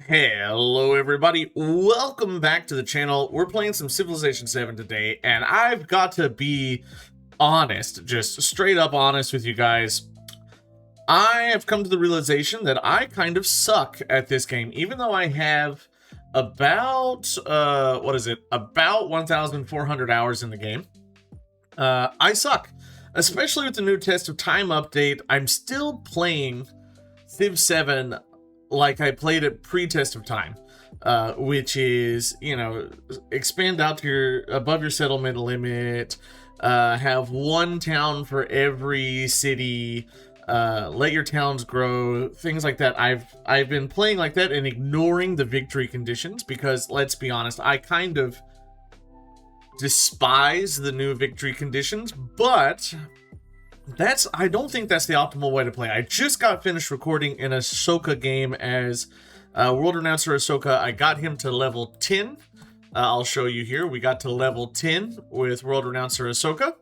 Hello everybody, welcome back to the channel. We're playing some Civilization 7 today, and I've got to be honest, just straight up honest with you guys. I have come to the realization that I kind of suck at this game, even though I have about, about 1,400 hours in the game. I suck, especially with the new Test of Time update. I'm still playing Civ 7 like I played it pre-Test of Time, which is, expand out to above your settlement limit, have one town for every city, let your towns grow, things like that. I've been playing like that and ignoring the victory conditions because, let's be honest, I kind of despise the new victory conditions, but I don't think that's the optimal way to play. I just got finished recording an Ahsoka game as World Announcer Ahsoka. I got him to level 10. I'll show you here. We got to level 10 with World Announcer Ahsoka.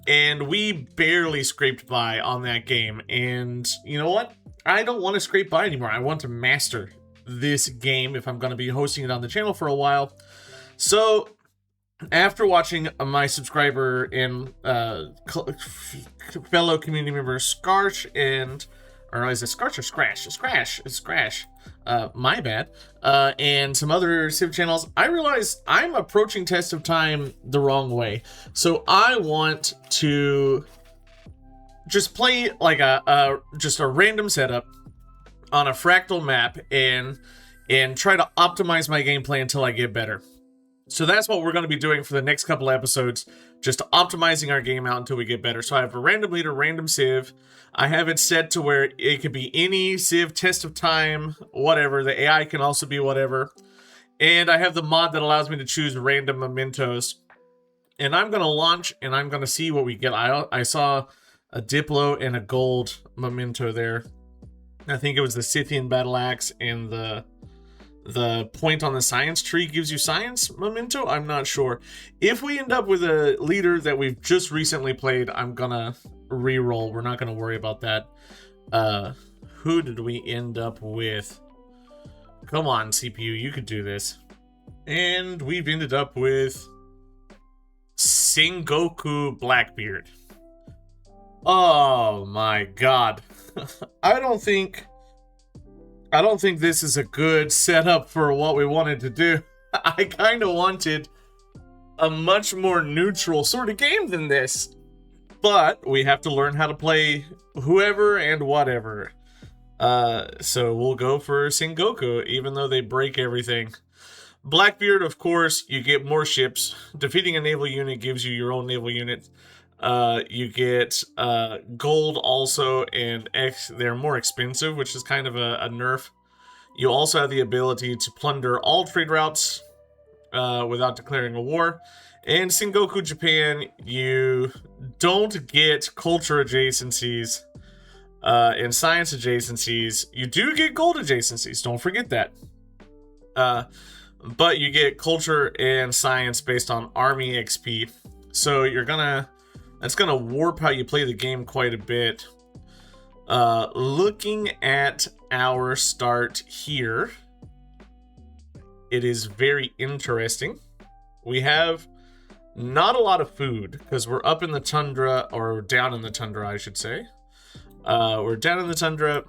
And we barely scraped by on that game. And you know what? I don't want to scrape by anymore. I want to master this game if I'm going to be hosting it on the channel for a while. So after watching my subscriber and fellow community member Skarsh or is it Skarsh or Scrash? It's Scrash. My bad. And some other Civ channels, I realized I'm approaching Test of Time the wrong way. So I want to just play like just a random setup on a fractal map and try to optimize my gameplay until I get better. So that's what we're going to be doing for the next couple episodes, just optimizing our game out until we get better. So I have a random leader, random Civ. I have it set to where it could be any Civ, Test of Time, whatever. The AI can also be whatever. And I have the mod that allows me to choose random mementos. And I'm going to launch and I'm going to see what we get. I saw a Diplo and a gold memento there. I think it was the Scythian battle axe and the point on the science tree gives you science memento. I'm not sure. If we end up with a leader that we've just recently played, I'm gonna re-roll. We're not gonna worry about that. Who did we end up with? Come on, CPU, you could do this. And we've ended up with Sengoku Blackbeard. Oh my god. I don't think this is a good setup for what we wanted to do. I kind of wanted a much more neutral sort of game than this. But we have to learn how to play whoever and whatever. So we'll go for Sengoku, even though they break everything. Blackbeard, of course, you get more ships. Defeating a naval unit gives you your own naval unit. You get gold also, and they're more expensive, which is kind of a nerf. You also have the ability to plunder all trade routes without declaring a war. And Sengoku Japan, you don't get culture adjacencies and science adjacencies. You do get gold adjacencies, don't forget that. But you get culture and science based on army XP. So that's gonna warp how you play the game quite a bit. Looking at our start here, it is very interesting. We have not a lot of food because we're up in the tundra, or down in the tundra, I should say. We're down in the tundra.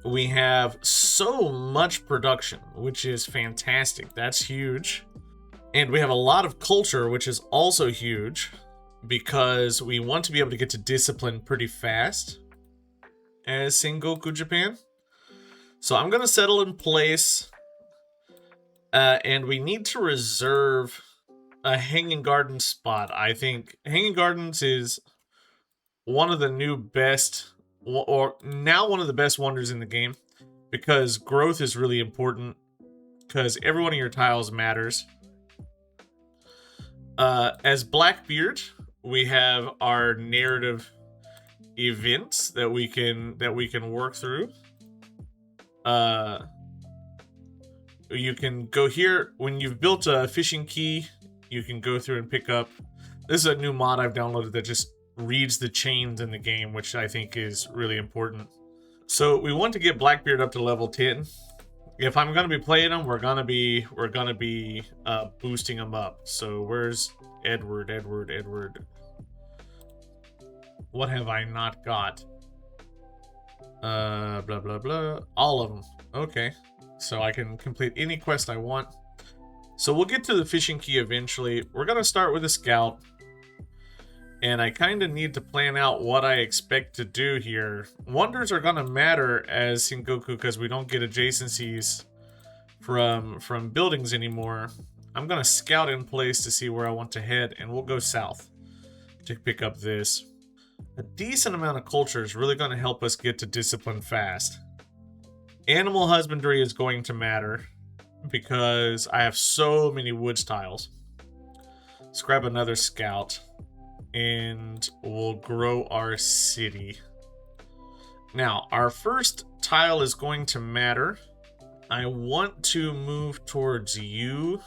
We have so much production, which is fantastic. That's huge. And we have a lot of culture, which is also huge, because we want to be able to get to discipline pretty fast as Sengoku Japan. So I'm going to settle in place, and we need to reserve a Hanging Gardens spot. I think Hanging Gardens is one of the new best, or now one of the best wonders in the game, because growth is really important, because every one of your tiles matters. As Blackbeard, we have our narrative events that we can work through. You can go here when you've built a fishing key. You can go through and pick up. This is a new mod I've downloaded that just reads the chains in the game, which I think is really important. So we want to get Blackbeard up to level 10. if I'm gonna be playing them, we're gonna be boosting them up. So where's Edward? What have I not got? Blah blah blah. All of them. Okay, so I can complete any quest I want. So we'll get to the fishing key eventually. We're gonna start with a scout, and I kind of need to plan out what I expect to do here. Wonders are gonna matter as Sengoku because we don't get adjacencies from buildings anymore. I'm gonna scout in place to see where I want to head, and we'll go south to pick up this. A decent amount of culture is really going to help us get to discipline fast. Animal husbandry is going to matter because I have so many wood tiles. Let's grab another scout and we'll grow our city. Now, our first tile is going to matter. I want to move towards you,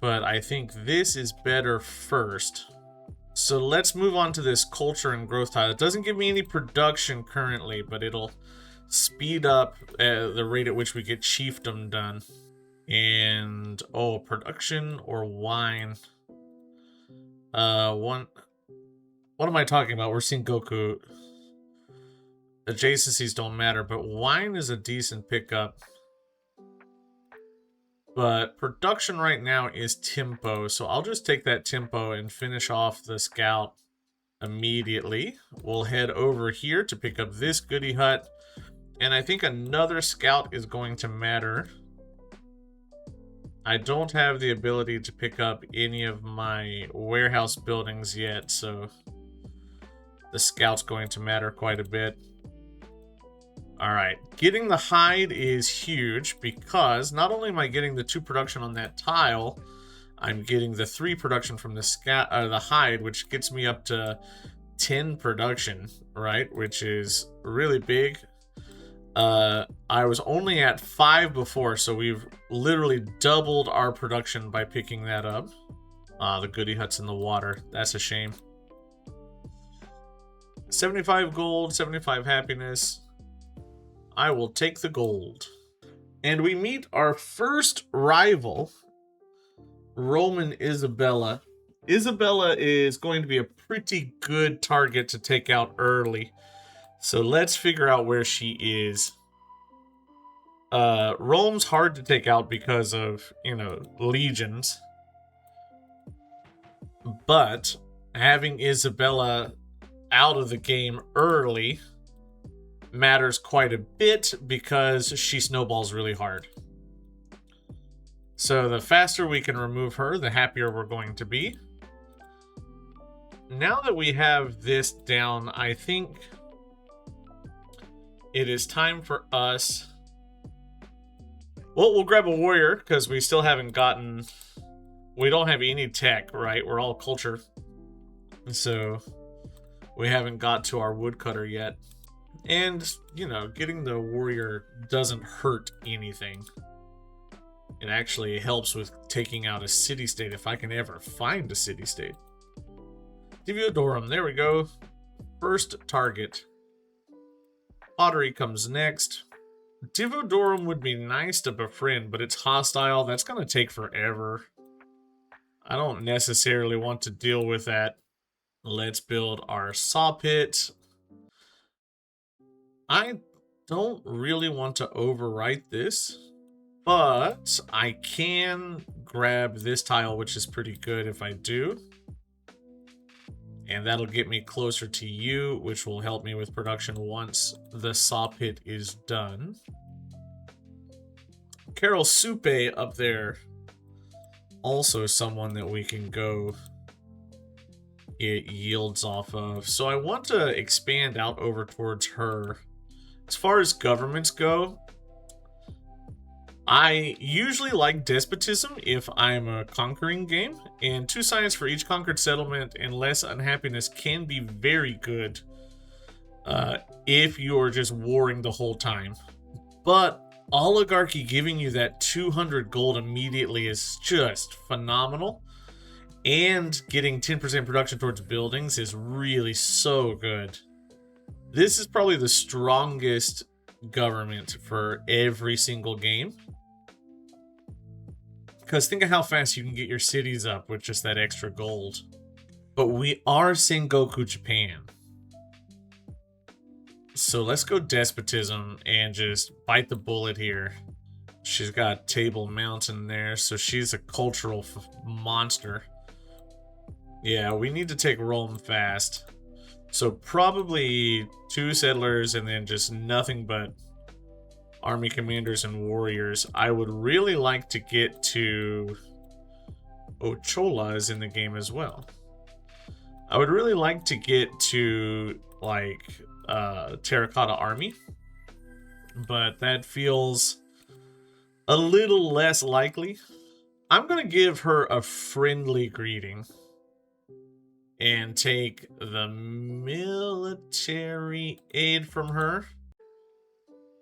but I think this is better first. So let's move on to this culture and growth tile. It doesn't give me any production currently, but it'll speed up the rate at which we get chiefdom done. And, oh, production or wine. What am I talking about? We're seeing Goku. Adjacencies don't matter, but wine is a decent pickup. But production right now is tempo, so I'll just take that tempo and finish off the scout immediately. We'll head over here to pick up this goody hut, and I think another scout is going to matter. I don't have the ability to pick up any of my warehouse buildings yet, so the scout's going to matter quite a bit. Alright, getting the hide is huge because not only am I getting the 2 production on that tile, I'm getting the 3 production from the hide, which gets me up to 10 production, right? Which is really big. I was only at 5 before, so we've literally doubled our production by picking that up. The goody hut's in the water. That's a shame. 75 gold, 75 happiness. I will take the gold. And we meet our first rival, Roman Isabella. Isabella is going to be a pretty good target to take out early. So let's figure out where she is. Rome's hard to take out because of, you know, legions. But having Isabella out of the game early matters quite a bit because she snowballs really hard. So the faster we can remove her, the happier we're going to be. Now that we have this down, I think it is time for us... Well, we'll grab a warrior because we still haven't gotten... We don't have any tech, right? We're all culture. So we haven't got to our woodcutter yet. And, you know, getting the warrior doesn't hurt anything. It actually helps with taking out a city-state if I can ever find a city-state. Diviodorum, there we go. First target. Pottery comes next. Diviodorum would be nice to befriend, but it's hostile. That's going to take forever. I don't necessarily want to deal with that. Let's build our saw pit. I don't really want to overwrite this, but I can grab this tile, which is pretty good if I do. And that'll get me closer to you, which will help me with production once the saw pit is done. Carol Supe up there. Also someone that we can go get yields off of. So I want to expand out over towards her. As far as governments go, I usually like despotism if I'm a conquering game, and 2 science for each conquered settlement and less unhappiness can be very good if you're just warring the whole time. But oligarchy giving you that 200 gold immediately is just phenomenal, and getting 10% production towards buildings is really so good. This is probably the strongest government for every single game. Because think of how fast you can get your cities up with just that extra gold. But we are Sengoku Japan. So let's go despotism and just bite the bullet here. She's got Table Mountain there, so she's a cultural monster. Yeah, we need to take Rome fast. So probably 2 settlers and then just nothing but army commanders and warriors. I would really like to get to... Chola is in the game as well. I would really like to get to, like, Terracotta Army. But that feels a little less likely. I'm going to give her a friendly greeting. And take the military aid from her.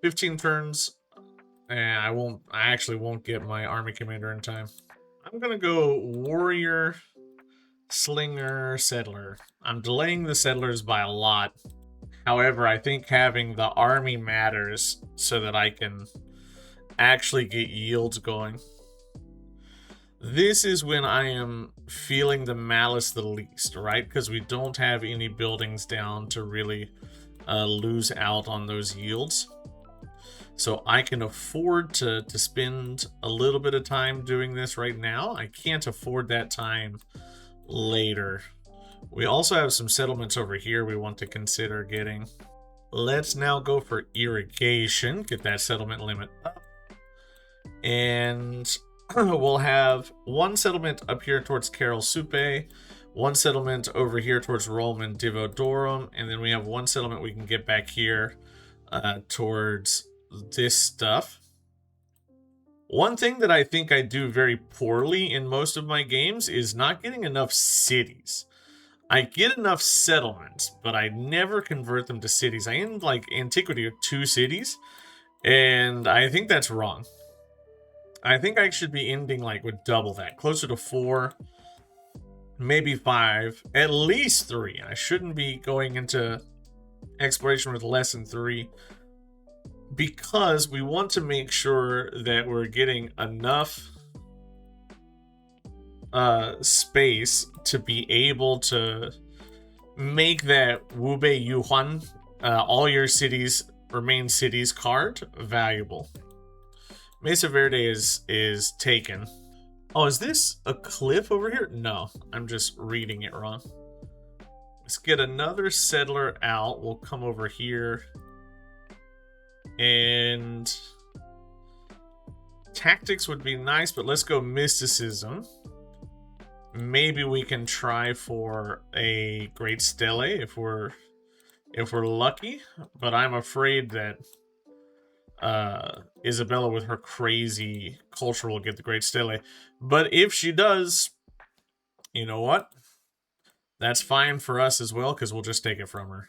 15 turns. I actually won't get my army commander in time. I'm gonna go warrior, slinger, settler. I'm delaying the settlers by a lot. However, I think having the army matters so that I can actually get yields going. This is when I am feeling the malice the least, right? Because we don't have any buildings down to really lose out on those yields. So I can afford to spend a little bit of time doing this right now. I can't afford that time later. We also have some settlements over here we want to consider getting. Let's now go for irrigation. Get that settlement limit up. And... we'll have 1 settlement up here towards Carol Supe, 1 settlement over here towards Rome and Divodorum, and then we have 1 settlement we can get back here towards this stuff. One thing that I think I do very poorly in most of my games is not getting enough cities. I get enough settlements, but I never convert them to cities. I end like Antiquity with 2 cities, and I think that's wrong. I think I should be ending like with double that, closer to 4, maybe 5, at least 3. I shouldn't be going into exploration with less than 3 because we want to make sure that we're getting enough space to be able to make that Wu Bei Yuan, all your cities remain cities card valuable. Mesa Verde is taken. Oh, is this a cliff over here? No, I'm just reading it wrong. Let's get another settler out. We'll come over here. And tactics would be nice, but let's go mysticism. Maybe we can try for a great stele if we're lucky, but I'm afraid that Isabella with her crazy culture will get the great stele. But if she does, you know what? That's fine for us as well, because we'll just take it from her.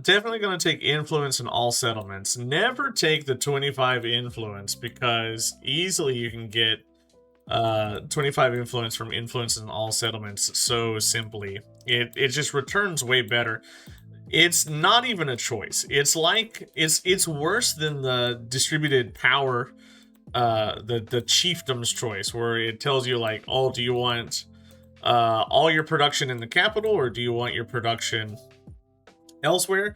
Definitely going to take influence in all settlements. Never take the 25 influence, because easily you can get 25 influence from influence in all settlements so simply. It just returns way better. It's not even a choice. It's like it's worse than the distributed power, the chiefdom's choice, where it tells you like, oh, do you want all your production in the capital, or do you want your production elsewhere?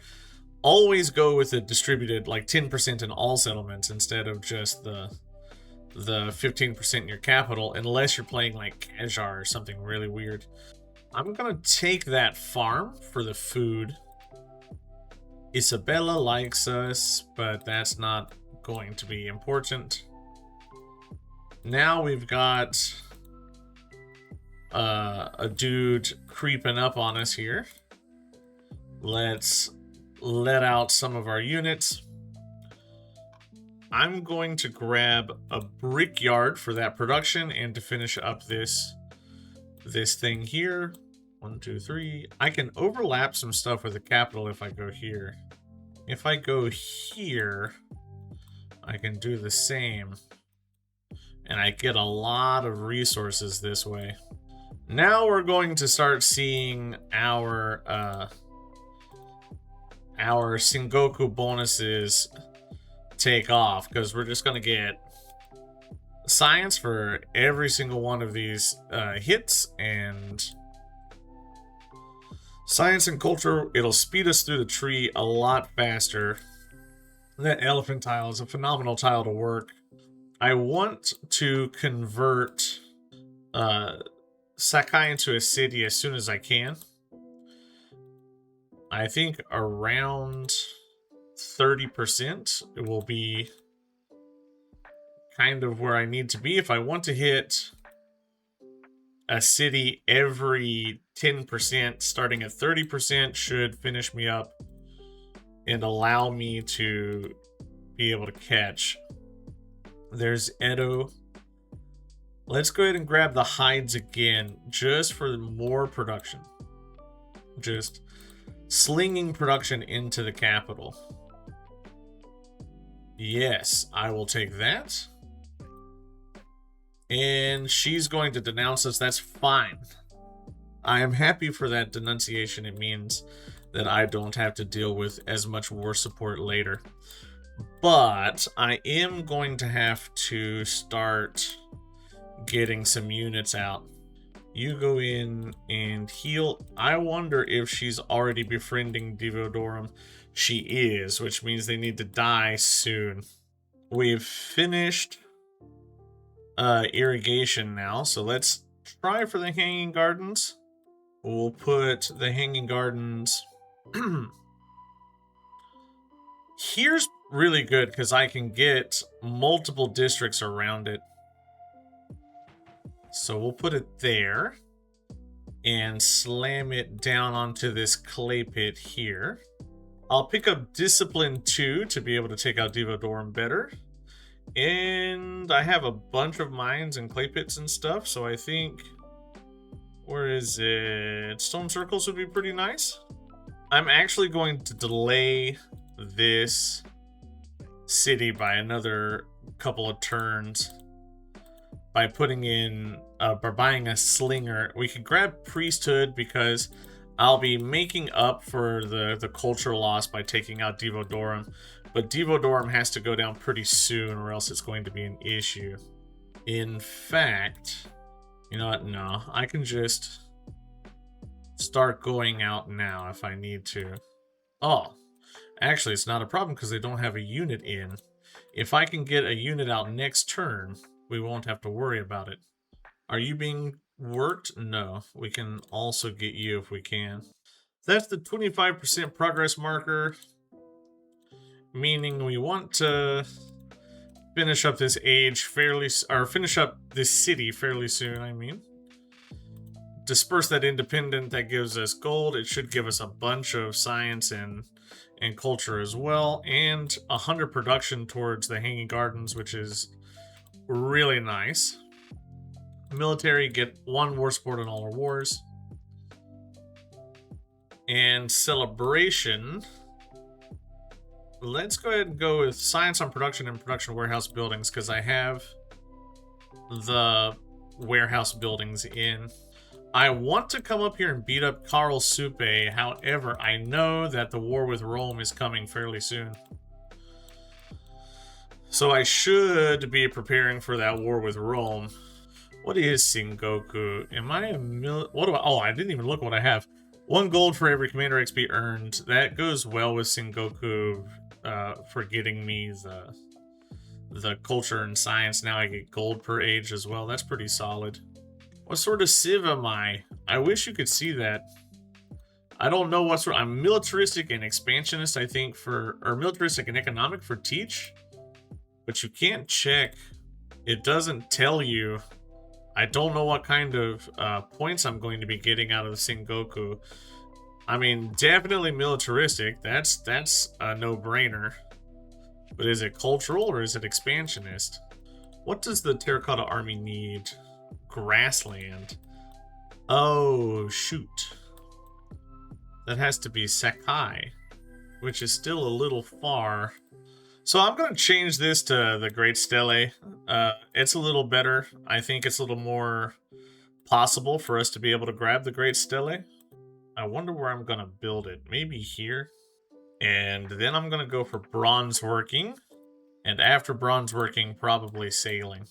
Always go with the distributed, like 10% in all settlements instead of just the 15% in your capital, unless you're playing like Kajar or something really weird. I'm gonna take that farm for the food. Isabella likes us, but that's not going to be important. Now we've got a dude creeping up on us here. Let's let out some of our units. I'm going to grab a brickyard for that production and to finish up this thing here. 1, 2, 3. I can overlap some stuff with the capital if I go here. If I go here, I can do the same. And I get a lot of resources this way. Now we're going to start seeing our Sengoku bonuses take off, because we're just going to get science for every single one of these hits, and science and culture, it'll speed us through the tree a lot faster. That elephant tile is a phenomenal tile to work. I want to convert Sakai into a city as soon as I can. I think around 30% it will be kind of where I need to be. If I want to hit a city every 10%, starting at 30% should finish me up and allow me to be able to catch. There's Edo. Let's go ahead and grab the hides again, just for more production. Just slinging production into the capital. Yes, I will take that. And she's going to denounce us. That's fine. I am happy for that denunciation. It means that I don't have to deal with as much war support later. But I am going to have to start getting some units out. You go in and heal. I wonder if she's already befriending Divodorum. She is, which means they need to die soon. We've finished irrigation now, so let's try for the hanging gardens. We'll put the hanging gardens here's really good because I can get multiple districts around it. So we'll put it there and slam it down onto this clay pit here. I'll pick up Discipline 2 to be able to take out Divodorum better. And I have a bunch of mines and clay pits and stuff, so I think... Where is it? Stone circles would be pretty nice. I'm actually going to delay this city by another couple of turns by putting in, by buying a slinger. We could grab priesthood because I'll be making up for the culture loss by taking out Divodorum. But Divodorum has to go down pretty soon or else it's going to be an issue. In fact, you know what? No, I can just start going out now if I need to. Oh, actually, it's not a problem because they don't have a unit in. If I can get a unit out next turn, we won't have to worry about it. Are you being worked? No, we can also get you if we can. That's the 25% progress marker, meaning we want to finish up this age fairly, or finish up this city fairly soon, I mean. Disperse that independent, that gives us gold. It should give us a bunch of science and culture as well, and 100 production towards the Hanging Gardens, which is really nice. Military, get 1 war support on all our wars. And celebration, let's go ahead and go with science on production and production warehouse buildings because I have the warehouse buildings in. I want to come up here and beat up Karl Supe. However, I know that the war with Rome is coming fairly soon. So I should be preparing for that war with Rome. What is Sengoku? Am I a what do I... Oh, I didn't even look what I have. 1 gold for every commander XP earned. That goes well with Sengoku for getting me the culture and science. Now I get gold per age as well. That's pretty solid. What sort of civ am I? I wish you could see that. I don't know what sort. I'm militaristic and expansionist, I think, or militaristic and economic for teach. But you can't check. It doesn't tell you. I don't know what kind of points I'm going to be getting out of the Sengoku. I mean, definitely militaristic. That's a no-brainer. But is it cultural or is it expansionist? What does the Terracotta Army need? Grassland. Oh, shoot. That has to be Sakai, which is still a little far. So I'm going to change this to the Great Stele. It's a little better. I think it's a little more possible for us to be able to grab the Great Stele. I wonder where I'm going to build it. Maybe here. And then I'm going to go for bronze working. And after bronze working, probably sailing.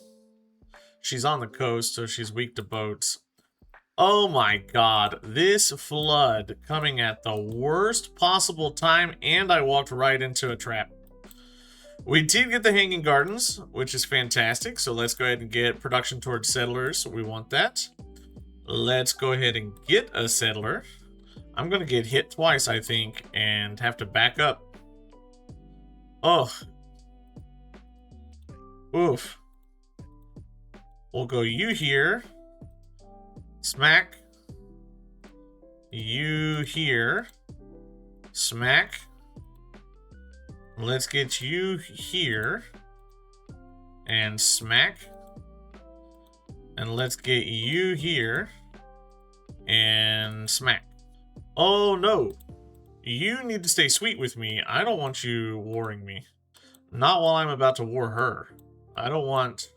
She's on the coast, so she's weak to boats. Oh my god, this flood coming at the worst possible time, and I walked right into a trap. We did get the Hanging Gardens, which is fantastic, so let's go ahead and get production towards settlers. We want that. Let's go ahead and get a settler. I'm gonna get hit twice, I think, and have to back up. Oh. Oof. We'll go you here. Smack. You here. Smack. Let's get you here. And smack. And let's get you here. And smack. Oh no. You need to stay sweet with me. I don't want you warring me. Not while I'm about to war her. I don't want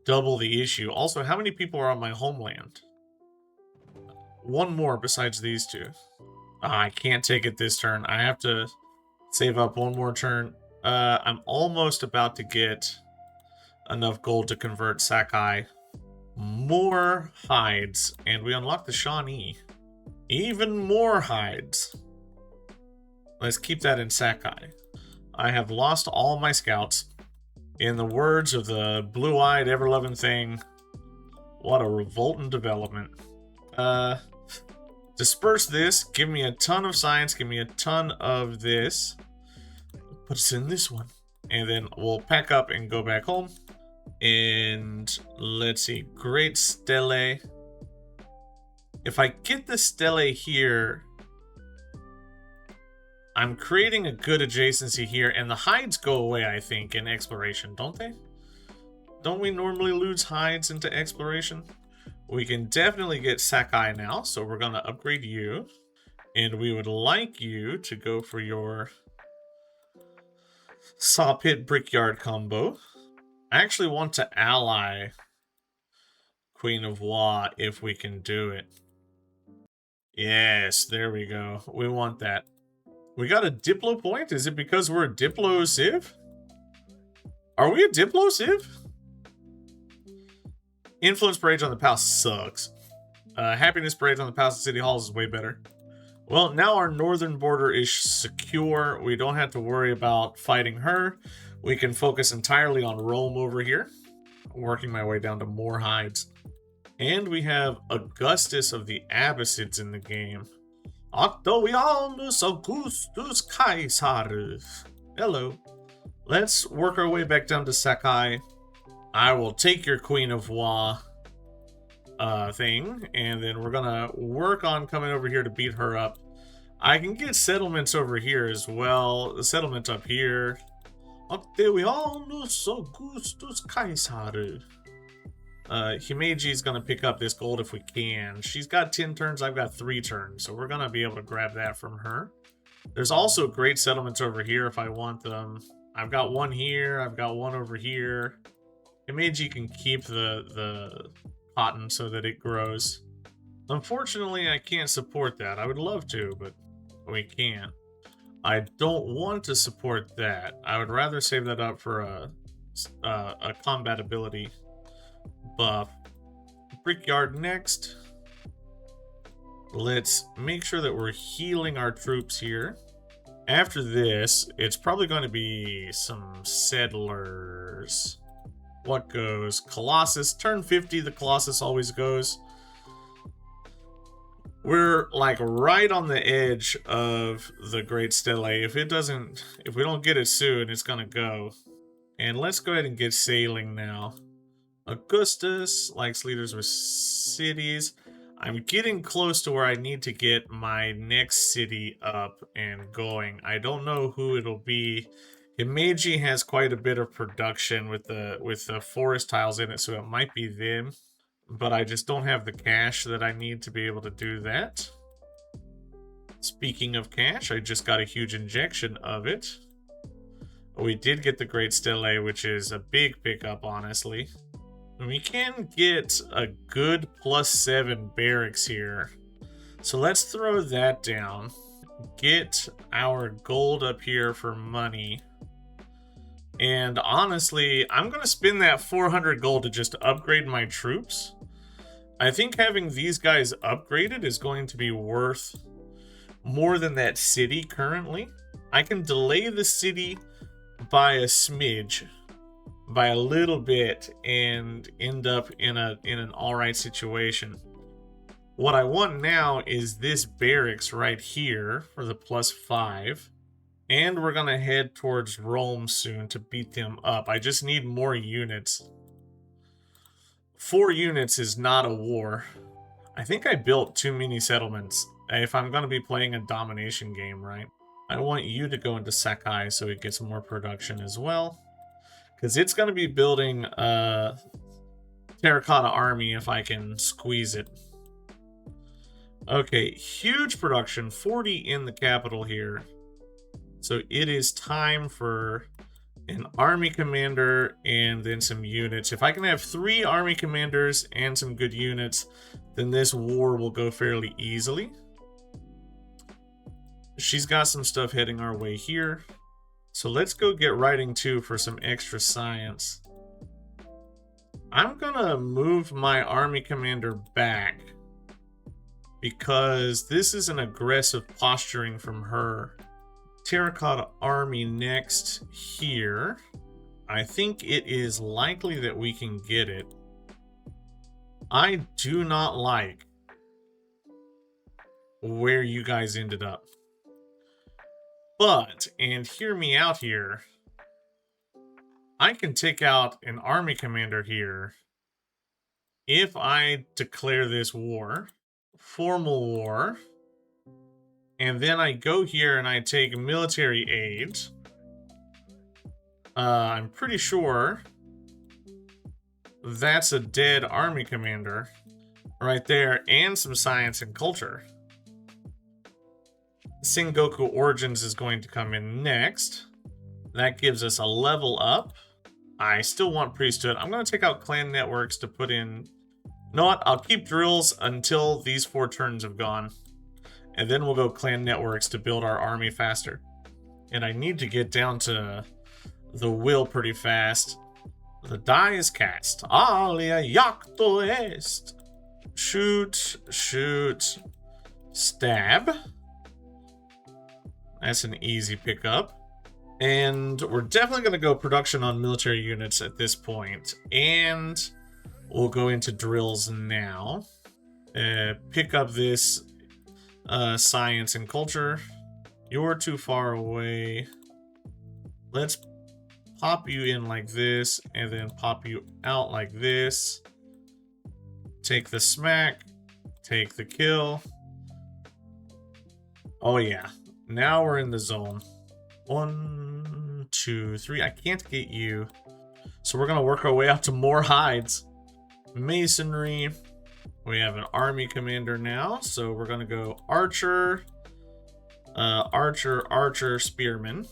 double the issue. Also, how many people are on my homeland? One more besides these two. I can't take it this turn. I have to save up one more turn. I'm almost about to get enough gold to convert Sakai. More hides. And we unlock the Shawnee. Even more hides. Let's keep that in Sakai. I have lost all my scouts. In the words of the blue-eyed, ever-loving thing, what a revolting development. Disperse this. Give me a ton of science. Give me a ton of this. Put us in this one. And then we'll pack up and go back home. And let's see. Great Stele. If I get the Stele here, I'm creating a good adjacency here, and the hides go away, I think, in exploration, don't they? Don't we normally lose hides into exploration? We can definitely get Sakai now, so we're going to upgrade you. And we would like you to go for your Saw Pit Brickyard combo. I actually want to ally Queen of Wa if we can do it. Yes, there we go. We want that. We got a Diplo point? Is it because we're a Diplo Civ? Are we a Diplo Civ? Influence Parade on the Palace sucks. Happiness Parade on the Palace of City Halls is way better. Well, now our northern border is secure. We don't have to worry about fighting her. We can focus entirely on Rome over here. Working my way down to more hides. And we have Augustus of the Abbasids in the game. Octavianus Augustus Caesar. Hello. Let's work our way back down to Sakai. I will take your Queen of Wa thing, and then we're gonna work on coming over here to beat her up. I can get settlements over here as well. The settlement up here. Octavianus Augustus Caesar. Himeji is going to pick up this gold if we can. She's got 10 turns, I've got 3 turns, so we're going to be able to grab that from her. There's also great settlements over here if I want them. I've got one here, I've got one over here. Himeji can keep the cotton so that it grows. Unfortunately, I can't support that. I would love to, but we can't. I don't want to support that. I would rather save that up for a combat ability buff. Brickyard next. Let's make sure that we're healing our troops here. After this, it's probably going to be some settlers. What goes? Colossus. Turn 50, the Colossus always goes. We're like right on the edge of the Great Stele. If we don't get it soon, it's gonna go. And let's go ahead and get sailing now. Augustus likes leaders with cities. I'm getting close to where I need to get my next city up and going. I don't know who it'll be. Himeji has quite a bit of production with the forest tiles in it, so it might be them. But I just don't have the cash that I need to be able to do that. Speaking of cash, I just got a huge injection of it. We did get the Great Stele, which is a big pickup, honestly. We can get a good +7 barracks here. So let's throw that down. Get our gold up here for money. And honestly, I'm going to spend that 400 gold to just upgrade my troops. I think having these guys upgraded is going to be worth more than that city currently. I can delay the city by a smidge, by a little bit, and end up in an alright situation. What I want now is this barracks right here for the +5. And we're going to head towards Rome soon to beat them up. I just need more units. 4 units is not a war. I think I built too many settlements. If I'm going to be playing a domination game, right? I want you to go into Sakai so it gets more production as well. Because it's going to be building a terracotta army if I can squeeze it. Okay, huge production. 40 in the capital here. So it is time for an army commander and then some units. If I can have 3 army commanders and some good units, then this war will go fairly easily. She's got some stuff heading our way here. So let's go get writing 2 for some extra science. I'm gonna move my army commander back because this is an aggressive posturing from her. Terracotta army next here. I think it is likely that we can get it. I do not like where you guys ended up. But, and hear me out here, I can take out an army commander here if I declare this war, formal war. And then I go here and I take military aid. I'm pretty sure that's a dead army commander right there, and some science and culture. Sengoku Origins is going to come in next. That gives us a level up. I still want priesthood. I'm going to take out clan networks to put in... You know what? I'll keep drills until these 4 turns have gone. And then we'll go clan networks to build our army faster. And I need to get down to the will pretty fast. The die is cast. Alia jacto est. Shoot, shoot, stab. That's an easy pickup. And we're definitely going to go production on military units at this point. And we'll go into drills now. Pick up this science and culture. You're too far away. Let's pop you in like this and then pop you out like this. Take the smack. Take the kill. Oh yeah. Now we're in the zone. 1, 2, 3. I can't get you. So we're going to work our way out to more hides. Masonry. We have an army commander now. So we're going to go archer. Archer, archer, spearman.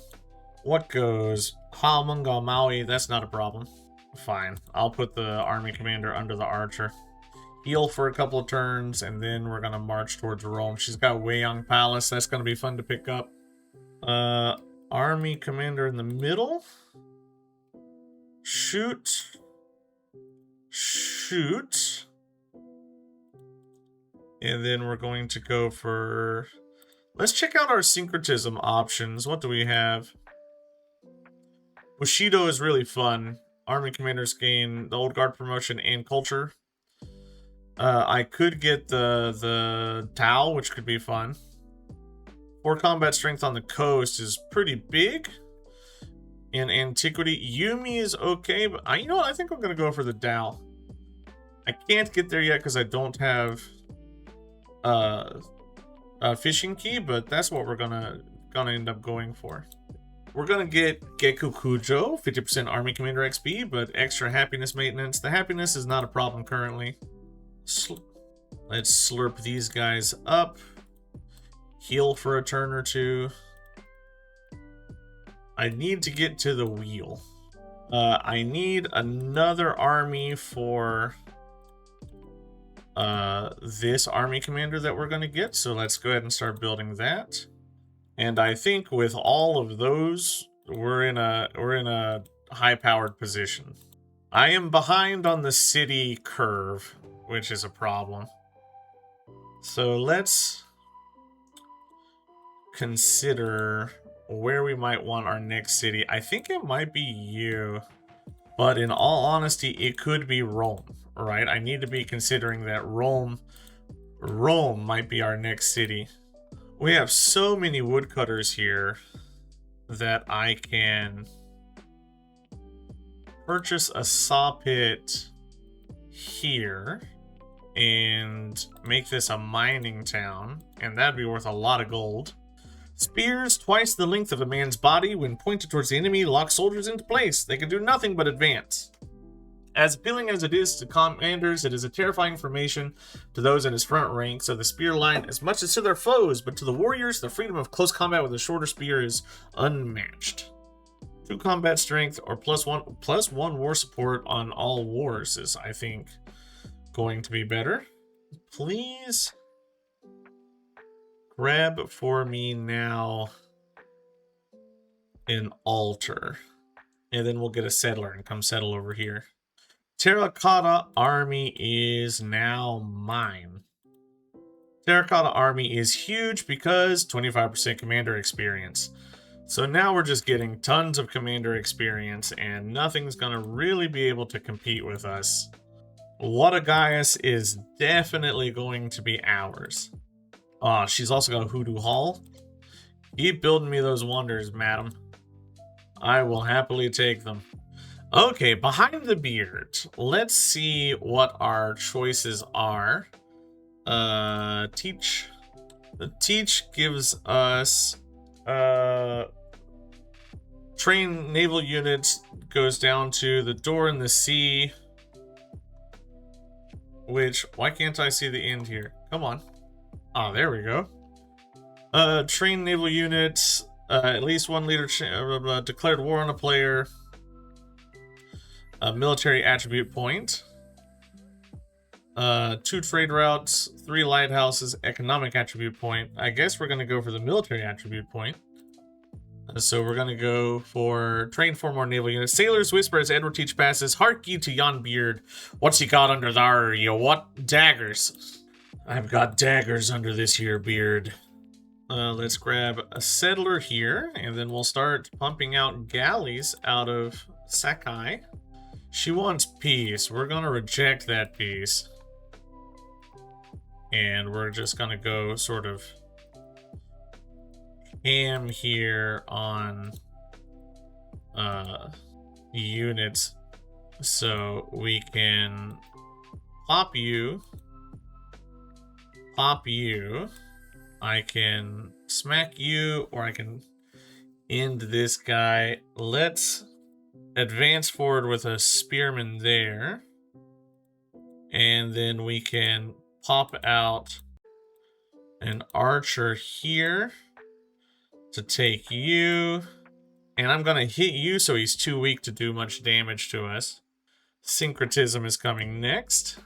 What goes? Hamunga Maui. That's not a problem. Fine. I'll put the army commander under the archer. Heal for a couple of turns, and then we're going to march towards Rome. She's got Weiyang Palace. That's going to be fun to pick up. Army commander in the middle. Shoot. Shoot. And then we're going to go for... Let's check out our syncretism options. What do we have? Bushido is really fun. Army commanders gain the old guard promotion and culture. I could get the Tau, which could be fun. 4 combat strength on the coast is pretty big. In antiquity, Yumi is okay, but you know what? I think I'm gonna go for the Tau. I can't get there yet because I don't have a fishing key, but that's what we're gonna end up going for. We're gonna get Geku Kujo, 50% army commander XP, but extra happiness maintenance. The happiness is not a problem currently. Let's slurp these guys up. Heal for a turn or 2. I need to get to the wheel. I need another army for this army commander that we're going to get. So let's go ahead and start building that. And I think with all of those, we're in a high-powered position. I am behind on the city curve, which is a problem. So let's consider where we might want our next city. I think it might be you, but in all honesty, it could be Rome, right? I need to be considering that Rome might be our next city. We have so many woodcutters here that I can purchase a saw pit here and make this a mining town, and that'd be worth a lot of gold. Spears, twice the length of a man's body, when pointed towards the enemy, lock soldiers into place. They can do nothing but advance. As appealing as it is to commanders, it is a terrifying formation to those in his front ranks of the spear line as much as to their foes, but to the warriors, the freedom of close combat with a shorter spear is unmatched. 2 combat strength or +1 war support on all wars is, I think, going to be better. Please grab for me now an altar, and then we'll get a settler and come settle over here. Terracotta Army is now mine. Terracotta Army is huge because 25% commander experience. So now we're just getting tons of commander experience, and nothing's gonna really be able to compete with us. Whatagaius is definitely going to be ours. She's also got a Hoodoo Hall. Keep building me those wonders, madam. I will happily take them. Okay, behind the beard. Let's see what our choices are. Teach. The teach gives us train naval units, goes down to the door in the sea. Which, why can't I see the end here? Come on. Ah, there we go. Train naval units, at least 1 leader declared war on a player. A military attribute point. 2 trade routes, 3 lighthouses, economic attribute point. I guess we're going to go for the military attribute point. So we're going to go for train 4 more naval units. Sailors whisper as Edward Teach passes. Hark ye to yon beard. What's he got under thar, you what? Daggers. I've got daggers under this here beard. Let's grab a settler here, and then we'll start pumping out galleys out of Sakai. She wants peace. We're going to reject that peace. And we're just going to go sort of ham here on units. So we can pop you. I can smack you, or I can end this guy. Let's advance forward with a spearman there. And then we can pop out an archer here to take you. And I'm going to hit you so he's too weak to do much damage to us. Syncretism is coming next.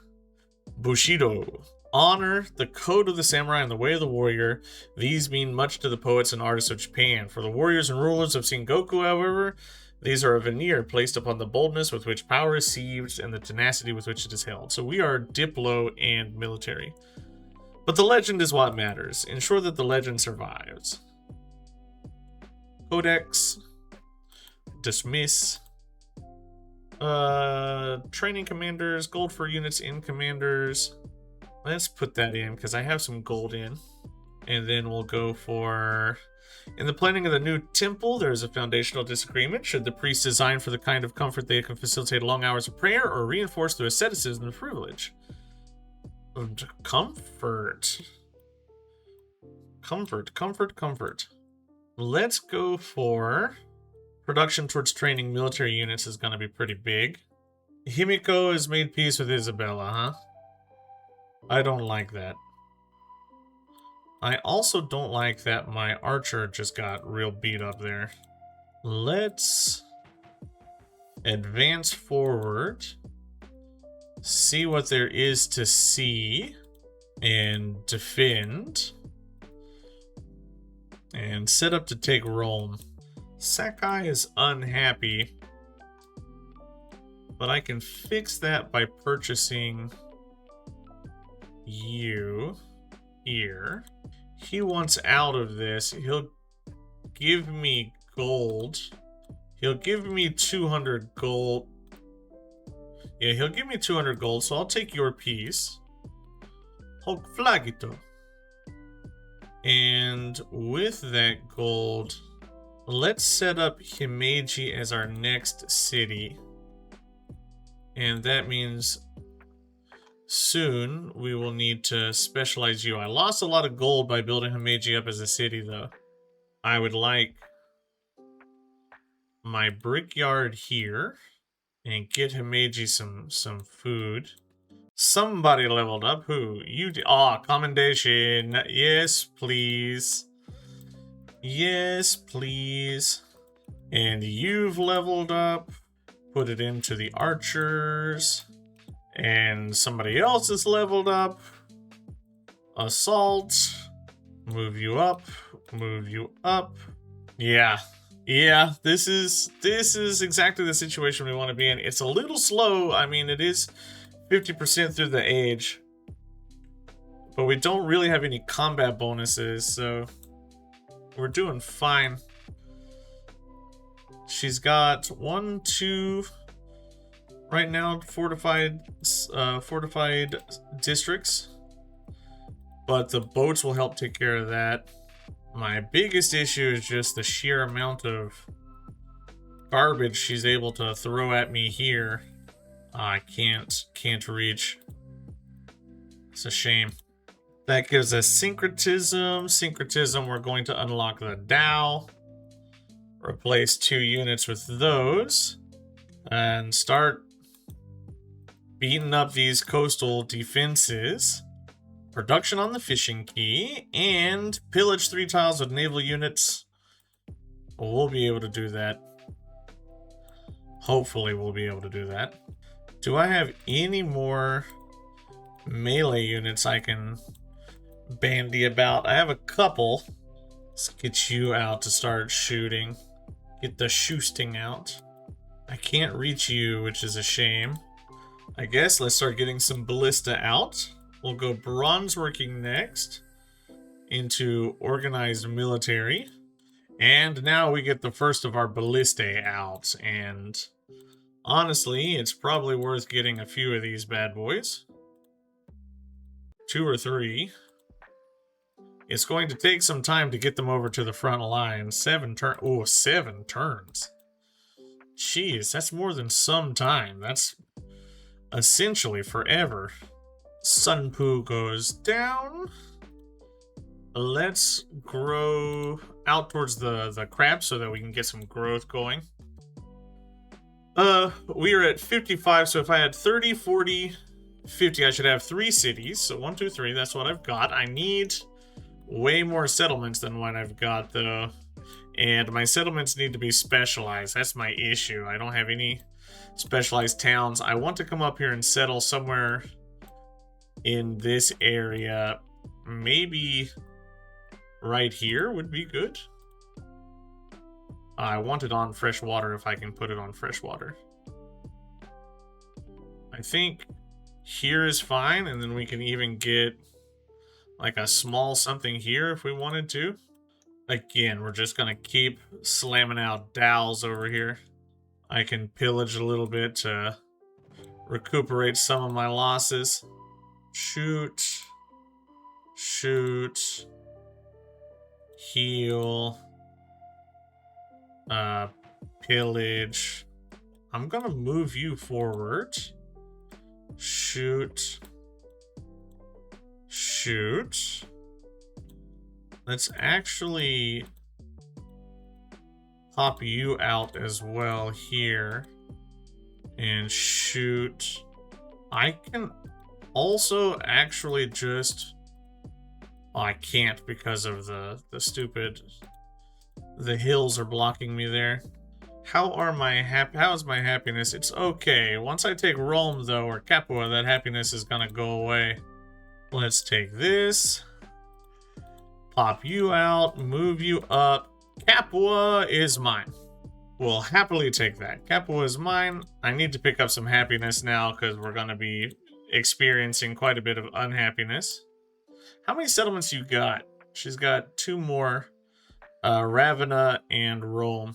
Bushido. Honor, the code of the samurai, and the way of the warrior. These mean much to the poets and artists of Japan. For the warriors and rulers of Sengoku, however, these are a veneer placed upon the boldness with which power is seized and the tenacity with which it is held. So we are diplo and military. But the legend is what matters. Ensure that the legend survives. Codex. Dismiss. Training commanders. Gold for units in commanders. Let's put that in because I have some gold in. And then we'll go for... In the planning of the new temple, there is a foundational disagreement. Should the priest design for the kind of comfort they can facilitate long hours of prayer, or reinforce through asceticism and privilege? Comfort. Comfort. Let's go for... Production towards training military units is going to be pretty big. Himiko has made peace with Isabella, huh? I don't like that. I also don't like that my archer just got real beat up there. Let's advance forward. See what there is to see. And defend. And set up to take Rome. Sakai is unhappy But I can fix that by purchasing you here. He wants out of this. He'll give me gold. He'll give me 200 gold. Yeah, he'll give me 200 gold, so I'll take your piece. Hulk Flagito. And with that gold, let's set up Himeji as our next city. And that means soon we will need to specialize you. I lost a lot of gold by building Himeji up as a city, though. I would like my brickyard here and get Himeji some food. Somebody leveled up. Who? You did. Ah, commendation. Yes, please. Yes, please. And you've leveled up. Put it into the archers. And somebody else is leveled up. Assault. Move you up. Move you up. Yeah. Yeah, this is exactly the situation we want to be in. It's a little slow. I mean, it is 50% through the age. But we don't really have any combat bonuses, so we're doing fine. She's got 1, 2 right now fortified districts. But the boats will help take care of that. My biggest issue is just the sheer amount of garbage she's able to throw at me here. I can't reach. It's a shame. That gives us syncretism. Syncretism, we're going to unlock the Tao. Replace 2 units with those. And start beating up these coastal defenses. Production on the fishing key. And pillage 3 tiles with naval units. We'll be able to do that. Hopefully we'll be able to do that. Do I have any more melee units I can bandy about? I have a couple. Let's get you out to start shooting. Get the shoosting out. I can't reach you, which is a shame. I guess let's start getting some ballista out. We'll go bronze working next into organized military. And now we get the first of our ballistae out. And honestly, it's probably worth getting a few of these bad boys. 2 or 3. It's going to take some time to get them over to the front line. 7 turns. Oh, 7 turns. Jeez, that's more than some time. That's essentially forever. Sunpoo goes down. Let's grow out towards the crab so that we can get some growth going. We are at 55, so if I had 30, 40, 50, I should have 3 cities. So 1, 2, 3, that's what I've got. I need way more settlements than what I've got, though. And my settlements need to be specialized. That's my issue. I don't have any specialized towns. I want to come up here and settle somewhere in this area. Maybe right here would be good. I want it on fresh water if I can put it on fresh water. I think here is fine, and then we can even get like a small something here if we wanted to. Again, we're just gonna keep slamming out dowels over here. I can pillage a little bit to recuperate some of my losses. Shoot. Shoot. Heal. Pillage. I'm gonna move you forward. Shoot. Shoot. Let's actually pop you out as well here. And shoot. I can also actually just... Oh, I can't because of the stupid... The hills are blocking me there. How is my happiness? It's okay. Once I take Rome, though, or Capua, that happiness is gonna go away. Let's take this. Pop you out. Move you up. Capua is mine. will happily take that. Capua is mine. I need to pick up some happiness now because we're going to be experiencing quite a bit of unhappiness. How many settlements you got? She's got 2 more, Ravenna and Rome.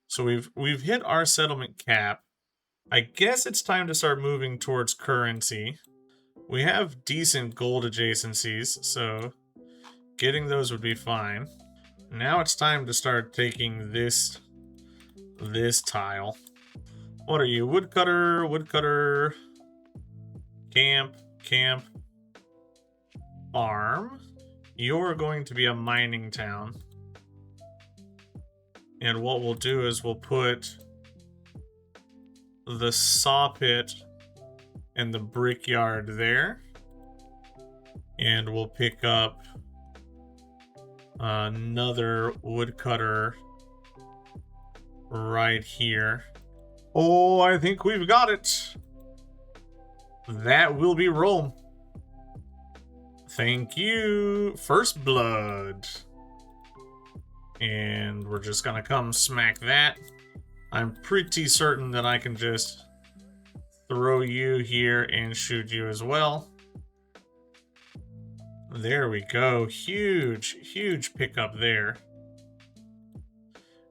So we've hit our settlement cap. I guess it's time to start moving towards currency. We have decent gold adjacencies, so getting those would be fine. Now it's time to start taking this tile. What are you? Woodcutter, woodcutter, camp, farm. You're going to be a mining town. And what we'll do is we'll put the saw pit and the brickyard there. And we'll pick up another woodcutter right here. Oh, I think we've got it. That will be Rome. Thank you. First blood. And we're just gonna come smack that. I'm pretty certain that I can just throw you here and shoot you as well. There we go. Huge pickup there.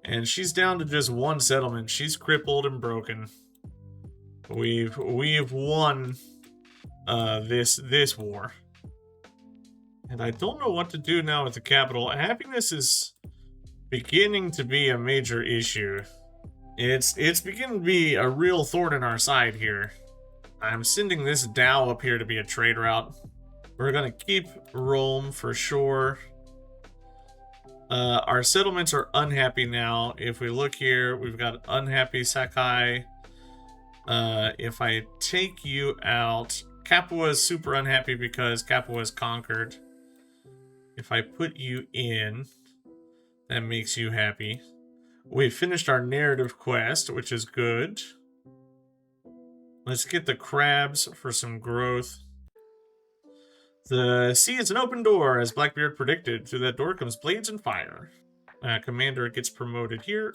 And she's down to just 1 settlement. She's crippled and broken. We've won this war. And I don't know what to do now with the capital. Happiness is beginning to be a major issue. It's beginning to be a real thorn in our side here. I'm sending this Dow up here to be a trade route. We're gonna keep Rome for sure. Our settlements are unhappy now. If we look here, we've got unhappy Sakai. If I take you out, Capua is super unhappy because Capua is conquered. If I put you in, that makes you happy. We finished our narrative quest, which is good. Let's get the crabs for some growth. The sea is an open door, as Blackbeard predicted. Through that door comes blades and fire. Commander gets promoted here.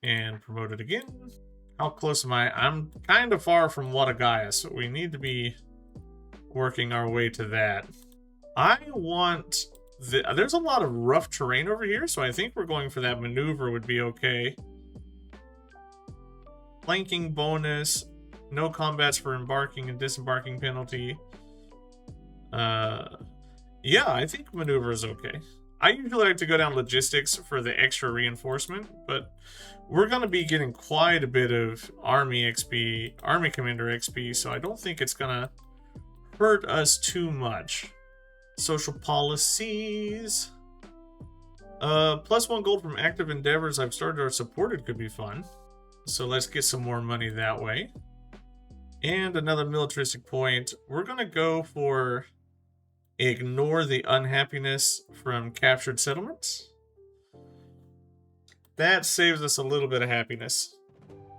And promoted again. How close am I? I'm kind of far from Watagaya, so we need to be working our way to that. I want... There's a lot of rough terrain over here, so I think we're going for that maneuver would be okay. Flanking bonus. No combats for embarking and disembarking penalty. Yeah, I think maneuver is okay. I usually like to go down logistics for the extra reinforcement, but we're going to be getting quite a bit of army XP, army commander XP, so I don't think it's going to hurt us too much. Social policies. +1 gold from active endeavors I've started or supported could be fun. So let's get some more money that way. And another militaristic point. We're going to go for ignore the unhappiness from captured settlements. That saves us a little bit of happiness.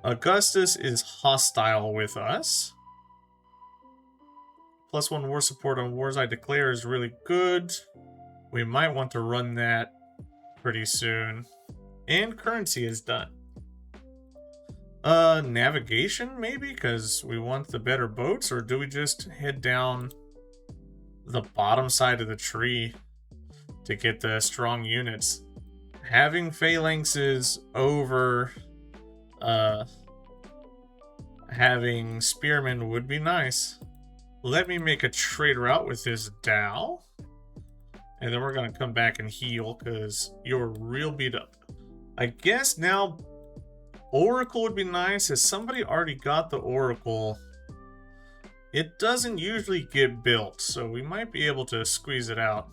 Augustus is hostile with us. +1 war support on wars I declare is really good. We might want to run that pretty soon. And currency is done. Navigation maybe, because we want the better boats, or do we just head down the bottom side of the tree to get the strong units? Having phalanxes over having spearmen would be nice. Let me make a trade route with this Dow. And then we're going to come back and heal because you're real beat up. I guess now Oracle would be nice. Has somebody already got the Oracle? It doesn't usually get built, so we might be able to squeeze it out.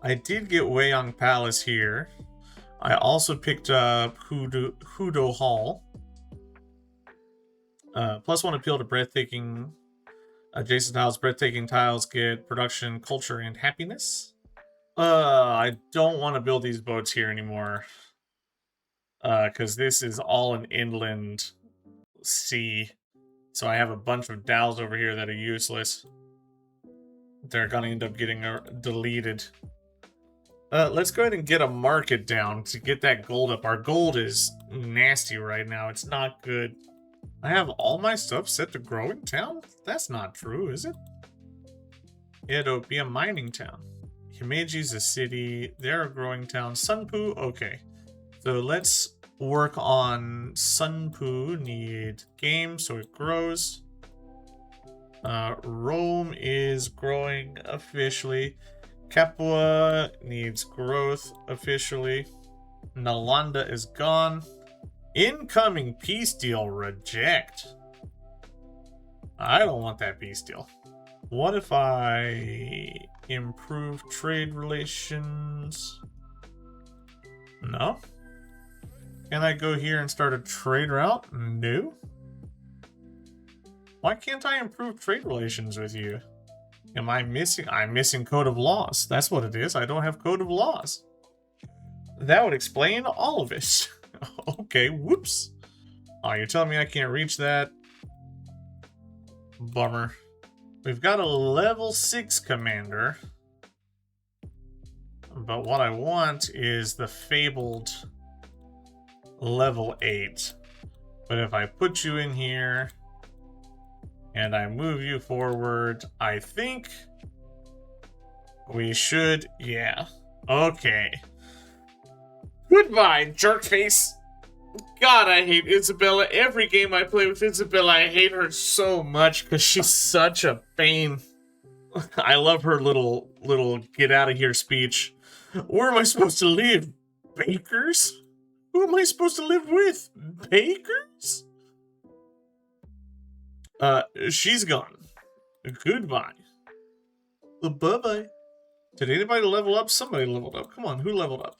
I did get Weiyang Palace here. I also picked up Hudo Hall. +1 appeal to breathtaking adjacent tiles. Breathtaking tiles get production, culture, and happiness. I don't want to build these boats here anymore. Because this is all an inland sea. So I have a bunch of dhows over here that are useless. They're going to end up getting deleted. Let's go ahead and get a market down to get that gold up. Our gold is nasty right now. It's not good. I have all my stuff set to growing town? That's not true, is it? It'll be a mining town. Himeji's a city. They're a growing town. Sunpu, okay. So let's work on Sunpu. Need game, so it grows. Rome is growing officially. Capua needs growth officially. Nalanda is gone. Incoming peace deal reject. I don't want that peace deal. What if I improve trade relations? No. Can I go here and start a trade route? No. Why can't I improve trade relations with you? Am I missing? I'm missing code of laws. That's what it is. I don't have code of laws. That would explain all of it. Okay, whoops. Oh, you're telling me I can't reach that? Bummer. We've got a level 6 commander. But what I want is the fabled level 8. But if I put you in here and I move you forward, I think we should, yeah. Okay. Goodbye, jerkface. God, I hate Isabella. Every game I play with Isabella, I hate her so much because she's such a pain. I love her little get out of here speech. Where am I supposed to live? Bakers? Who am I supposed to live with? Bakers? She's gone. Goodbye. Bye-bye. Did anybody level up? Somebody leveled up. Come on, who leveled up?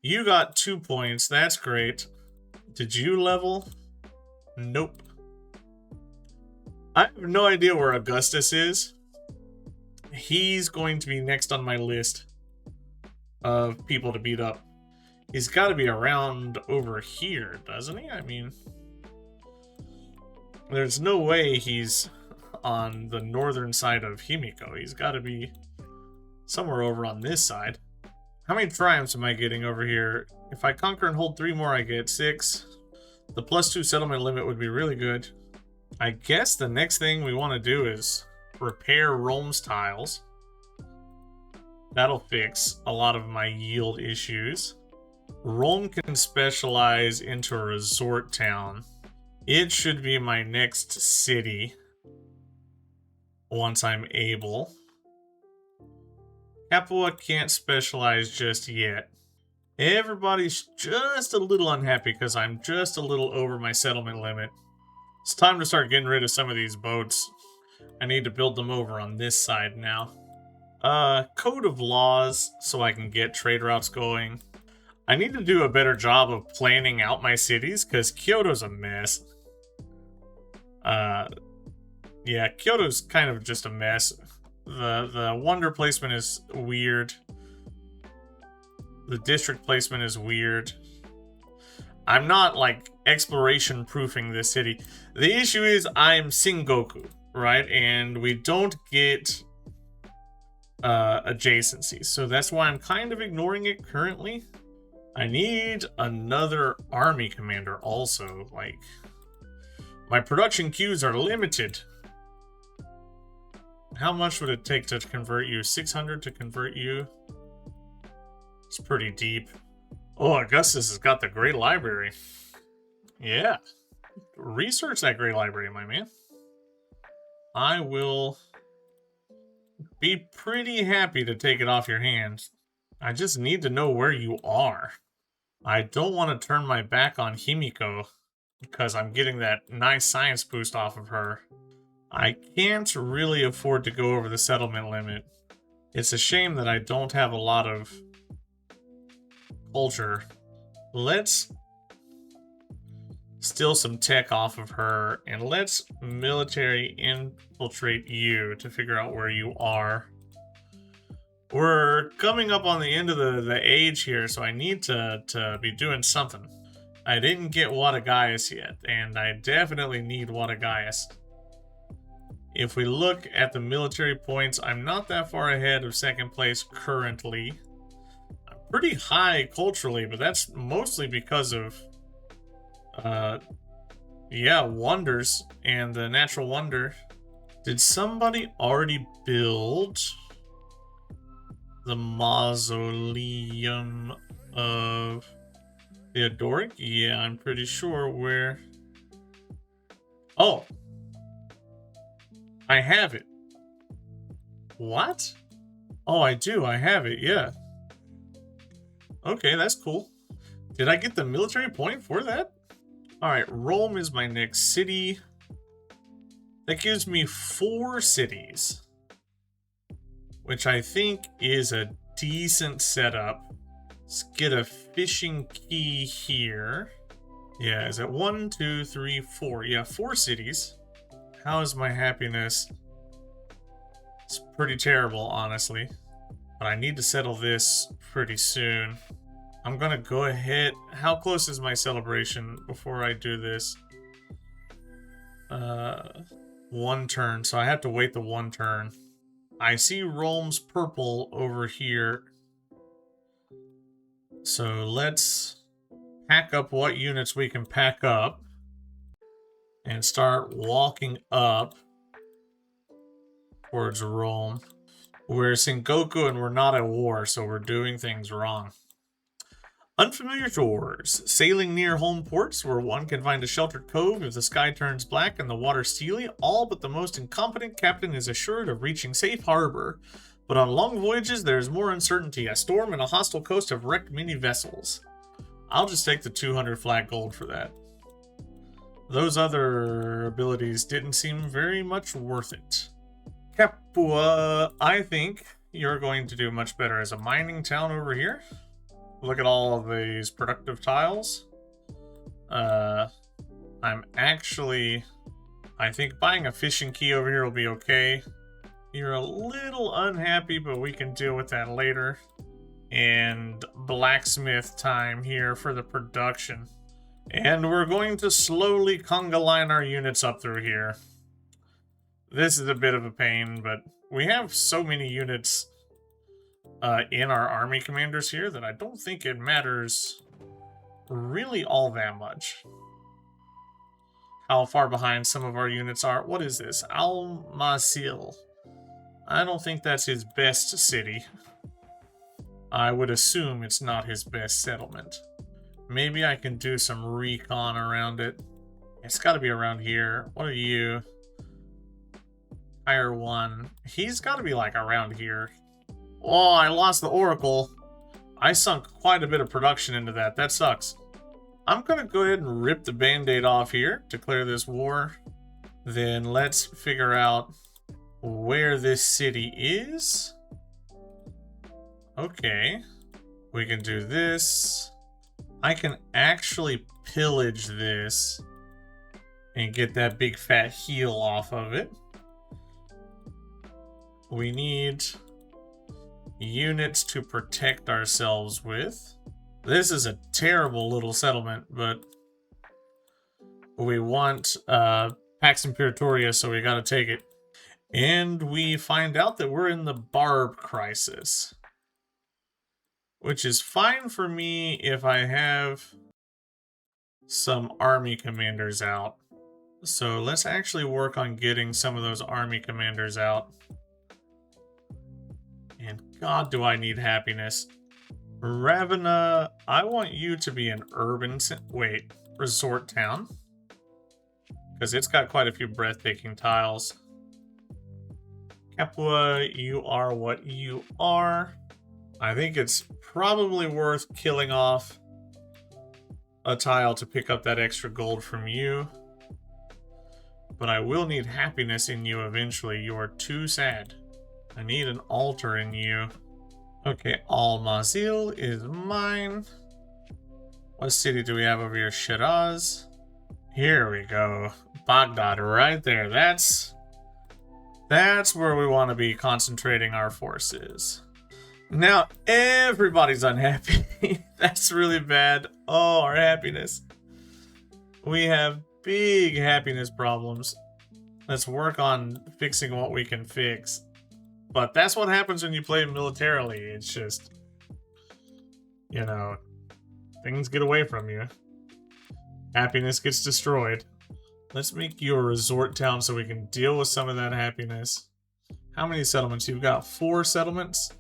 You got 2 points. That's great. Did you level? Nope. I have no idea where Augustus is. He's going to be next on my list of people to beat up. He's got to be around over here, doesn't he? I mean, there's no way he's on the northern side of Himiko. He's got to be somewhere over on this side. How many triumphs am I getting over here? If I conquer and hold 3 more, I get 6. The +2 settlement limit would be really good. I guess the next thing we want to do is repair Rome's tiles. That'll fix a lot of my yield issues. Rome can specialize into a resort town. It should be my next city once I'm able. Capua can't specialize just yet. Everybody's just a little unhappy because I'm just a little over my settlement limit. It's time to start getting rid of some of these boats. I need to build them over on this side now. Code of laws so I can get trade routes going. I need to do a better job of planning out my cities because Kyoto's a mess. Yeah, Kyoto's kind of just a mess. The wonder placement is weird. The district placement is weird. I'm not, like, exploration proofing this city. The issue is I'm Sengoku, right? And we don't get adjacencies. So that's why I'm kind of ignoring it currently. I need another army commander also. Like, my production queues are limited. How much would it take to convert you? 600 to convert you? It's pretty deep. Oh, Augustus has got the Great Library. Yeah. Research that Great Library, my man. I will be pretty happy to take it off your hands. I just need to know where you are. I don't want to turn my back on Himiko because I'm getting that nice science boost off of her. I can't really afford to go over the settlement limit. It's a shame that I don't have a lot of culture. Let's steal some tech off of her, and let's military infiltrate you to figure out where you are. We're coming up on the end of the age here, so I need to be doing something. I didn't get Wada Gaius yet, and I definitely need Wada Gaius. If we look at the military points, I'm not that far ahead of second place currently. I'm pretty high culturally, but that's mostly because of, yeah, wonders and the natural wonder. Did somebody already build the mausoleum of Theodoric? Yeah, I'm pretty sure where... Oh! I have it. What? Oh, I do. I have it, yeah. Okay, that's cool. Did I get the military point for that? Alright, Rome is my next city. That gives me 4 cities, which I think is a decent setup. Let's get a fishing key here. Yeah, is it 1, 2, 3, 4? Yeah, 4 cities. How is my happiness? It's pretty terrible, honestly. But I need to settle this pretty soon. I'm gonna go ahead. How close is my celebration before I do this? 1 turn, so I have to wait the 1 turn. I see Rome's purple over here. So let's pack up what units we can pack up and start walking up towards Rome. We're Sengoku and we're not at war, so we're doing things wrong. Unfamiliar shores. Sailing near home ports where one can find a sheltered cove if the sky turns black and the water steely, all but the most incompetent captain is assured of reaching safe harbor. But on long voyages, there is more uncertainty. A storm and a hostile coast have wrecked many vessels. I'll just take the 200 flat gold for that. Those other abilities didn't seem very much worth it. Capua, I think you're going to do much better as a mining town over here. Look at all of these productive tiles. I'm actually... I think buying a fishing key over here will be okay. You're a little unhappy, but we can deal with that later. And blacksmith time here for the production. And we're going to slowly conga line our units up through here. This is a bit of a pain, but we have so many units in our army commanders here that I don't think it matters really all that much. How far behind some of our units are. What is this? Al-Masil. I don't think that's his best city. I would assume it's not his best settlement. Maybe I can do some recon around it. It's got to be around here. What are you? Hire 1. He's got to be like around here. Oh, I lost the Oracle. I sunk quite a bit of production into that. That sucks. I'm going to go ahead and rip the band-aid off here, declare this war. Then let's figure out where this city is. Okay. We can do this. I can actually pillage this and get that big fat heel off of it. We need units to protect ourselves with. This is a terrible little settlement, but we want Pax Imperatoria, so we gotta take it. And we find out that we're in the Barb Crisis, which is fine for me if I have some army commanders out. So let's actually work on getting some of those army commanders out. And God, do I need happiness. Ravenna, I want you to be an urban... Wait, resort town? Because it's got quite a few breathtaking tiles. Capua, you are what you are. I think it's probably worth killing off a tile to pick up that extra gold from you. But I will need happiness in you eventually. You are too sad. I need an altar in you. Okay, Al-Mazil is mine. What city do we have over here? Shiraz. Here we go. Baghdad right there. That's where we want to be concentrating our forces. Now everybody's unhappy. That's really bad. Oh, our happiness. We have big happiness problems. Let's work on fixing what we can fix. But that's what happens when you play militarily. It's just, you know, things get away from you. Happiness gets destroyed. Let's make you a resort town so we can deal with some of that happiness. How many settlements? You've got 4 settlements.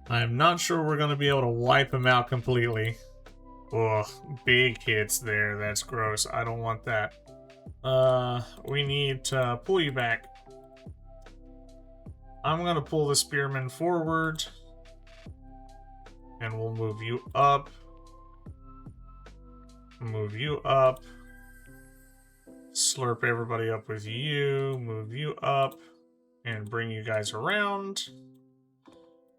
I'm not sure we're going to be able to wipe them out completely. Ugh, big hits there. That's gross. I don't want that. We need to pull you back. I'm going to pull the spearmen forward. And we'll move you up. Move you up. Slurp everybody up with you. Move you up. And bring you guys around.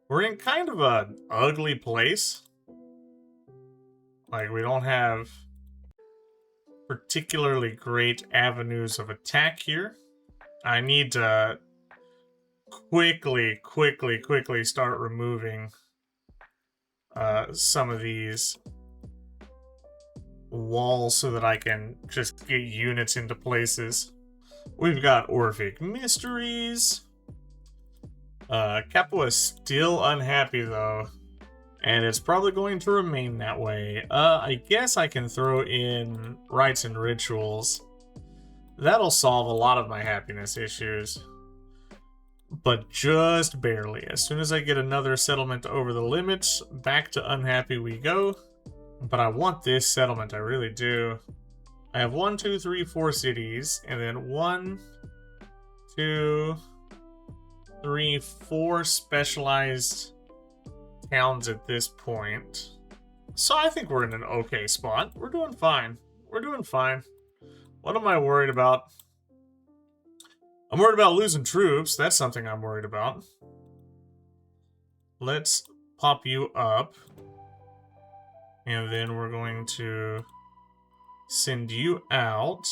We're in kind of an ugly place. Like, we don't have particularly great avenues of attack here. I need to quickly start removing some of these walls so that I can just get units into places. We've got Orphic Mysteries. Capo is still unhappy though, and it's probably going to remain that way. I guess I can throw in rites and rituals. That'll solve a lot of my happiness issues, but just barely. As soon as I get another settlement over the limits, back to unhappy we go. But I want this settlement, I really do. I have 1, 2, 3, 4 cities, and then 1, 2, 3, 4 specialized towns at this point. So I think we're in an okay spot. We're doing fine. We're doing fine. What am I worried about? I'm worried about losing troops. That's something I'm worried about. Let's pop you up. And then we're going to send you out.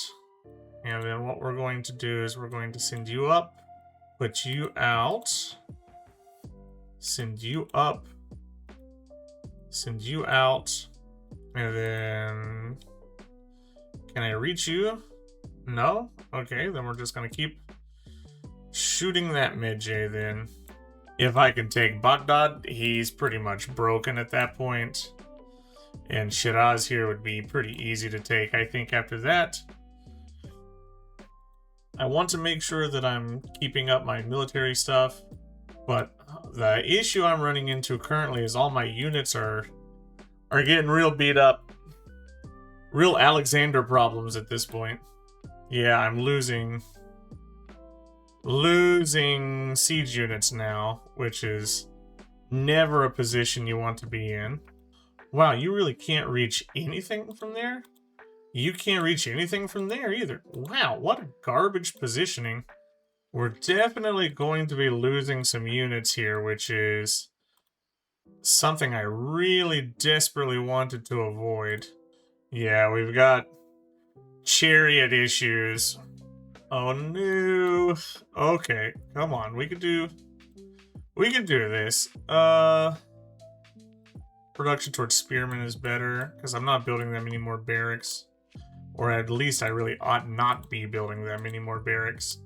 And then what we're going to do is we're going to send you up. Put you out. Send you up. Send you out. And then... Can I reach you? No? Okay, then we're just going to keep shooting that mid-J then. If I can take Baghdad, he's pretty much broken at that point. And Shiraz here would be pretty easy to take, I think, after that. I want to make sure that I'm keeping up my military stuff, but the issue I'm running into currently is all my units are getting real beat up. Real Alexander problems at this point. Yeah, I'm losing siege units now, which is never a position you want to be in. Wow, you really can't reach anything from there? You can't reach anything from there either. Wow, what a garbage positioning. We're definitely going to be losing some units here, which is something I really desperately wanted to avoid. Yeah, we've got chariot issues. Oh no. Okay, come on. We can do this. Production towards spearmen is better because I'm not building them any more barracks. Or at least I really ought not be building them any more barracks.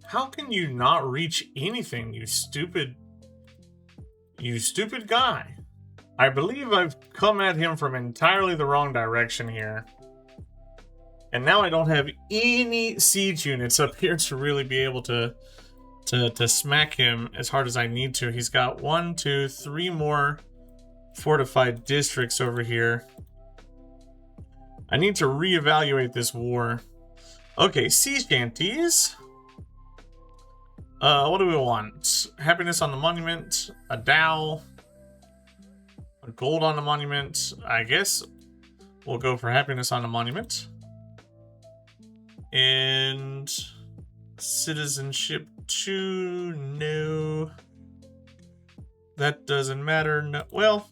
How can you not reach anything, you stupid guy? I believe I've come at him from entirely the wrong direction here. And now I don't have any siege units up here to really be able to smack him as hard as I need to. He's got 1, 2, 3 more fortified districts over here. I need to reevaluate this war. Okay, sea shanties. What do we want? Happiness on the monument, a dowel, a gold on the monument. I guess we'll go for happiness on the monument. And citizenship 2, no. That doesn't matter. No. Well,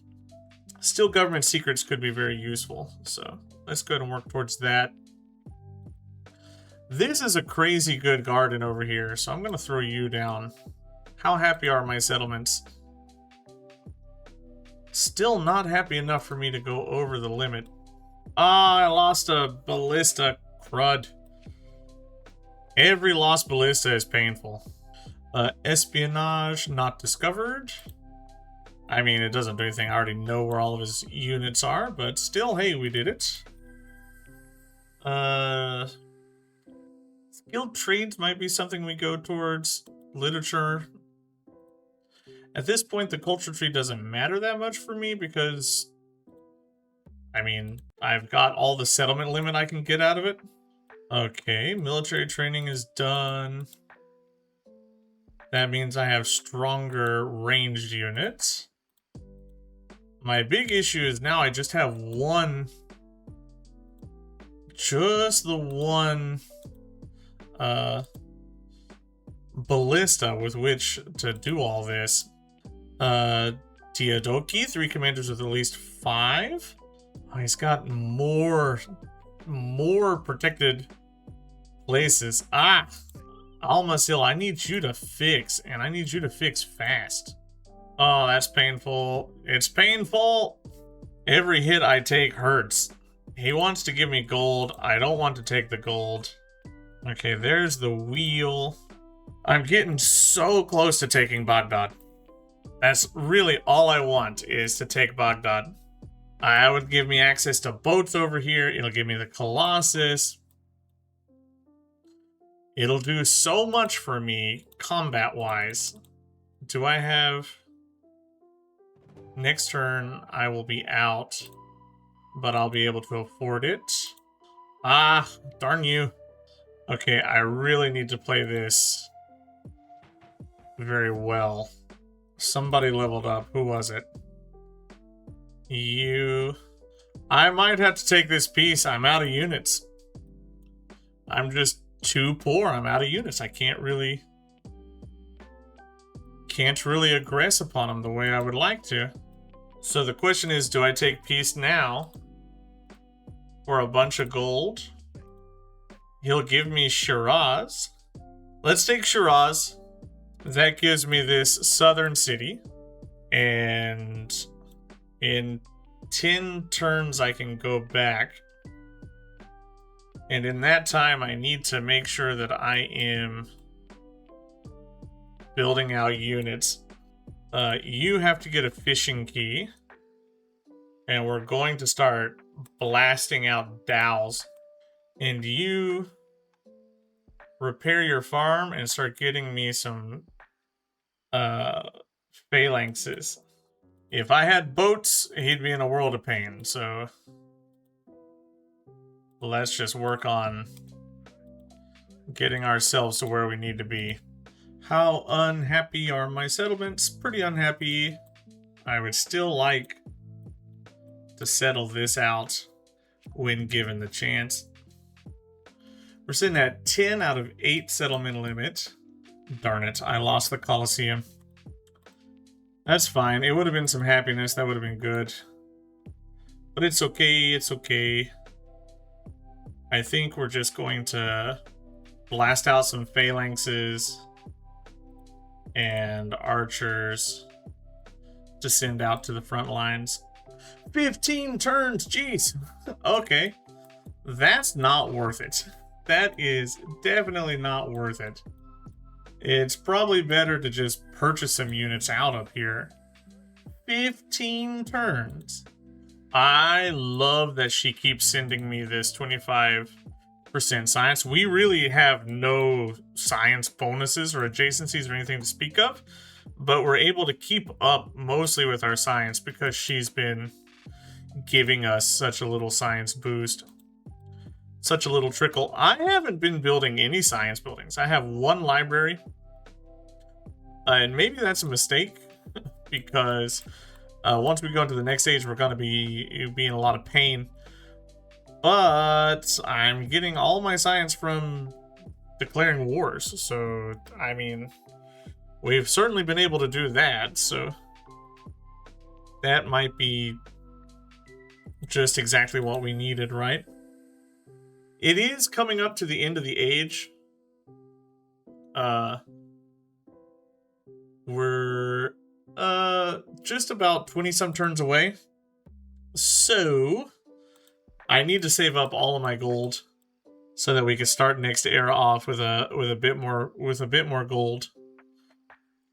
still government secrets could be very useful, so let's go ahead and work towards that. This is a crazy good garden over here, so I'm going to throw you down. How happy are my settlements? Still not happy enough for me to go over the limit. Ah, I lost a ballista. Crud. Every lost ballista is painful. Espionage not discovered. I mean, it doesn't do anything. I already know where all of his units are, but still, hey, we did it. Skilled trades might be something we go towards. Literature. At this point, the culture tree doesn't matter that much for me because, I mean, I've got all the settlement limit I can get out of it. Okay, military training is done. That means I have stronger ranged units. My big issue is now I just have one, just the one ballista with which to do all this. Teodoki, 3 commanders with at least 5. Oh, he's got more protected places. Almasil, I need you to fix, and I need you to fix fast. Oh, that's painful. It's painful. Every hit I take hurts. He wants to give me gold. I don't want to take the gold. Okay, there's the wheel. I'm getting so close to taking Baghdad. That's really all I want, is to take Baghdad. That would give me access to boats over here. It'll give me the Colossus. It'll do so much for me, combat-wise. Do I have... Next turn, I will be out, but I'll be able to afford it. Darn you. Okay, I really need to play this very well. Somebody leveled up. Who was it? You. I might have to take this piece. I'm out of units. I'm just too poor. I'm out of units. I can't really aggress upon them the way I would like to. So the question is, do I take peace now for a bunch of gold? He'll give me Shiraz. Let's take Shiraz. That gives me this southern city. And in 10 turns, I can go back. And in that time, I need to make sure that I am building out units. You have to get a fishing key. And we're going to start blasting out dhows. And you repair your farm and start getting me some phalanxes. If I had boats, he'd be in a world of pain. So let's just work on getting ourselves to where we need to be. How unhappy are my settlements? Pretty unhappy. I would still like to settle this out when given the chance. We're sitting at 10 out of 8 settlement limit. Darn it, I lost the Colosseum. That's fine. It would have been some happiness. That would have been good. But it's okay. It's okay. I think we're just going to blast out some phalanxes and archers to send out to the front lines. 15 turns, jeez. Okay. That's not worth it. That is definitely not worth it. It's probably better to just purchase some units out up here. 15 turns. I love that she keeps sending me this 25% science. We really have no science bonuses or adjacencies or anything to speak of, but we're able to keep up mostly with our science because she's been giving us such a little science boost. Such a little trickle. I haven't been building any science buildings. I have one library. And maybe that's a mistake because once we go into the next stage, we're going to be in a lot of pain. But I'm getting all my science from declaring wars. So, I mean, we've certainly been able to do that. So that might be just exactly what we needed, right? It is coming up to the end of the age. We're just about 20-some turns away. So I need to save up all of my gold so that we can start next era off with a bit more gold.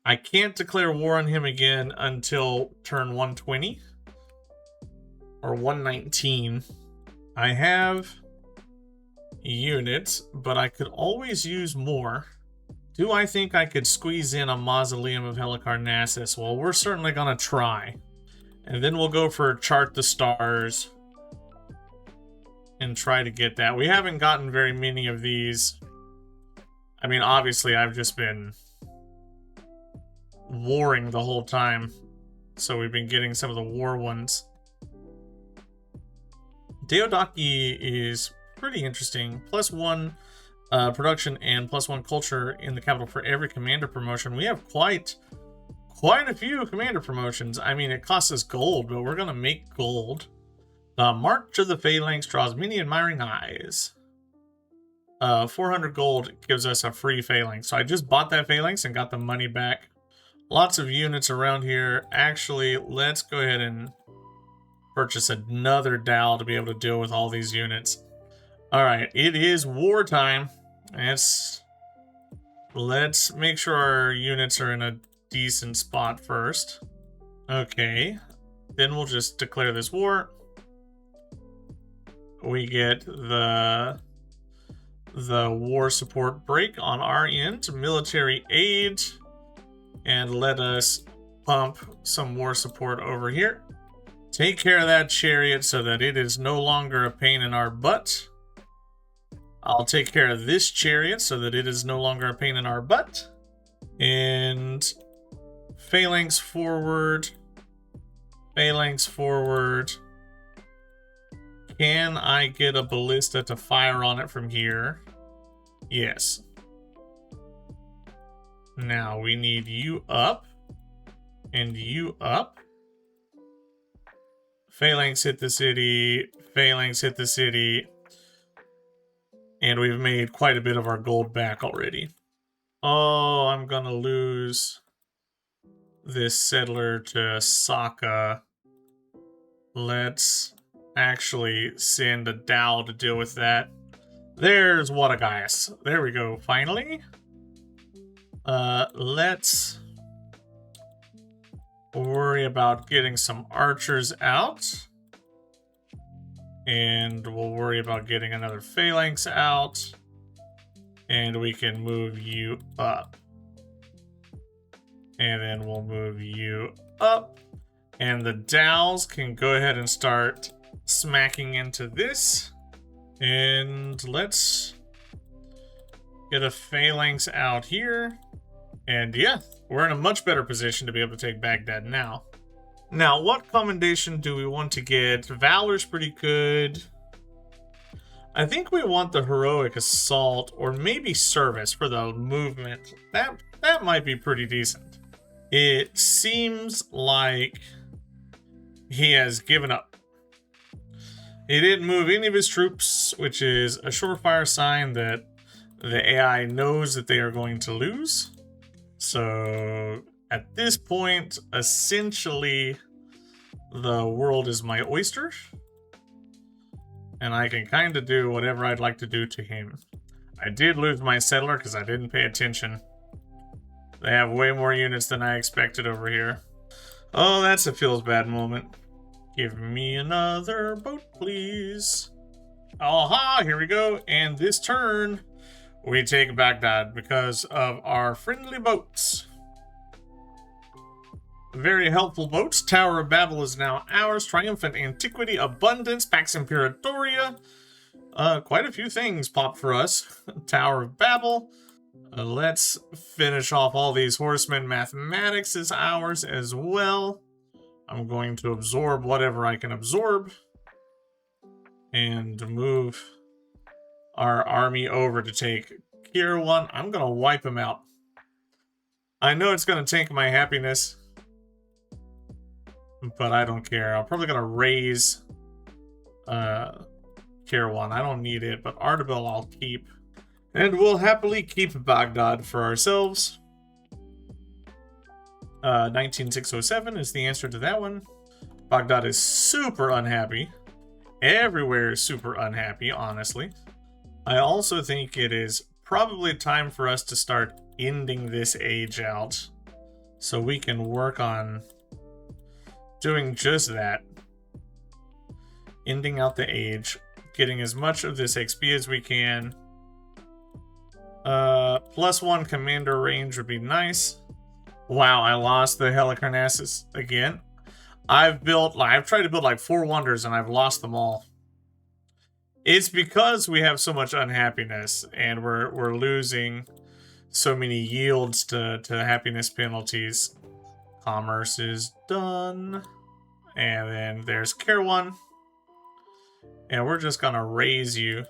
I can't declare war on him again until turn 120 or 119. I have units, but I could always use more. Do I think I could squeeze in a Mausoleum of Helicarnassus? Well, we're certainly gonna try. And then we'll go for Chart the Stars and try to get that. We haven't gotten very many of these. I mean, obviously, I've just been warring the whole time, so we've been getting some of the war ones. Deodaki is pretty interesting. +1 production and +1 culture in the capital for every commander promotion. We have quite a few commander promotions. I mean, it costs us gold, but we're gonna make gold. The March of the Phalanx draws many admiring eyes. 400 gold gives us a free Phalanx. So I just bought that Phalanx and got the money back. Lots of units around here. Actually, let's go ahead and purchase another Dow to be able to deal with all these units. Alright, it is wartime. Let's make sure our units are in a decent spot first. Okay, then we'll just declare this war. We get the war support break on our end, military aid, and let us pump some war support over here. Take care of that chariot so that it is no longer a pain in our butt. I'll take care of this chariot so that it is no longer a pain in our butt. And phalanx forward. Phalanx forward. Can I get a ballista to fire on it from here? Yes. Now we need you up. And you up. Phalanx hit the city. Phalanx hit the city. And we've made quite a bit of our gold back already. Oh, I'm gonna lose this settler to Saka. Let's actually send a Dow to deal with that. There's Wadagaius. There we go, finally. Let's worry about getting some archers out. And we'll worry about getting another phalanx out. And we can move you up. And then we'll move you up. And the Dows can go ahead and start smacking into this. And let's get a phalanx out here. And yeah, we're in a much better position to be able to take Baghdad now. Now, what commendation do we want to get? Valor's pretty good. I think we want the heroic assault or maybe service for the movement. That might be pretty decent. It seems like he has given up. He didn't move any of his troops, which is a surefire sign that the AI knows that they are going to lose. So at this point, essentially, the world is my oyster. And I can kind of do whatever I'd like to do to him. I did lose my settler because I didn't pay attention. They have way more units than I expected over here. Oh, that's a feels bad moment. Give me another boat, please. Aha, here we go. And this turn, we take Baghdad because of our friendly boats. Very helpful boats. Tower of Babel is now ours. Triumphant Antiquity, Abundance, Pax Imperatoria. Quite a few things popped for us. Tower of Babel. Let's finish off all these horsemen. Mathematics is ours as well. I'm going to absorb whatever I can absorb. And move our army over to take Kirawan. I'm going to wipe him out. I know it's going to tank my happiness. But I don't care. I'm probably going to raise Kirawan. I don't need it, but Ardabil I'll keep. And we'll happily keep Baghdad for ourselves. 19607 is the answer to that one. Baghdad is super unhappy. Everywhere is super unhappy, honestly. I also think it is probably time for us to start ending this age out so we can work on doing just that. Ending out the age, getting as much of this XP as we can. +1 commander range would be nice. Wow, I lost the Helicarnassus again. I've tried to build like 4 wonders and I've lost them all. It's because we have so much unhappiness and we're losing so many yields to happiness penalties. Commerce is done. And then there's Care 1. And we're just gonna raise you.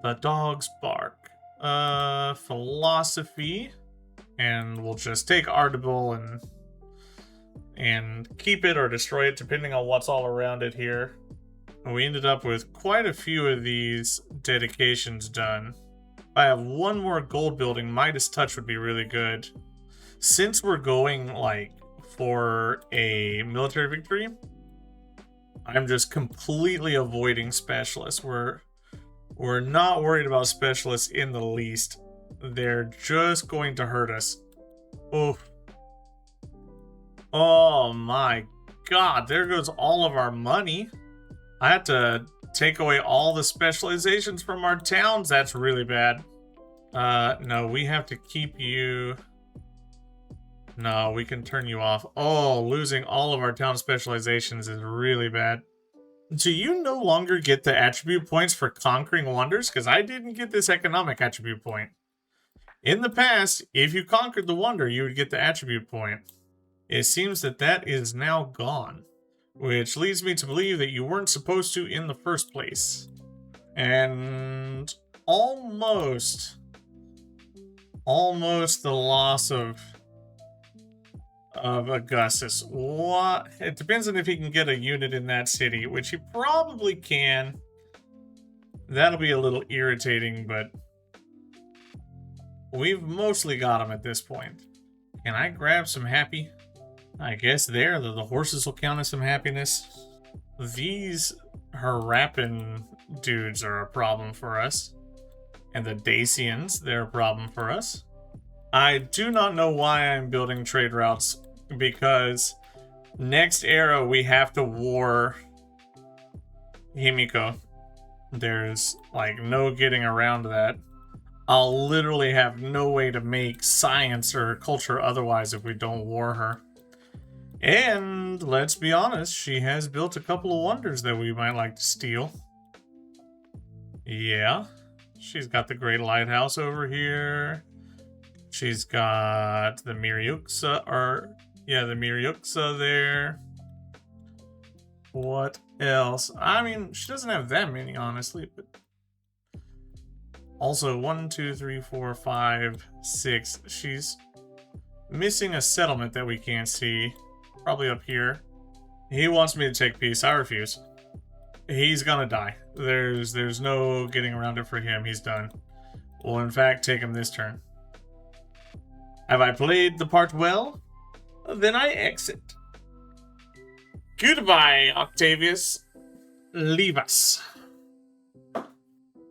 The dogs bark. Philosophy. And we'll just take Artible and keep it or destroy it depending on what's all around it here. And we ended up with quite a few of these dedications done. If I have one more gold building, Midas Touch would be really good. Since we're going like for a military victory, I'm just completely avoiding specialists. We're not worried about specialists in the least. They're just going to hurt us. Oof. Oh my god, there goes all of our money. I had to take away all the specializations from our towns. That's really bad. No, we have to keep you. No, we can turn you off. Oh, losing all of our town specializations is really bad. Do you no longer get the attribute points for conquering wonders? Because I didn't get this economic attribute point. In the past, if you conquered the wonder, you would get the attribute point. It seems that that is now gone, which leads me to believe that you weren't supposed to in the first place. And almost the loss of Augustus. What? It depends on if he can get a unit in that city, which he probably can. That'll be a little irritating, but we've mostly got him at this point. Can I grab some happy? I guess the horses will count as some happiness. These Harappan dudes are a problem for us. And the Dacians, they're a problem for us. I do not know why I'm building trade routes, because next era we have to war Himiko. There's like no getting around that. I'll literally have no way to make science or culture otherwise if we don't war her. And let's be honest, she has built a couple of wonders that we might like to steal. Yeah, she's got the Great Lighthouse over here. She's got the Miryuksa, the Miryuksa there. What else? I mean, she doesn't have that many, honestly, but also 1, 2, 3, 4, 5, 6. She's missing a settlement that we can't see. Probably up here. He wants me to take peace. I refuse. He's gonna die. There's no getting around it for him. He's done. We'll in fact take him this turn. Have I played the part well? Then I exit. Goodbye, Octavius. Leave us.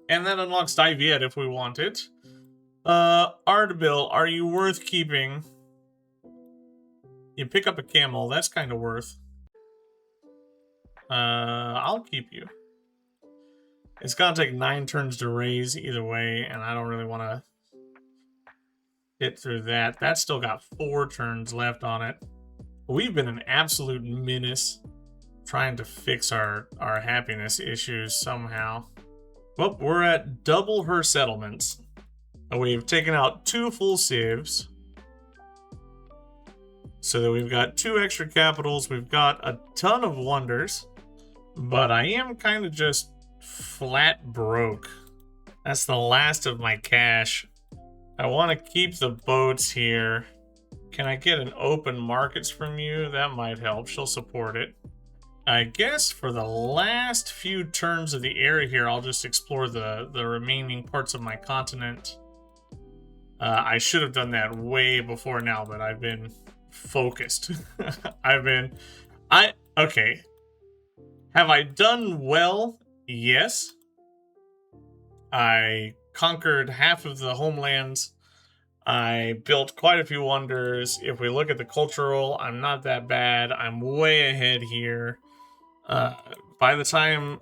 And that unlocks Diviet if we want it. Ardbil, are you worth keeping? You pick up a camel, that's kind of worth. I'll keep you. It's gonna take 9 turns to raise either way, and I don't really want to get through that. That's still got 4 turns left on it. We've been an absolute menace trying to fix our happiness issues somehow. Well, we're at double her settlements. We've taken out 2 full civs. So that we've got 2 extra capitals. We've got a ton of wonders. But I am kind of just flat broke. That's the last of my cash. I want to keep the boats here. Can I get an open markets from you? That might help. She'll support it. I guess for the last few turns of the area here, I'll just explore the remaining parts of my continent. I should have done that way before now, but I've been focused. Okay. Have I done well? Yes. I conquered half of the homelands. I built quite a few wonders. If we look at the cultural, I'm not that bad. I'm way ahead here. By the time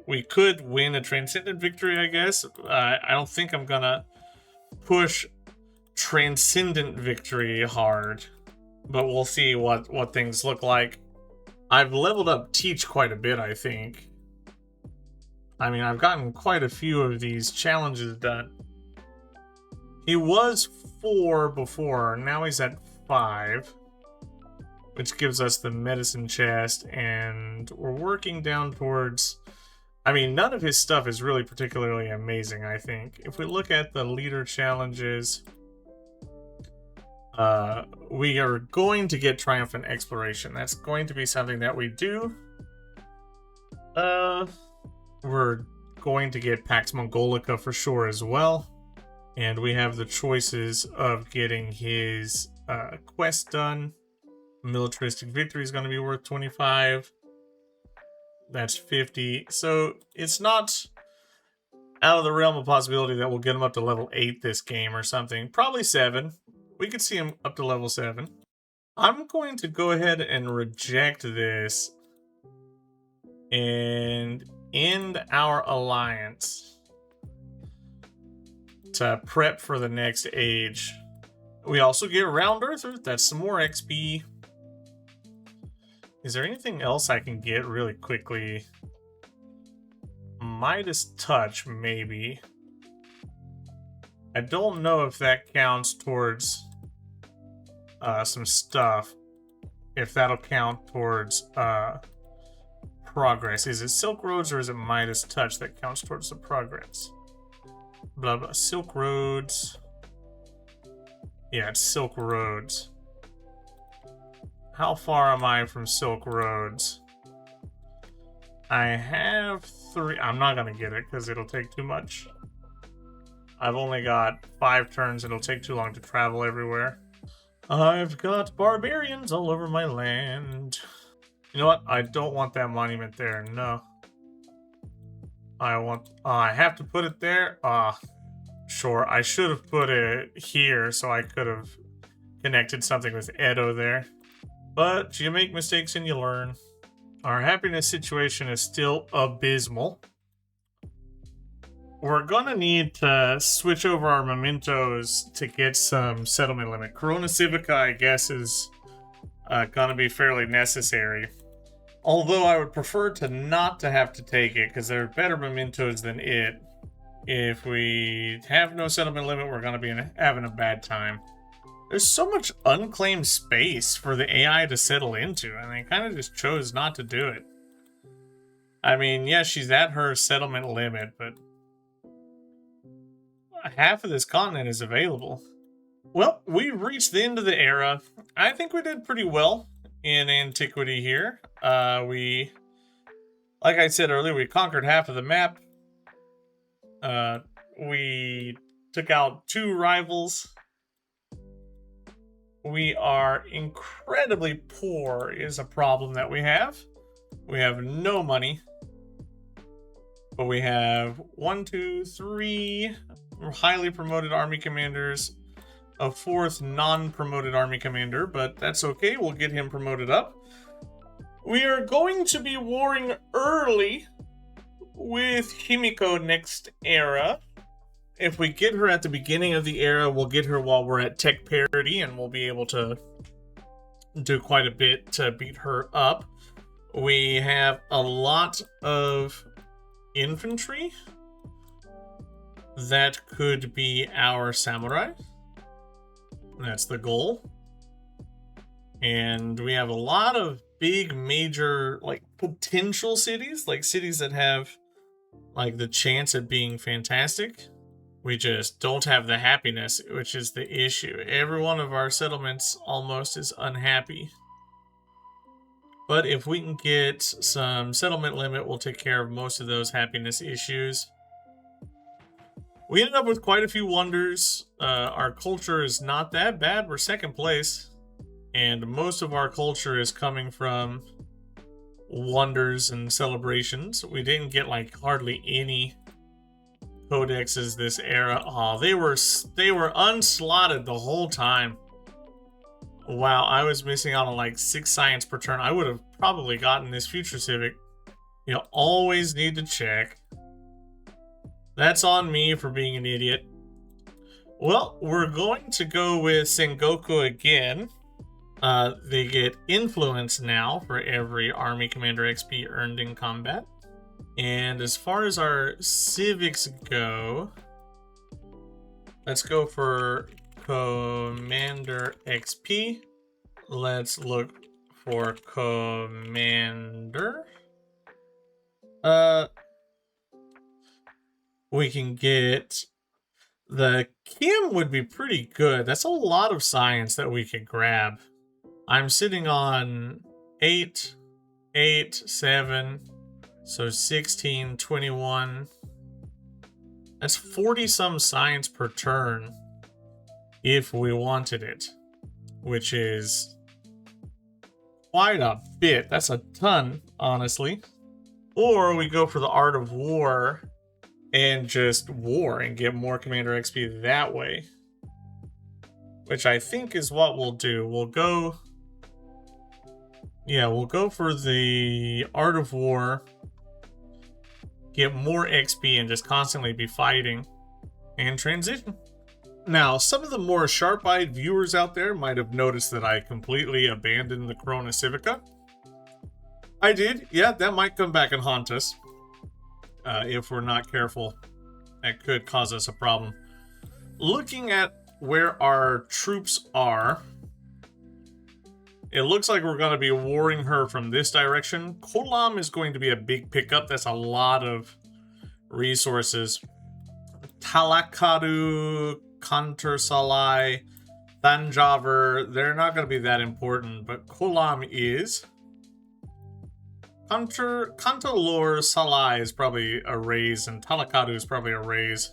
we could win a transcendent victory, I guess. I don't think I'm gonna push transcendent victory hard, but we'll see what things look like. I've leveled up Teach quite a bit, I think. I mean, I've gotten quite a few of these challenges done. He was 4 before, now he's at 5, which gives us the medicine chest, and we're working down towards... I mean, none of his stuff is really particularly amazing, I think. If we look at the leader challenges, we are going to get Triumphant Exploration. That's going to be something that we do. We're going to get Pax Mongolica for sure as well. And we have the choices of getting his quest done. Militaristic Victory is going to be worth 25. That's 50. So it's not out of the realm of possibility that we'll get him up to level 8 this game or something. Probably 7. We could see him up to level 7. I'm going to go ahead and reject this and end our alliance to prep for the next age. We also get Round Earther. That's some more XP. Is there anything else I can get really quickly? Midas Touch, maybe. I don't know if that counts towards some stuff. If that'll count towards progress. Is it Silk Roads or is it Midas Touch that counts towards the progress? Blah blah. Silk Roads. Yeah, it's Silk Roads. How far am I from Silk Roads? I have 3. I'm not gonna get it because it'll take too much. I've only got 5 turns. It'll take too long to travel everywhere. I've got barbarians all over my land. You know what? I don't want that monument there. No. I want... I have to put it there? Sure. I should have put it here so I could have connected something with Edo there. But you make mistakes and you learn. Our happiness situation is still abysmal. We're gonna need to switch over our mementos to get some settlement limit. Corona Civica, I guess, is gonna be fairly necessary. Although I would prefer to not to have to take it, because there are better mementos than it. If we have no settlement limit, we're gonna be having a bad time. There's so much unclaimed space for the AI to settle into, and they kind of just chose not to do it. I mean, yeah, she's at her settlement limit, but half of this continent is available. Well, we reached the end of the era. I think we did pretty well in antiquity here. Like I said earlier, we conquered half of the map. We took out 2 rivals. We are incredibly poor is a problem that we have. We have no money. But we have 1, 2, 3 highly promoted army commanders. A 4th non-promoted army commander, but that's okay. We'll get him promoted up. We are going to be warring early with Himiko next era. If we get her at the beginning of the era, we'll get her while we're at tech parity, and we'll be able to do quite a bit to beat her up. We have a lot of infantry that could be our samurai. That's the goal. And we have a lot of big, major, like, potential cities, like cities that have, like, the chance at being fantastic. We just don't have the happiness, which is the issue. Every one of our settlements almost is unhappy. But if we can get some settlement limit, we'll take care of most of those happiness issues. We ended up with quite a few wonders. Our culture is not that bad. We're 2nd place. And most of our culture is coming from wonders and celebrations. We didn't get, like, hardly any codexes this era. Oh, they were unslotted the whole time. Wow, I was missing out on like 6 science per turn. I would have probably gotten this future civic. You always need to check. That's on me for being an idiot. Well, we're going to go with Sengoku again. They get influence now for every Army Commander XP earned in combat. And as far as our civics go, let's go for Commander XP. Let's look for Commander. We can get the Kim would be pretty good. That's a lot of science that we could grab. I'm sitting on 8, 7, so 16, 21. That's 40 some science per turn if we wanted it, which is quite a bit. That's a ton, honestly. Or we go for the Art of War and just war and get more Commander XP that way, which I think is what we'll do. We'll go for the Art of War, get more XP and just constantly be fighting, and transition. Now, some of the more sharp-eyed viewers out there might have noticed that I completely abandoned the Corona Civica. I did, yeah, that might come back and haunt us. If we're not careful. That could cause us a problem. Looking at where our troops are, it looks like we're going to be warring her from this direction. Kolam is going to be a big pickup. That's a lot of resources. Talakaru, Kantursalai, Thanjavur, they're not going to be that important, but Kolam is. Kantalor Salai is probably a raise, and Talakadu is probably a raise.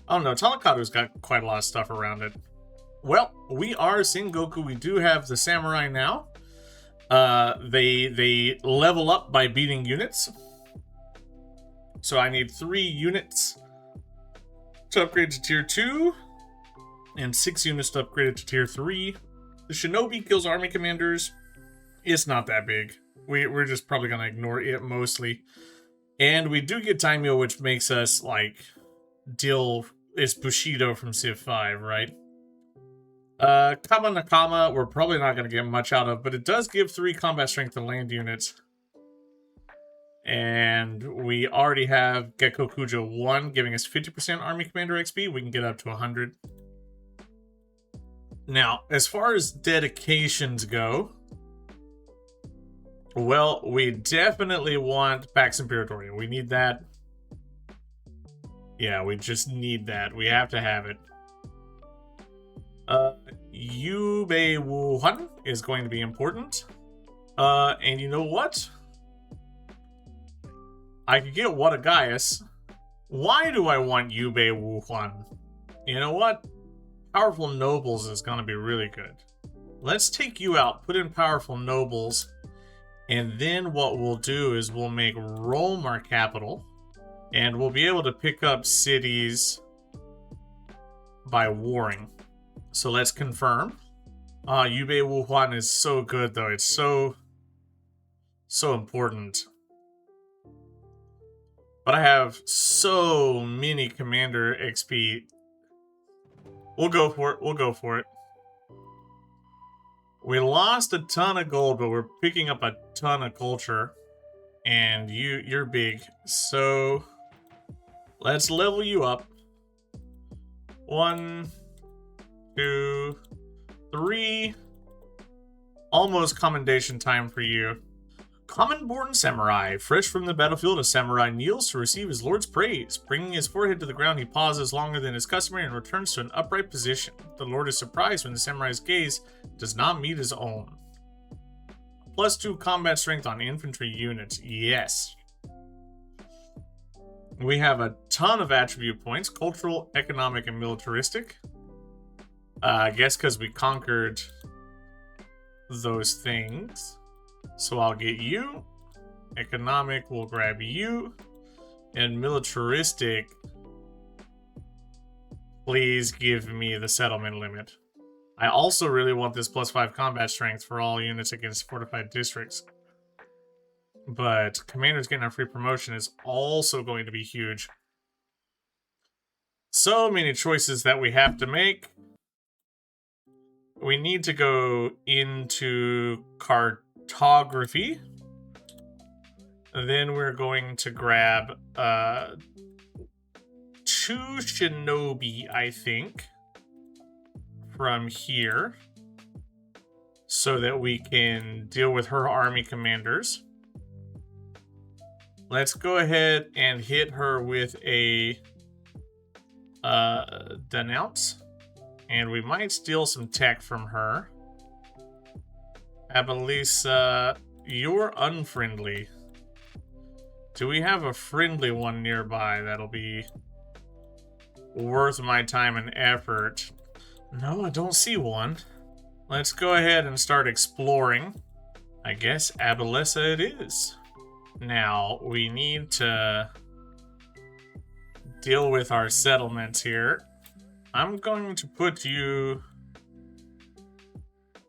Oh no, Talakadu's got quite a lot of stuff around it. Well, we are Sengoku. We do have the samurai now. They level up by beating units. So I need 3 units to upgrade to tier 2, and 6 units to upgrade it to tier 3. The shinobi kills army commanders. It's not that big. We're just probably going to ignore it mostly. And we do get Daimyo, which makes us, like, deal... It's Bushido from Civ 5, right? Kama Nakama, we're probably not going to get much out of, but it does give 3 combat strength to land units. And we already have Gekko Kujo 1, giving us 50% Army Commander XP. We can get up to 100. Now, as far as dedications go... Well, we definitely want Pax Imperatoria. We need that. Yeah, we just need that. We have to have it. Yubei Wuhan is going to be important. And you know what? I could get What a Gaius. Why do I want Yubei Wuhan? You know what? Powerful Nobles is going to be really good. Let's take you out, put in Powerful Nobles. And then what we'll do is we'll make Rome our capital. And we'll be able to pick up cities by warring. So let's confirm. Yubei Wuhan is so good, though. It's so important. But I have so many Commander XP. We'll go for it. We'll go for it. We lost a ton of gold, but we're picking up a ton of culture. And you're big. So let's level you up. 1, 2, 3. Almost commendation time for you. Common-born samurai. Fresh from the battlefield, a samurai kneels to receive his lord's praise. Bringing his forehead to the ground, he pauses longer than is customary and returns to an upright position. The lord is surprised when the samurai's gaze does not meet his own. +2 combat strength on infantry units. Yes. We have a ton of attribute points. Cultural, economic, and militaristic. I guess because we conquered those things. So I'll get you. Economic, we'll grab you. And militaristic, please give me the settlement limit. I also really want this +5 combat strength for all units against fortified districts. But commanders getting a free promotion is also going to be huge. So many choices that we have to make. We need to go into cartography. Then we're going to grab 2 shinobi, I think, from here, so that we can deal with her army commanders. Let's go ahead and hit her with a denounce, and we might steal some tech from her. Abalisa, you're unfriendly. Do we have a friendly one nearby that'll be worth my time and effort? No, I don't see one. Let's go ahead and start exploring. I guess Abalisa it is. Now, we need to deal with our settlements here. I'm going to put you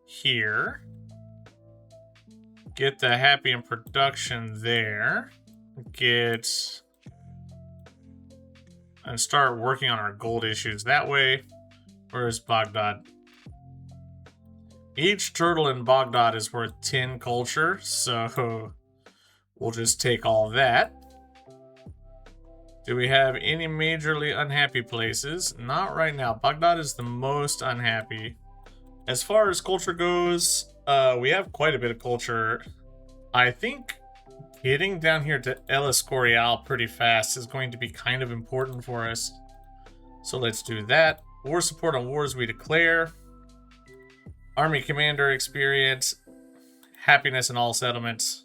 here. Get the happy in production there. Get and start working on our gold issues that way. Where's Baghdad? Each turtle in Baghdad is worth 10 culture, so we'll just take all that. Do we have any majorly unhappy places? Not right now. Baghdad is the most unhappy. As far as culture goes, we have quite a bit of culture. I think getting down here to El Escorial pretty fast is going to be kind of important for us. So let's do that. War support on wars we declare. Army commander experience. Happiness in all settlements.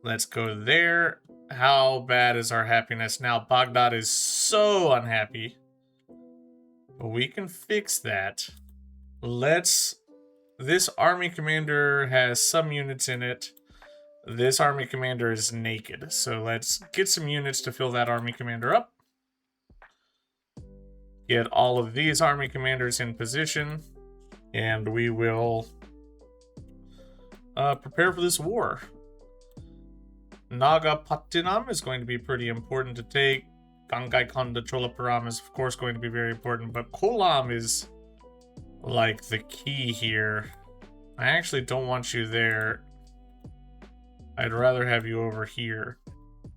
Let's go there. How bad is our happiness now? Baghdad is so unhappy. But we can fix that. This army commander has some units in it. This army commander is naked. So let's get some units to fill that army commander up. Get all of these army commanders in position. And we will prepare for this war. Nagapattinam is going to be pretty important to take. Gangaikonda Cholapuram is of course going to be very important, but Kolam is like the key here. I actually don't want you there. I'd rather have you over here.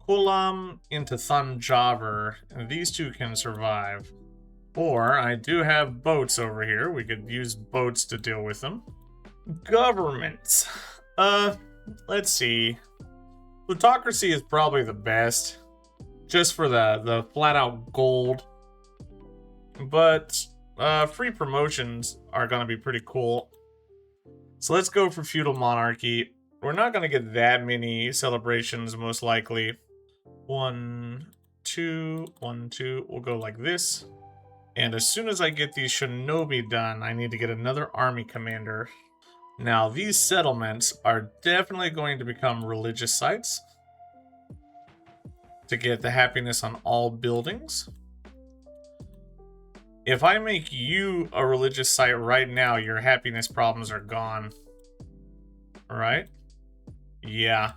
Kolam into Thanjavur, and these two can survive. Or I do have boats over here. We could use boats to deal with them. Governments. Let's see. Plutocracy is probably the best, just for the flat-out gold. But free promotions are going to be pretty cool. So let's go for feudal monarchy. We're not going to get that many celebrations, most likely. 1, 2, 1, 2. We'll go like this. And as soon as I get these shinobi done, I need to get another army commander. Now, these settlements are definitely going to become religious sites to get the happiness on all buildings. If I make you a religious site right now, your happiness problems are gone. Right? Yeah.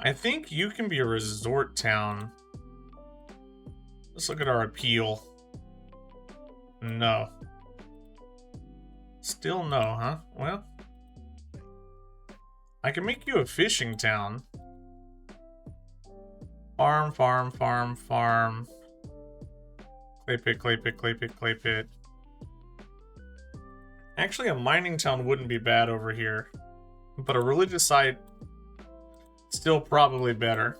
I think you can be a resort town. Let's look at our appeal. No. Still no, huh? Well, I can make you a fishing town. Farm, farm, farm, farm. Clay pit, clay pit, clay pit, clay pit. Actually, a mining town wouldn't be bad over here. But a religious site, still probably better.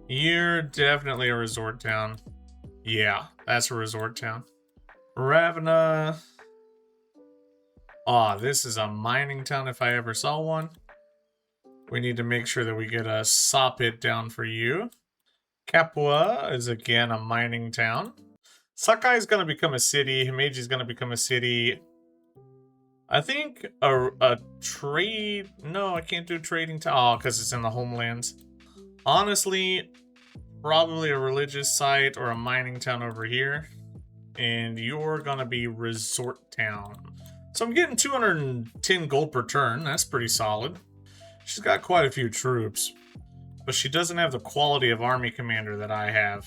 You're definitely a resort town. Yeah, that's a resort town. Ravana. Ah, this is a mining town if I ever saw one. We need to make sure that we get a saw pit down for you. Capua is again a mining town. Sakai is going to become a city. Himeji is going to become a city. I think a trade... No, I can't do trading town. Oh, because it's in the homelands. Honestly, probably a religious site or a mining town over here. And you're gonna be resort town. So I'm getting 210 gold per turn. That's pretty solid. She's got quite a few troops, but she doesn't have the quality of army commander that I have,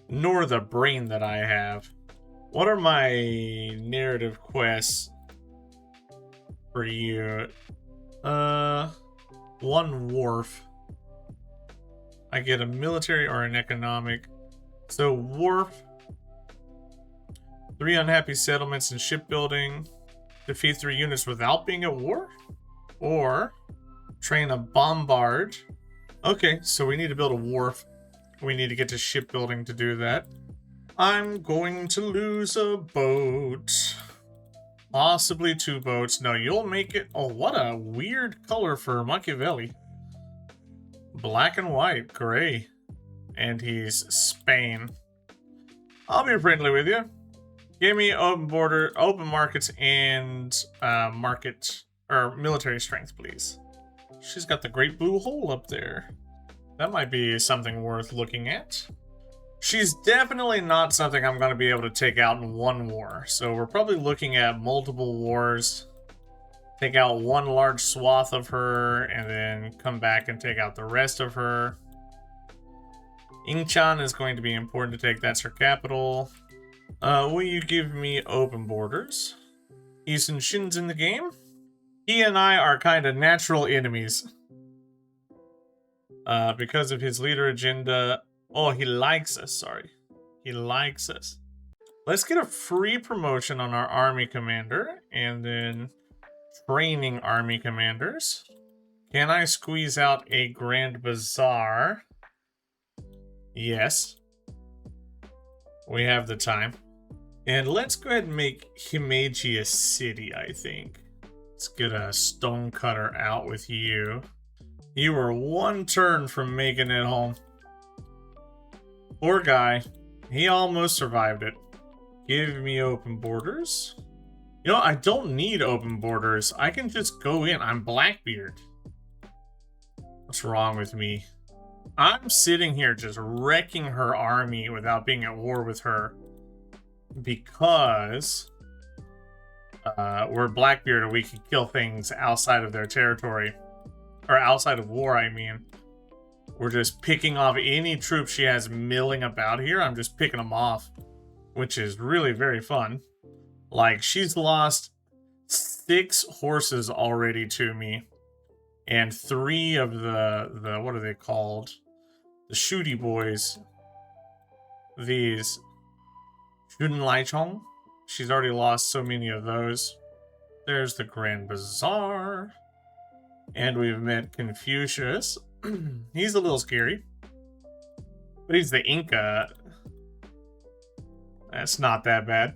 nor the brain that I have. What are my narrative quests for you? One wharf. I get a military or an economic. So wharf, 3 unhappy settlements and shipbuilding, defeat 3 units without being at war, or train a bombard. Okay, so we need to build a wharf. We need to get to shipbuilding to do that. I'm going to lose a boat. Possibly 2 boats. No, you'll make it. Oh, what a weird color for Machiavelli. Black and white, gray. And he's Spain. I'll be friendly with you. Give me open border, open markets, and military strength, please. She's got the great blue hole up there. That might be something worth looking at. She's definitely not something I'm going to be able to take out in one war. So we're probably looking at multiple wars. Take out one large swath of her, and then come back and take out the rest of her. Ingchan is going to be important to take. That's her capital. Will you give me open borders? Isun Shin's in the game. He and I are kind of natural enemies. Because of his leader agenda. Oh, he likes us, sorry. He likes us. Let's get a free promotion on our army commander, and then training army commanders. Can I squeeze out a grand bazaar? Yes. We have the time. And let's go ahead and make Himeji a city, I think. Let's get a stonecutter out with you. You were 1 turn from making it home. Poor guy. He almost survived it. Give me open borders. You know, I don't need open borders. I can just go in. I'm Blackbeard. What's wrong with me? I'm sitting here just wrecking her army without being at war with her. Because we're Blackbeard and we can kill things outside of their territory. Or outside of war, I mean. We're just picking off any troops she has milling about here. I'm just picking them off. Which is really very fun. Like, she's lost 6 horses already to me. And 3 of the what are they called? The shooty boys. These. Shuden Laichong. She's already lost so many of those. There's the Grand Bazaar. And we've met Confucius. He's a little scary. But he's the Inca. That's not that bad.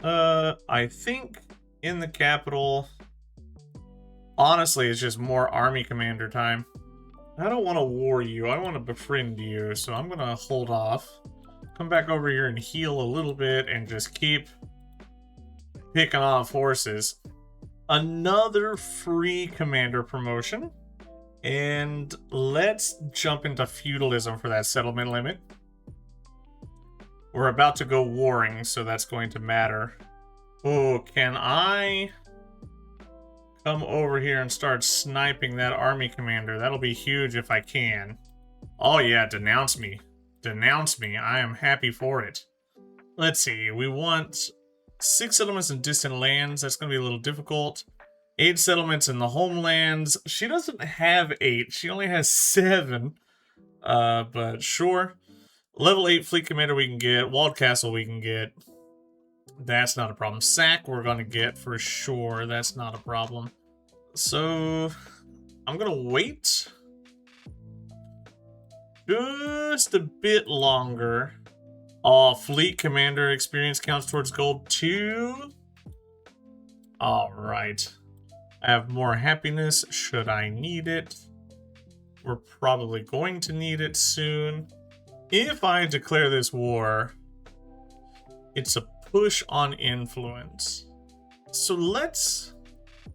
I think in the capital, honestly, it's just more army commander time. I don't want to war you. I want to befriend you. So I'm going to hold off. Come back over here and heal a little bit and just keep picking off horses. Another free commander promotion. And let's jump into feudalism for that settlement limit. We're about to go warring, so that's going to matter. Oh, can I come over here and start sniping that army commander? That'll be huge if I can. Oh yeah, denounce me. Denounce me. I am happy for it. Let's see. We want 6 settlements in distant lands. That's going to be a little difficult. 8 settlements in the homelands. She doesn't have 8. She only has 7. But sure. Level 8 fleet commander we can get. Walled castle we can get. That's not a problem. Sack we're going to get for sure. That's not a problem. So I'm going to wait just a bit longer. Oh, fleet commander experience counts towards gold too. All right. I have more happiness should I need it. We're probably going to need it soon. If I declare this war, it's a push on influence. So let's...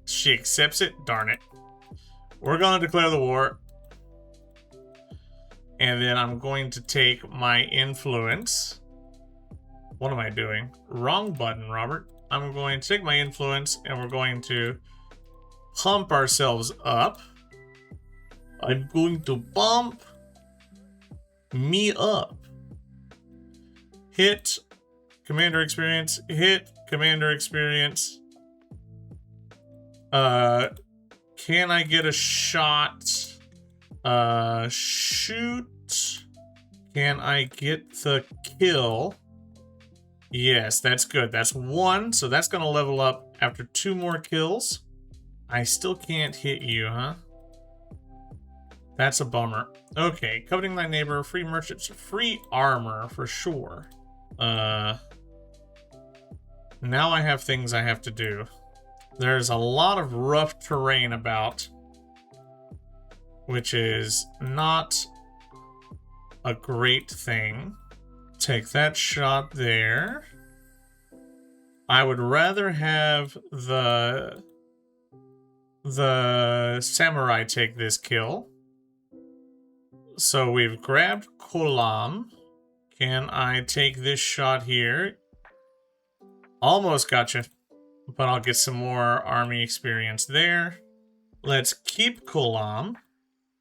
She accepts it? Darn it. We're going to declare the war. And then I'm going to take my influence. What am I doing? Wrong button, Robert. I'm going to take my influence and we're going to pump ourselves up. I'm going to bump me up. Hit commander experience. Hit commander experience. Can I get a shot? Shoot. Can I get the kill? Yes, that's good. That's 1, so that's gonna level up after 2 more kills. I still can't hit you, huh? That's a bummer. Okay, coveting thy neighbor, free merchants, free armor for sure. Now I have things I have to do. There's a lot of rough terrain about, which is not a great thing. Take that shot there. I would rather have the samurai take this kill. So we've grabbed Kolam. Can I take this shot here? Almost gotcha, but I'll get some more army experience there. Let's keep Kolam.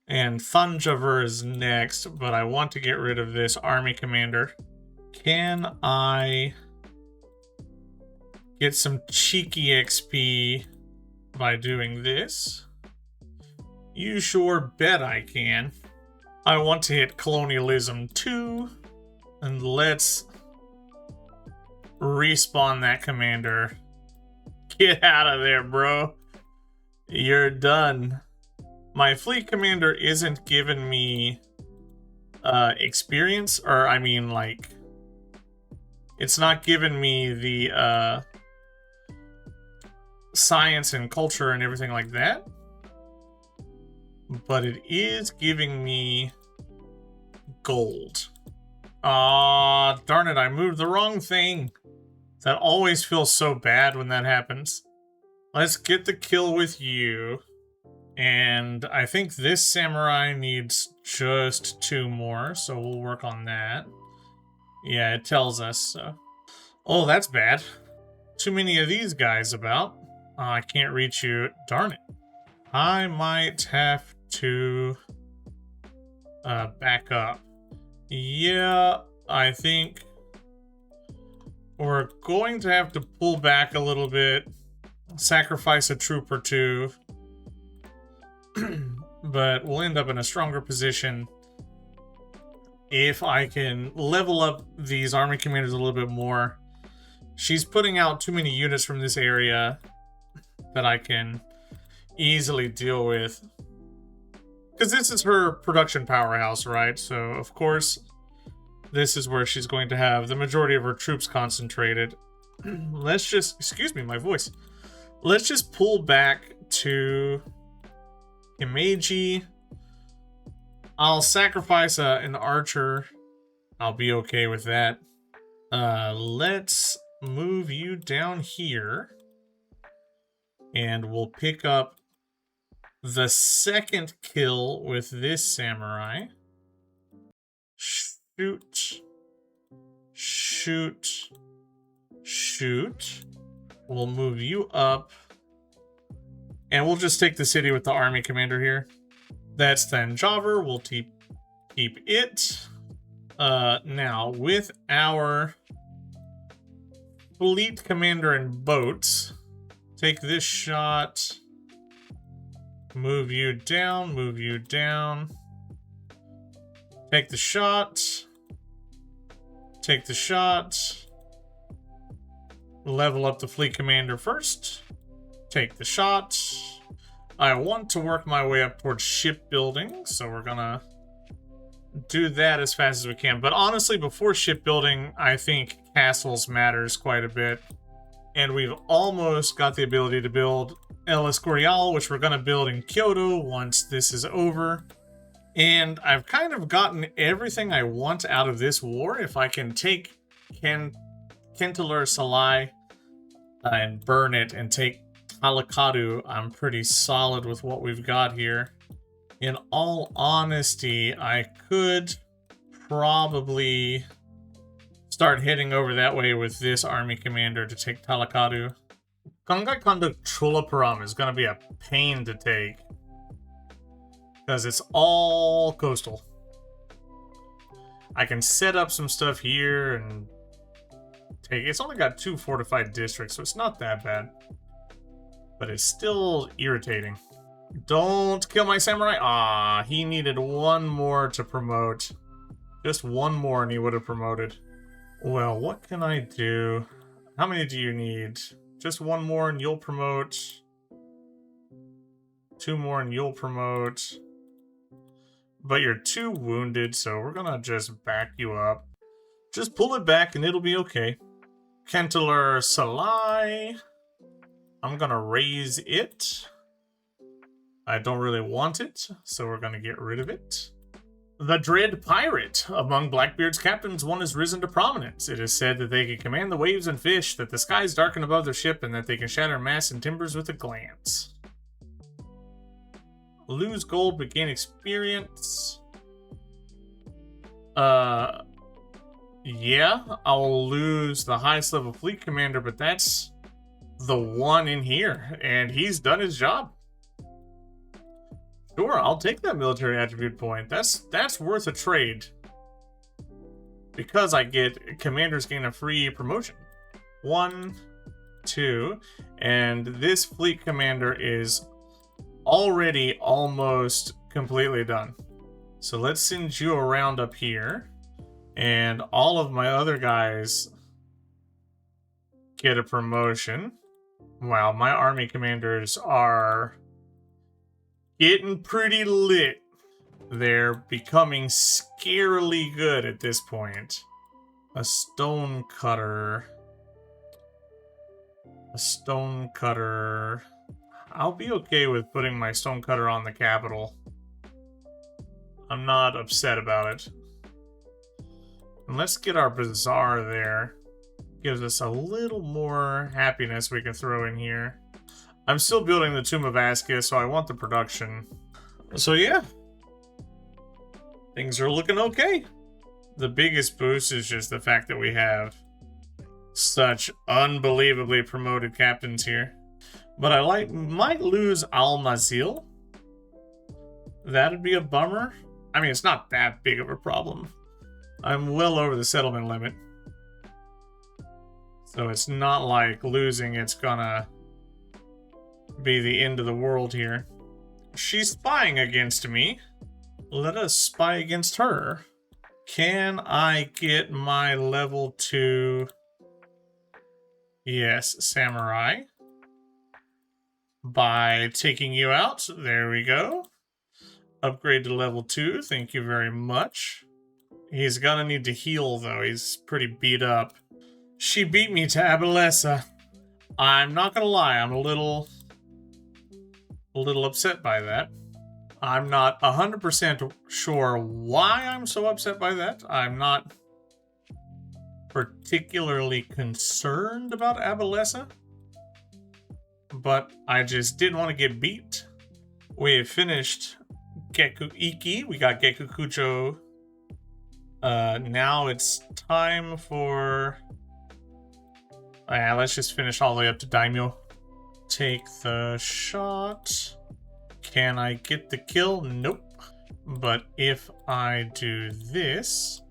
And Thunjavar is next, but I want to get rid of this army commander. Can I get some cheeky XP by doing this? You sure bet I can. I want to hit colonialism too. And let's respawn that commander. Get out of there, bro. You're done. My fleet commander isn't giving me experience, or I mean, like, it's not giving me the science and culture and everything like that, but it is giving me gold. Ah, darn it, I moved the wrong thing. That always feels so bad when that happens. Let's get the kill with you. And I think this samurai needs just 2 more, so we'll work on that. Yeah, it tells us, so. Oh, that's bad. Too many of these guys about. I can't reach you. Darn it. I might have to back up. Yeah, I think we're going to have to pull back a little bit, sacrifice a troop or 2. But we'll end up in a stronger position if I can level up these army commanders a little bit more. She's putting out too many units from this area that I can easily deal with. Because this is her production powerhouse, right? So, of course, this is where she's going to have the majority of her troops concentrated. Let's just... Excuse me, my voice. Let's just pull back to Himeji. I'll sacrifice an archer. I'll be okay with that. Let's move you down here. And we'll pick up the second kill with this samurai. Shoot. Shoot. Shoot. We'll move you up. And we'll just take the city with the army commander here. That's Thanjavur. We'll keep it. Now, with our fleet commander and boats, take this shot. Move you down. Move you down. Take the shot. Take the shot. Level up the fleet commander first. Take the shot. I want to work my way up towards shipbuilding, so we're gonna do that as fast as we can. But honestly, before shipbuilding, I think castles matters quite a bit. And we've almost got the ability to build El Escorial, which we're gonna build in Kyoto once this is over. And I've kind of gotten everything I want out of this war. If I can take Kentalur Salai and burn it and take Talakadu, I'm pretty solid with what we've got here. In all honesty, I could probably start heading over that way with this army commander to take Talakadu. Kongai Kondo Cholapuram is going to be a pain to take because it's all coastal. I can set up some stuff here and take... It's only got 2 fortified districts, so it's not that bad. But it's still irritating. Don't kill my samurai. Ah, he needed 1 more to promote. Just 1 more and he would have promoted. Well, what can I do? How many do you need? Just 1 more and you'll promote. 2 more and you'll promote. But you're 2 wounded, so we're gonna just back you up. Just pull it back and it'll be okay. Kentler Salai. I'm gonna raise it. I don't really want it, so we're gonna get rid of it. The Dread Pirate. Among Blackbeard's captains, one has risen to prominence. It is said that they can command the waves and fish, that the skies darken above their ship, and that they can shatter masts and timbers with a glance. Lose gold, but gain experience. Yeah, I'll lose the highest level fleet commander, but that's the one in here, and he's done his job. Sure, I'll take that military attribute point. That's worth a trade. Because I get commanders gain a free promotion. 1, 2, and this fleet commander is already almost completely done. So let's send you around up here. And all of my other guys get a promotion. Wow, my army commanders are getting pretty lit. They're becoming scarily good at this point. A stone cutter. A stone cutter. I'll be okay with putting my stone cutter on the capital. I'm not upset about it. And let's get our bazaar there. Gives us a little more happiness we can throw in here. I'm still building the Tomb of Askia, so I want the production. So yeah. Things are looking okay. The biggest boost is just the fact that we have such unbelievably promoted captains here. But I might lose Al-Mazil. That'd be a bummer. I mean, it's not that big of a problem. I'm well over the settlement limit. So it's not like losing it's gonna be the end of the world here. She's spying against me. Let us spy against her. Can I get my level 2? Yes, samurai. By taking you out. There we go. Upgrade to level 2. Thank you very much. He's gonna need to heal, though. He's pretty beat up. She beat me to Abalessa. I'm not gonna lie, I'm a little upset by that. I'm not 100% sure why I'm so upset by that. I'm not particularly concerned about Abalessa, but I just didn't want to get beat. We have finished Geku Iki. We got Geku Kucho. Now it's time for... let's just finish all the way up to Daimyo. Take the shot. Can I get the kill? Nope. But if I do this,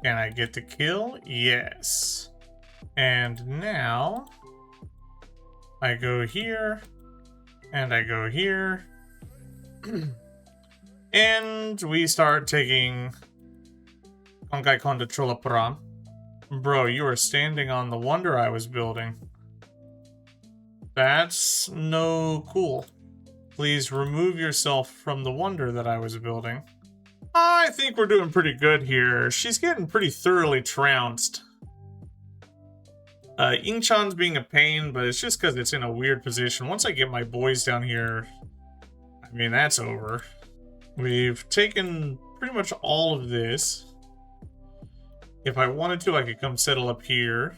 can I get the kill? Yes. And now I go here, and I go here, and we start taking Kongai Kondo Cholapuram. Bro, you are standing on the wonder I was building. That's no cool. Please remove yourself from the wonder that I was building. I think we're doing pretty good here. She's getting pretty thoroughly trounced. Ingchan's being a pain, but it's just because it's in a weird position. Once I get my boys down here, I mean, that's over. We've taken pretty much all of this. If I wanted to, I could come settle up here.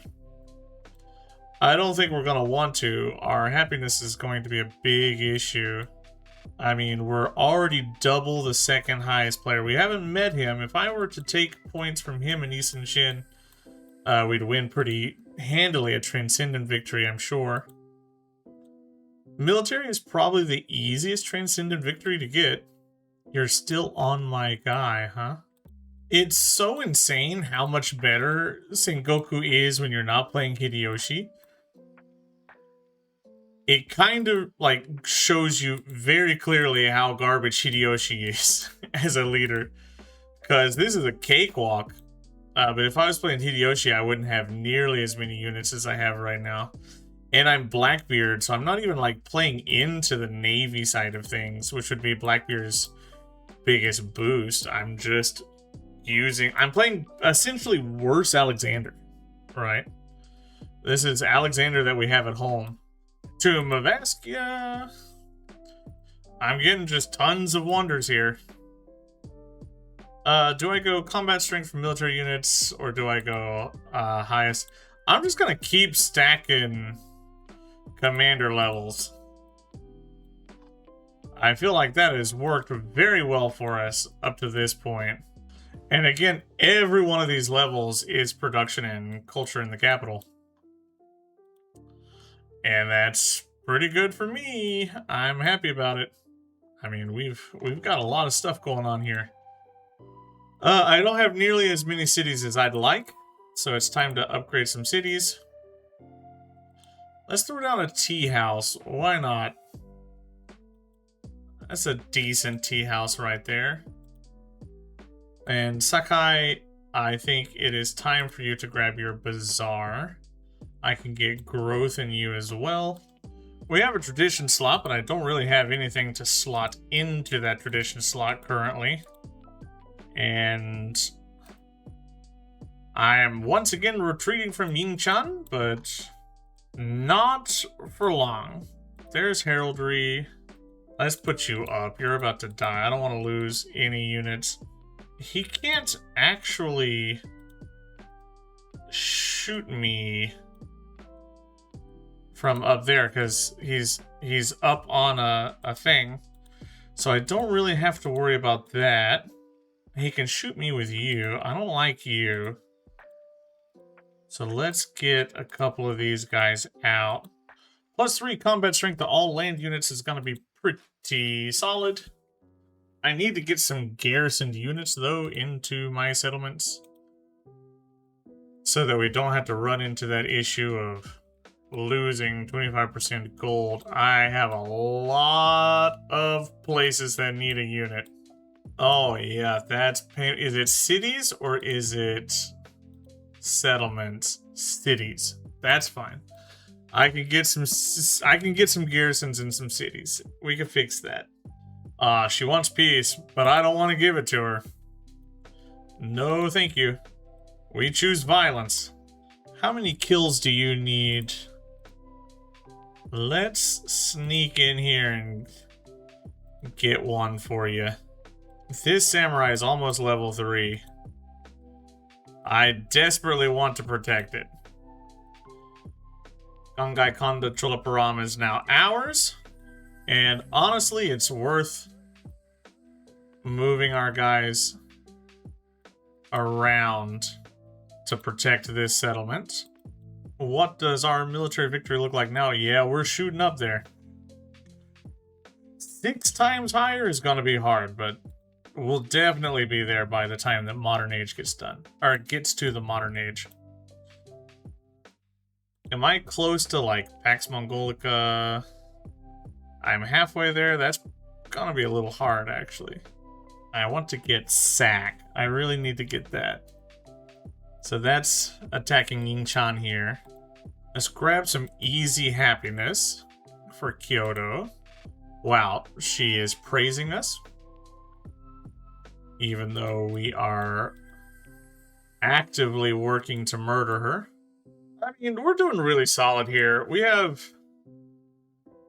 I don't think we're going to want to. Our happiness is going to be a big issue. I mean, we're already double the second highest player. We haven't met him. If I were to take points from him and Eason Shin, we'd win pretty handily a Transcendent victory, I'm sure. Military is probably the easiest Transcendent victory to get. You're still on my guy, huh? It's so insane how much better Sengoku is when you're not playing Hideyoshi. It kind of, like, shows you very clearly how garbage Hideyoshi is as a leader. Because this is a cakewalk. But if I was playing Hideyoshi, I wouldn't have nearly as many units as I have right now. And I'm Blackbeard, so I'm not even, like, playing into the Navy side of things, which would be Blackbeard's biggest boost. I'm just I'm playing essentially worse Alexander, right? This is Alexander that we have at home. To Mavaskia, I'm getting just tons of wonders here. Do I go combat strength for military units, or do I go highest? I'm just gonna keep stacking commander levels. I feel like that has worked very well for us up to this point. And again, every one of these levels is production and culture in the capital. And that's pretty good for me. I'm happy about it. I mean, we've got a lot of stuff going on here. I don't have nearly as many cities as I'd like, so it's time to upgrade some cities. Let's throw down a tea house. Why not? That's a decent tea house right there. And Sakai, I think it is time for you to grab your bazaar. I can get growth in you as well. We have a tradition slot, but I don't really have anything to slot into that tradition slot currently. And I am once again retreating from Yingchan, but not for long. There's heraldry. Let's put you up. You're about to die. I don't want to lose any units. He can't actually shoot me from up there because he's up on a thing. So I don't really have to worry about that. He can shoot me with you. I don't like you. So let's get a couple of these guys out. +3 combat strength to all land units is going to be pretty solid. I need to get some garrisoned units, though, into my settlements. So that we don't have to run into that issue of losing 25% gold. I have a lot of places that need a unit. Oh, yeah, that's pain. Is it cities or is it settlements? Cities. That's fine. I can get some garrisons in some cities. We can fix that. She wants peace, but I don't want to give it to her. No, thank you. We choose violence. How many kills do you need? Let's sneak in here and get one for you. This samurai is almost level 3. I desperately want to protect it. Gangai Konda Cholapuram is now ours. And honestly, it's worth moving our guys around to protect this settlement. What does our military victory look like now? Yeah, we're shooting up there. 6 times higher is going to be hard, but we'll definitely be there by the time that Modern Age gets done. Or gets to the Modern Age. Am I close to, like, Pax Mongolica? I'm halfway there. That's gonna be a little hard, actually. I want to get Sac. I really need to get that. So that's attacking Yingchan here. Let's grab some easy happiness for Kyoto. Wow, she is praising us. Even though we are actively working to murder her. I mean, we're doing really solid here. We have,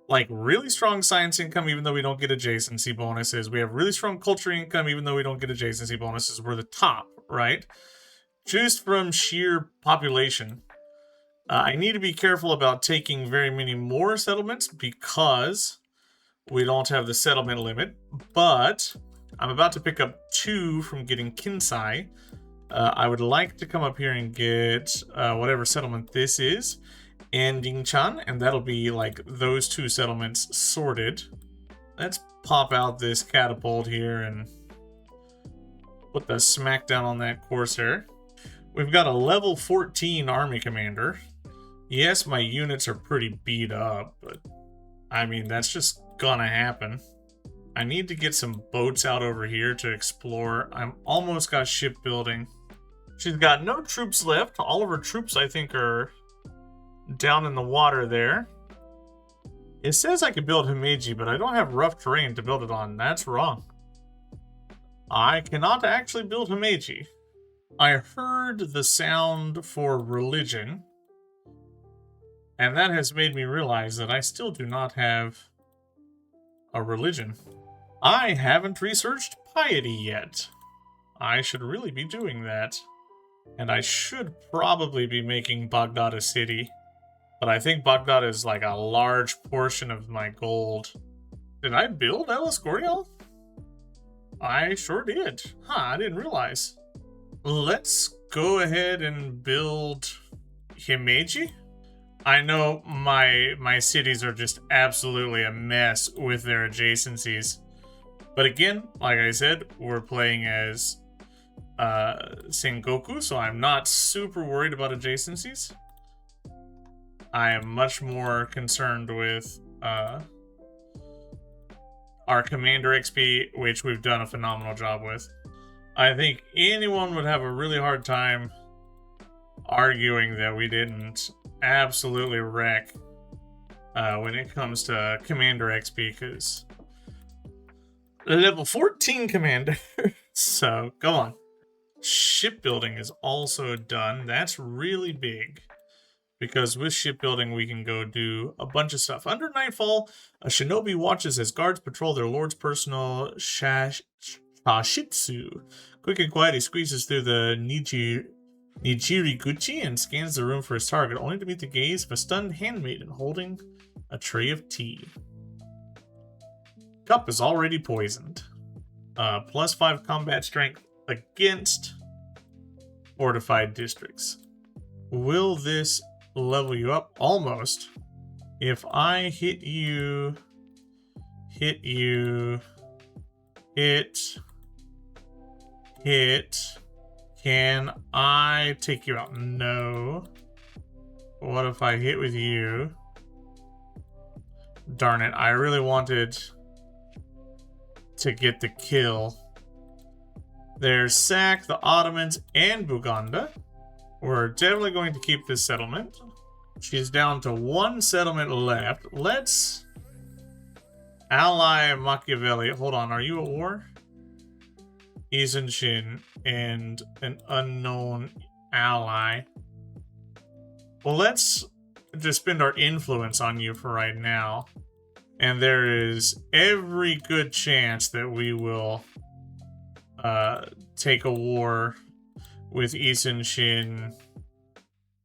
like, really strong science income, even though we don't get adjacency bonuses. We have really strong culture income, even though we don't get adjacency bonuses. We're the top, right? Just from sheer population. I need to be careful about taking very many more settlements because We don't have the settlement limit, but I'm about to pick up 2 from getting Kinsai. I would like to come up here and get whatever settlement this is, and Dingchan, and that'll be like those 2 settlements sorted. Let's pop out this catapult here and put the smackdown on that Corsair. We've got a level 14 army commander. Yes, my units are pretty beat up, but I mean, that's just gonna happen. I need to get some boats out over here to explore. I'm almost got shipbuilding. She's got no troops left. All of her troops, I think, are down in the water there. It says I could build Himeji, but I don't have rough terrain to build it on. That's wrong. I cannot actually build Himeji. I heard the sound for religion, and that has made me realize that I still do not have a religion. I haven't researched piety yet. I should really be doing that. And I should probably be making Baghdad a city. But I think Baghdad is like a large portion of my gold. Did I build El Escorial? I sure did. Huh, I didn't realize. Let's go ahead and build Himeji. I know my cities are just absolutely a mess with their adjacencies. But again, like I said, we're playing as Sengoku, so I'm not super worried about adjacencies. I am much more concerned with our Commander XP, which we've done a phenomenal job with. I think anyone would have a really hard time arguing that we didn't absolutely wreck when it comes to Commander XP, because level 14 Commander. So, go on. Shipbuilding is also done. That's really big, because with shipbuilding we can go do a bunch of stuff. Under nightfall, a shinobi watches as guards patrol their lord's personal shashitsu. Quick and quiet, he squeezes through the Nijiriguchi and scans the room for his target, only to meet the gaze of a stunned handmaiden holding a tray of tea. Cup is already poisoned. +5 combat strength against fortified districts. Will this level you up? Almost. If I hit, can I take you out? No. What if I hit with you? Darn it, I really wanted to get the kill. There's Sak, the Ottomans, and Buganda. We're definitely going to keep this settlement. She's down to 1 settlement left. Let's ally Machiavelli. Hold on, are you at war? Izunshin and an unknown ally. Well, let's just spend our influence on you for right now. And there is every good chance that we will take a war with Izunshin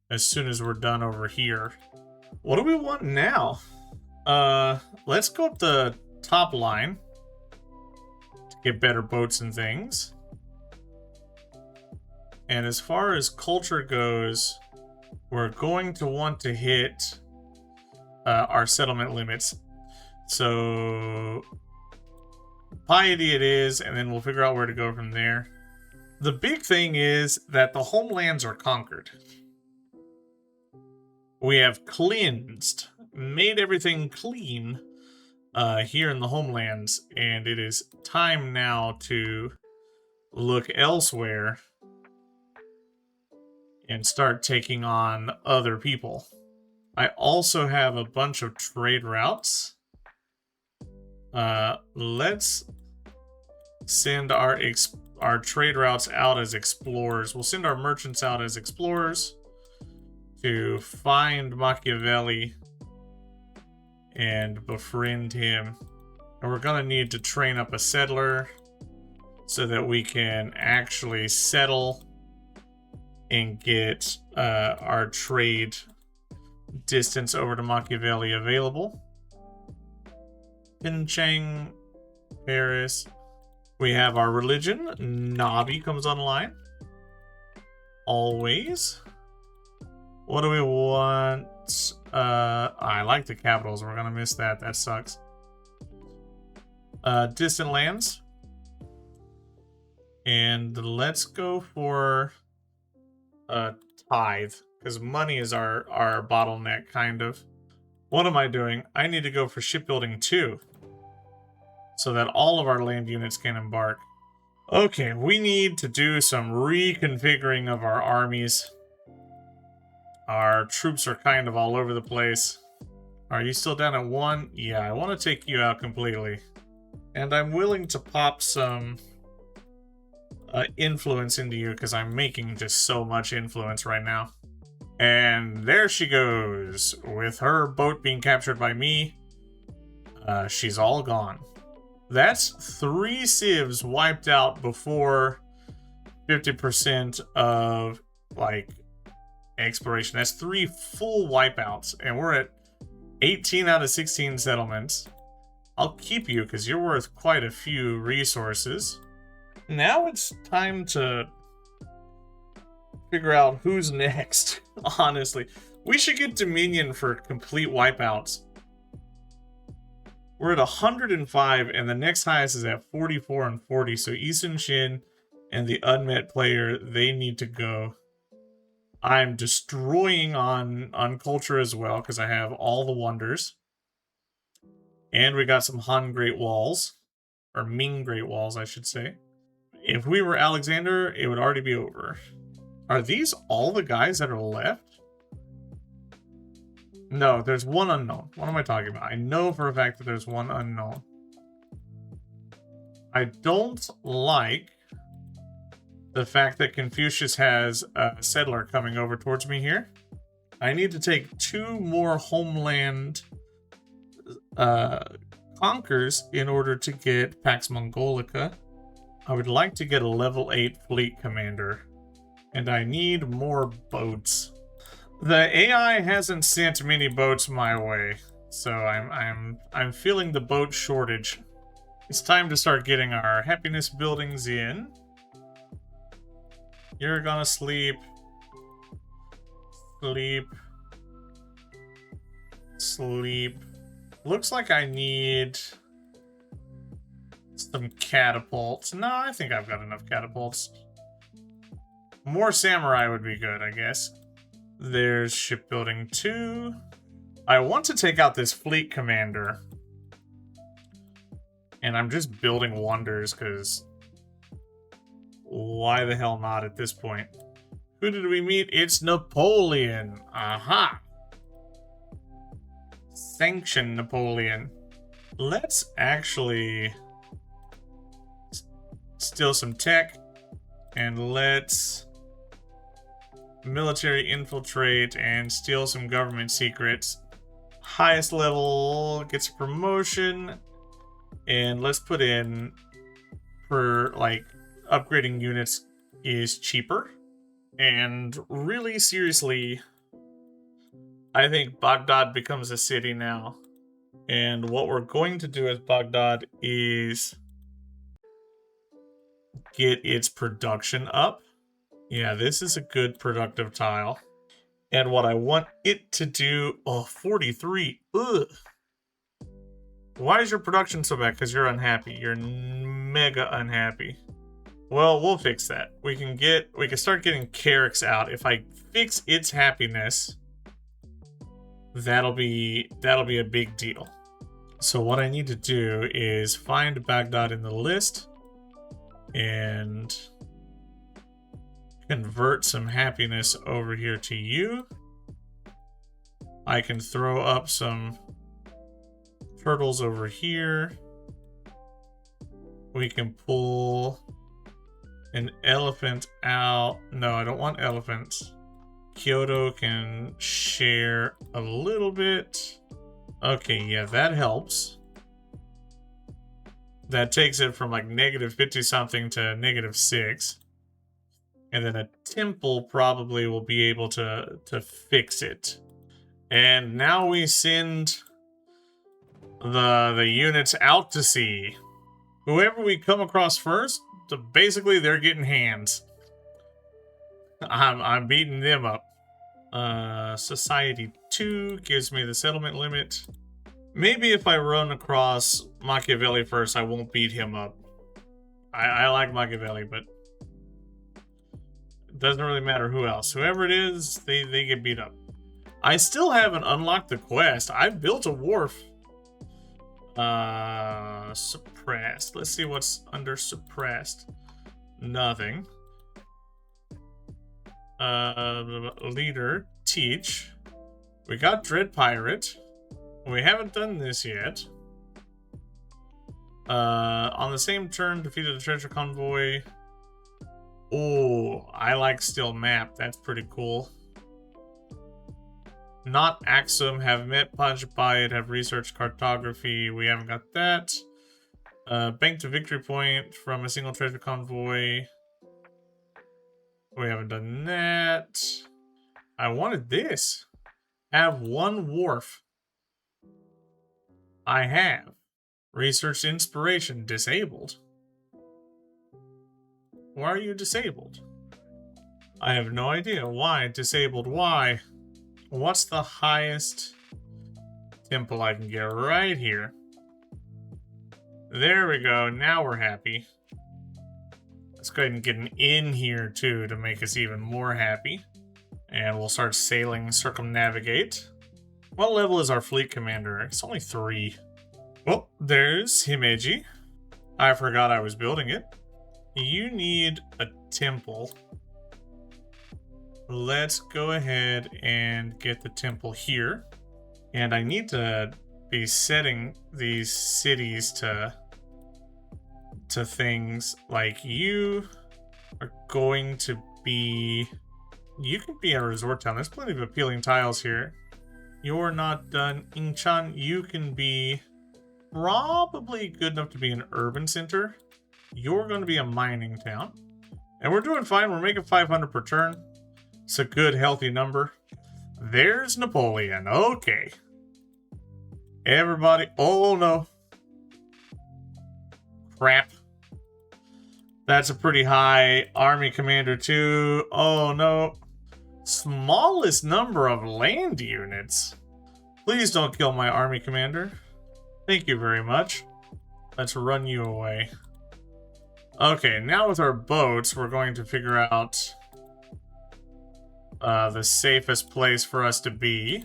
as soon as we're done over here. What do we want now? Let's go up the top line to get better boats and things. And as far as culture goes, we're going to want to hit our settlement limits. So piety it is, and then we'll figure out where to go from there. The big thing is that the homelands are conquered. We have cleansed, made everything clean here in the homelands, and it is time now to look elsewhere and start taking on other people. I also have a bunch of trade routes. Let's send our trade routes out as explorers. We'll send our merchants out as explorers to find Machiavelli and befriend him. And we're gonna need to train up a settler so that we can actually settle and get our trade distance over to Machiavelli available. Pinchang, Paris. We have our religion. Navi comes online. Always. What do we want? I like the capitals. We're gonna miss that. That sucks. Distant lands. And let's go for a tithe, because money is our bottleneck, kind of. What am I doing? I need to go for shipbuilding 2, so that all of our land units can embark. Okay, we need to do some reconfiguring of our armies. Our troops are kind of all over the place. Are you still down at 1? Yeah, I want to take you out completely. And I'm willing to pop some influence into you, because I'm making just so much influence right now. And there she goes. With her boat being captured by me, she's all gone. That's 3 civs wiped out before 50% of, like, exploration. That's 3 full wipeouts, and we're at 18 out of 16 settlements. I'll keep you, because you're worth quite a few resources. Now it's time to figure out who's next, honestly. We should get Dominion for complete wipeouts. We're at 105, and the next highest is at 44 and 40, so Eason Shin and the unmet player, they need to go. I'm destroying on culture as well, because I have all the wonders. And we got some Han Great Walls, or Ming Great Walls, I should say. If we were Alexander, it would already be over. Are these all the guys that are left? No, there's one unknown. What am I talking about? I know for a fact that there's one unknown. I don't like the fact that Confucius has a settler coming over towards me here. I need to take 2 more homeland conquers in order to get Pax Mongolica. I would like to get a level 8 fleet commander, and I need more boats. The AI hasn't sent many boats my way, so I'm feeling the boat shortage. It's time to start getting our happiness buildings in. You're gonna sleep. Sleep. Sleep. Looks like I need some catapults. No, I think I've got enough catapults. More samurai would be good, I guess. There's shipbuilding 2. I want to take out this fleet commander. And I'm just building wonders, because why the hell not at this point? Who did we meet? It's Napoleon. Aha! Sanction Napoleon. Let's actually steal some tech, and let's military infiltrate and steal some government secrets. Highest level gets a promotion, and let's put in for, like, upgrading units is cheaper. And really seriously, I think Baghdad becomes a city now. And what we're going to do with Baghdad is get its production up. Yeah, this is a good productive tile. And what I want it to do... Oh, 43. Ugh. Why is your production so bad? Because you're unhappy. You're mega unhappy. Well, we'll fix that. We can start getting Carrick's out. If I fix its happiness, that'll be a big deal. So what I need to do is find Baghdad in the list and convert some happiness over here to you. I can throw up some turtles over here. We can pull an elephant out. No, I don't want elephants. Kyoto can share a little bit. Okay, yeah, that helps. That takes it from like negative 50 something to negative 6. And then a temple probably will be able to fix it. And now we send the units out to sea. Whoever we come across first, basically they're getting hands. I'm beating them up. Society 2 gives me the settlement limit. Maybe if I run across Machiavelli first, I won't beat him up. I like Machiavelli, but it doesn't really matter who else. Whoever it is, they get beat up. I still haven't unlocked the quest. I've built a wharf. Suppressed. Let's see what's under suppressed. Nothing. Leader, teach. We got Dread Pirate. We haven't done this yet. On the same turn, defeated the treasure convoy. Oh, I like Still Map. That's pretty cool. Not Axum, have met Pajapayat, have researched cartography. We haven't got that. Bank to victory point from a single treasure convoy. We haven't done that. I wanted this. Have one wharf. I have. Research inspiration disabled. Why are you disabled? I have no idea. Why? Disabled. Why? What's the highest temple I can get? Right here. There we go. Now we're happy. Let's go ahead and get an inn here too to make us even more happy. And we'll start sailing, circumnavigate. What level is our fleet commander? It's only 3. Well, there's Himeji. I forgot I was building it. You need a temple. Let's go ahead and get the temple here. And I need to be setting these cities to things like you are going to be... You can be a resort town. There's plenty of appealing tiles here. You're not done. Inchan, you can be probably good enough to be an urban center. You're going to be a mining town. And we're doing fine. We're making 500 per turn. It's a good, healthy number. There's Napoleon. Okay. Everybody. Oh, no. Crap. That's a pretty high army commander, too. Oh, no. Smallest number of land units. Please don't kill my army commander. Thank you very much. Let's run you away. Okay, now with our boats, we're going to figure out the safest place for us to be.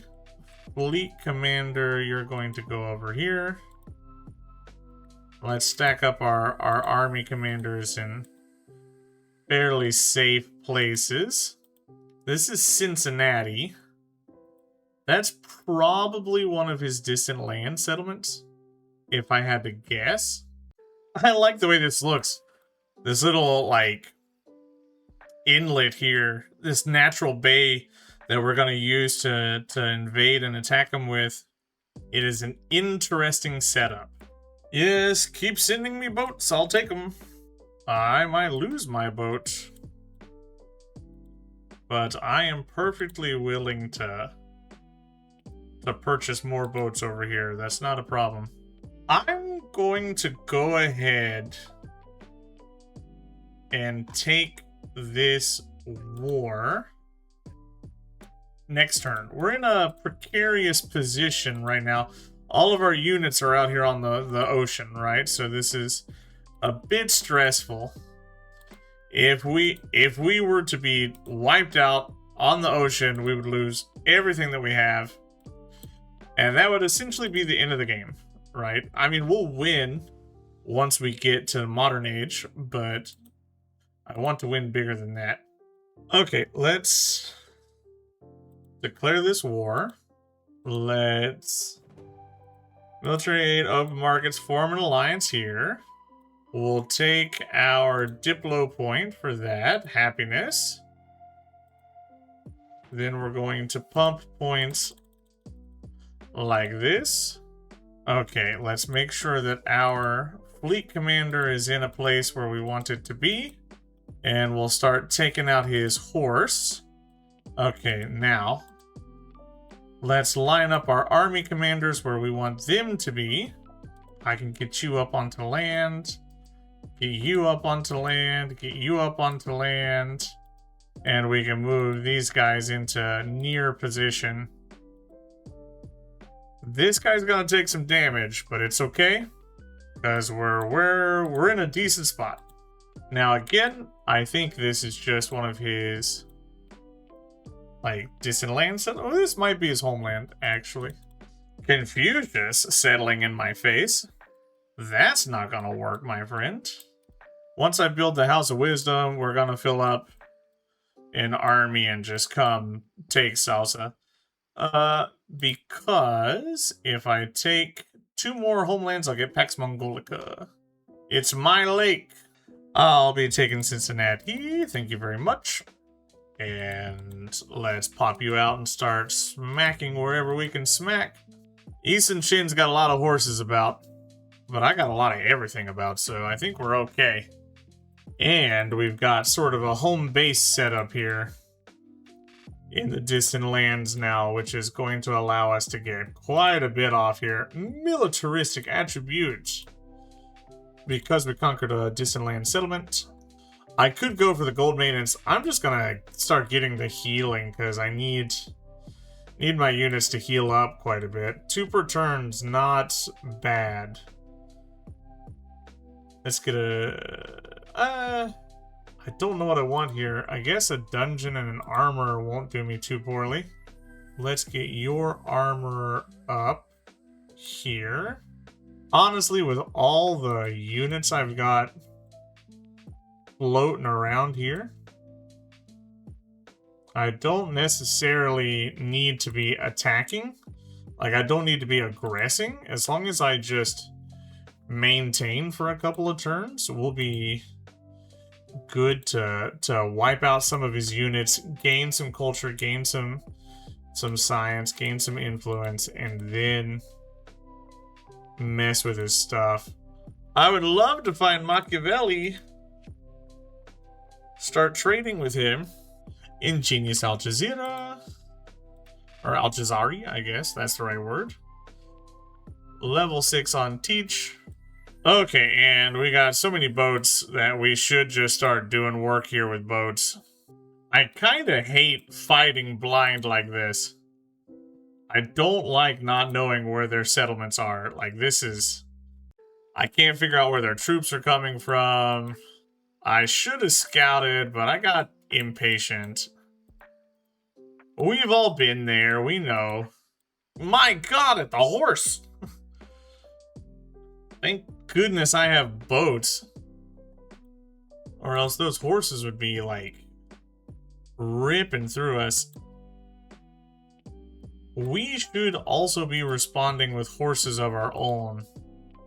Fleet commander, you're going to go over here. Let's stack up our army commanders in fairly safe places. This is Cincinnati. That's probably one of his distant land settlements, if I had to guess. I like the way this looks. This little, like, inlet here. This natural bay that we're going to use to invade and attack them with. It is an interesting setup. Yes, keep sending me boats. I'll take them. I might lose my boat. But I am perfectly willing to purchase more boats over here. That's not a problem. I'm going to go ahead and take this war next turn. We're in a precarious position right now. All of our units are out here on the ocean, right? So this is a bit stressful. If we were to be wiped out on the ocean, we would lose everything that we have. And that would essentially be the end of the game, right? I mean, we'll win once we get to the modern age, but I want to win bigger than that. Okay, let's declare this war. Let's military aid, open markets, form an alliance here. We'll take our Diplo point for that. Happiness. Then we're going to pump points like this. Okay, let's make sure that our fleet commander is in a place where we want it to be. And we'll start taking out his horse. Okay, now Let's line up our army commanders where we want them to be. I can get you up onto land, get you up onto land, get you up onto land, and we can move these guys into near position. This guy's gonna take some damage, but it's okay, because we're in a decent spot. Now again, I think this is just one of his like distant lands. Oh, this might be his homeland, actually. Confucius settling in my face. That's not gonna work, my friend. Once I build the House of Wisdom, we're gonna fill up an army and just come take Salsa. Because if I take 2 more homelands, I'll get Pax Mongolica. It's my lake. I'll be taking Cincinnati. Thank you very much. And let's pop you out and start smacking wherever we can smack. Easton Shin's got a lot of horses about, but I got a lot of everything about, so I think we're okay. And we've got sort of a home base set up here in the distant lands now, which is going to allow us to get quite a bit off here. Militaristic attributes. Because we conquered a distant land settlement. I could go for the gold maintenance. I'm just gonna start getting the healing because I need my units to heal up quite a bit. 2 per turn's not bad. Let's get a... I don't know what I want here. I guess a dungeon and an armor won't do me too poorly. Let's get your armor up here. Honestly, with all the units I've got floating around here, I don't necessarily need to be attacking. Like, I don't need to be aggressing. As long as I just maintain for a couple of turns, we'll be good to wipe out some of his units, gain some culture, gain some science, gain some influence, and then mess with his stuff. I would love to find Machiavelli. Start trading with him. Ingenious Al Jazeera. Or Al Jazari, I guess. That's the right word. Level 6 on Teach. Okay, and we got so many boats that we should just start doing work here with boats. I kind of hate fighting blind like this. I don't like not knowing where their settlements are. Like, this is... I can't figure out where their troops are coming from. I should have scouted, but I got impatient. We've all been there, we know. My god, at the horse! Thank goodness I have boats. Or else those horses would be, like, ripping through us. We should also be responding with horses of our own.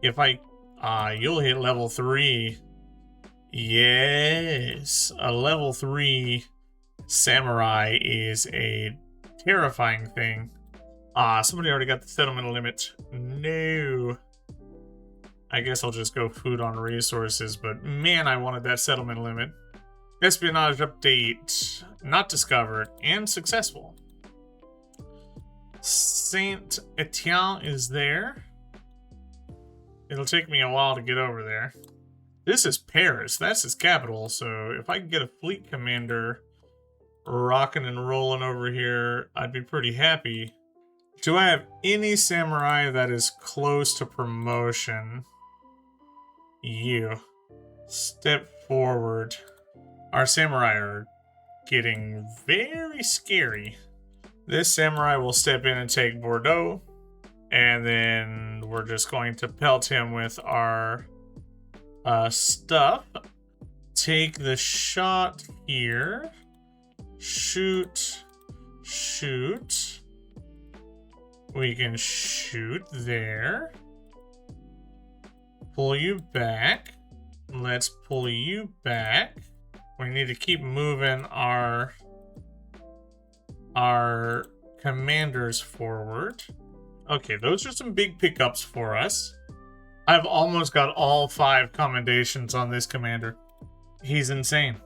If I... you'll hit level 3. Yes! A level 3 samurai is a terrifying thing. Somebody already got the settlement limit. No. I guess I'll just go food on resources, but man, I wanted that settlement limit. Espionage update. Not discovered and successful. Saint Etienne is there. It'll take me a while to get over there. This is Paris. That's his capital, so if I can get a fleet commander rocking and rolling over here, I'd be pretty happy. Do I have any samurai that is close to promotion? You. Step forward. Our samurai are getting very scary. This samurai will step in and take Bordeaux. And then we're just going to pelt him with our stuff. Take the shot here. Shoot. Shoot. We can shoot there. Pull you back. Let's pull you back. We need to keep moving our commanders forward. Okay, those are some big pickups for us. I've almost got all 5 commendations on this commander. He's insane.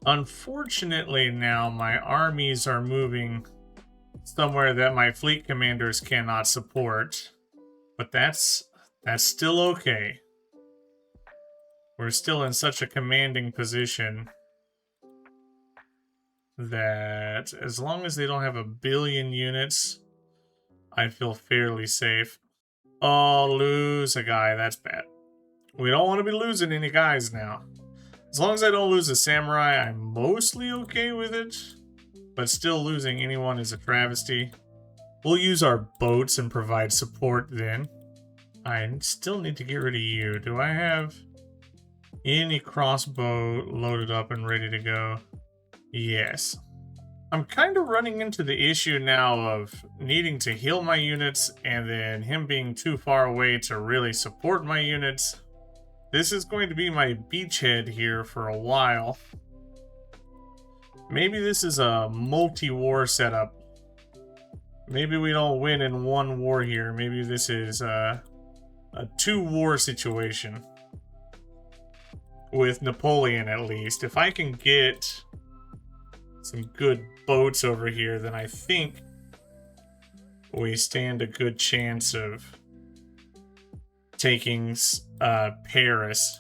Unfortunately now my armies are moving somewhere that my fleet commanders cannot support. But that's still okay. We're still in such a commanding position that as long as they don't have 1 billion units, I feel fairly safe. Oh, lose a guy. That's bad. We don't want to be losing any guys now. As long as I don't lose a samurai, I'm mostly okay with it. But still losing anyone is a travesty. We'll use our boats and provide support then. I still need to get rid of you. Do I have any crossbow loaded up and ready to go? Yes. I'm kind of running into the issue now of needing to heal my units and then him being too far away to really support my units. This is going to be my beachhead here for a while. Maybe this is a multi-war setup. Maybe we don't win in one war here. Maybe this is a 2-war situation. With Napoleon, at least. If I can get some good boats over here, then I think we stand a good chance of taking Paris.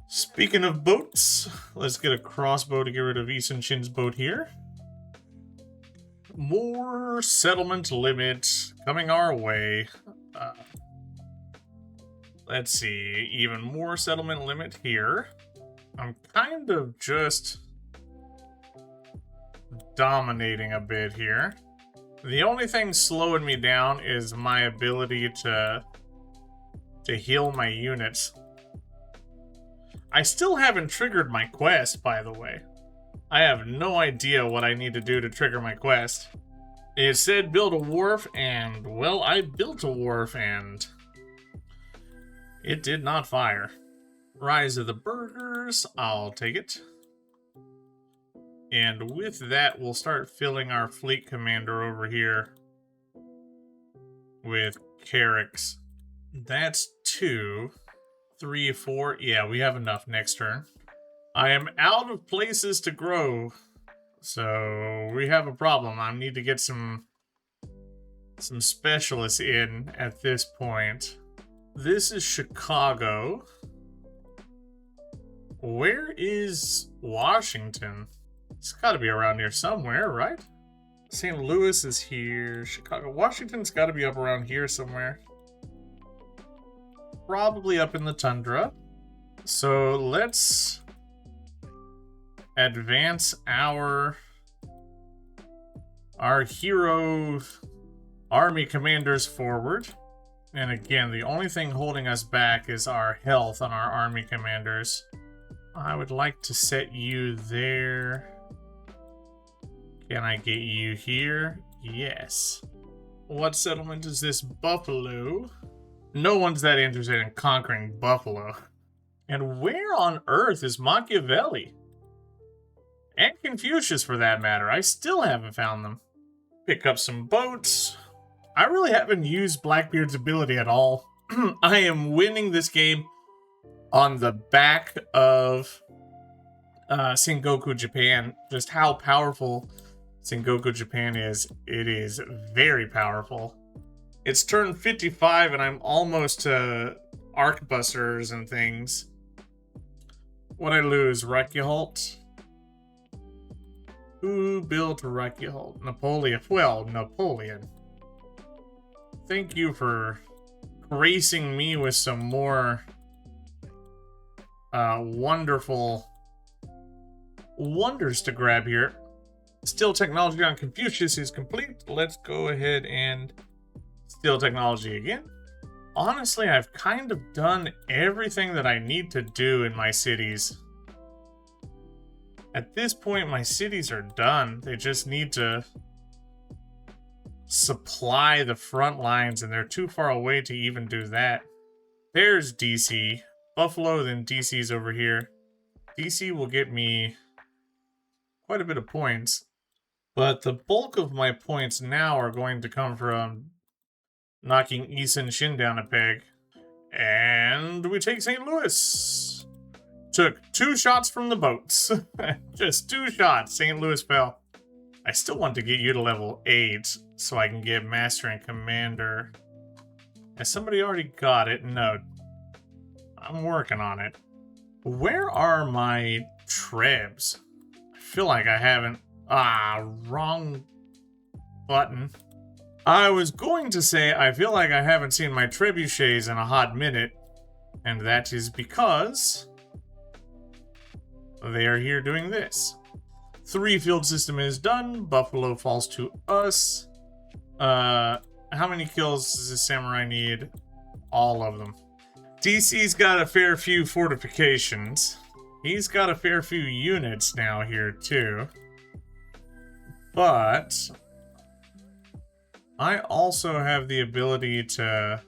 Speaking of boats, let's get a crossbow to get rid of Isun Shin's boat here. More settlement limit coming our way. Let's see, even more settlement limit here. I'm kind of just dominating a bit here. The only thing slowing me down is my ability to heal my units. I still haven't triggered my quest, by the way. I have no idea what I need to do to trigger my quest. It said build a wharf, and, well, I built a wharf, and it did not fire. Rise of the Burgers, I'll take it. And with that, we'll start filling our fleet commander over here with Carracks. That's 2, 3, 4. Yeah, we have enough next turn. I am out of places to grow, so we have a problem. I need to get some specialists in at this point. This is Chicago. Where is Washington? It's got to be around here somewhere, right? St. Louis is here. Chicago. Washington's got to be up around here somewhere. Probably up in the tundra. So let's advance our hero army commanders forward. And again, the only thing holding us back is our health on our army commanders. I would like to set you there. Can I get you here? Yes. What settlement is this? Buffalo? No one's that interested in conquering Buffalo. And where on earth is Machiavelli? And Confucius, for that matter. I still haven't found them. Pick up some boats. I really haven't used Blackbeard's ability at all. I am winning this game on the back of Sengoku Japan. Just how powerful Sengoku Japan is. It is very powerful. It's turn 55 and I'm almost to arquebusiers and things. What'd I lose? Reykjavik? Who built Reykjavik? Napoleon. Well, Napoleon. Thank you for gracing me with some more wonderful wonders to grab here. Still technology on Confucius is complete. Let's go ahead and steal technology again. Honestly, I've kind of done everything that I need to do in my cities. At this point, my cities are done. They just need to supply the front lines, and they're too far away to even do that. There's DC. Buffalo, then DC's over here. DC will get me quite a bit of points. But the bulk of my points now are going to come from knocking Isun Shin down a peg. And we take St. Louis. Took 2 shots from the boats. Just 2 shots. St. Louis fell. I still want to get you to level 8 so I can get Master and Commander. Has somebody already got it? No. I'm working on it. Where are my trebs? I feel like I haven't... wrong button. I was going to say I feel like I haven't seen my trebuchets in a hot minute, and that is because they are here doing this. 3 field system is done. Buffalo falls to us. How many kills does this samurai need? All of them. DC's got a fair few fortifications. He's got a fair few units now here too. But I also have the ability to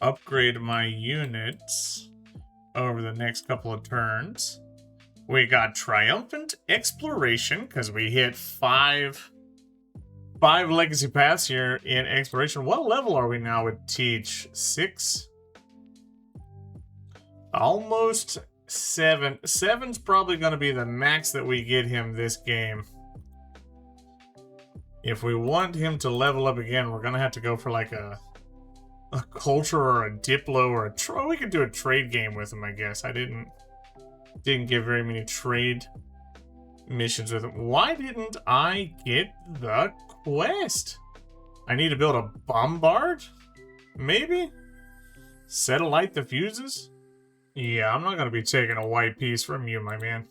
upgrade my units over the next couple of turns. We got Triumphant Exploration, because we hit five legacy paths here in Exploration. What level are we now with Teach? 6? Almost 7. 7's probably going to be the max that we get him this game. If we want him to level up again, we're going to have to go for like a culture or a diplo or a... We could do a trade game with him, I guess. I didn't get very many trade missions with him. Why didn't I get the quest? I need to build a bombard? Maybe? Satellite the fuses? Yeah, I'm not going to be taking a white piece from you, my man.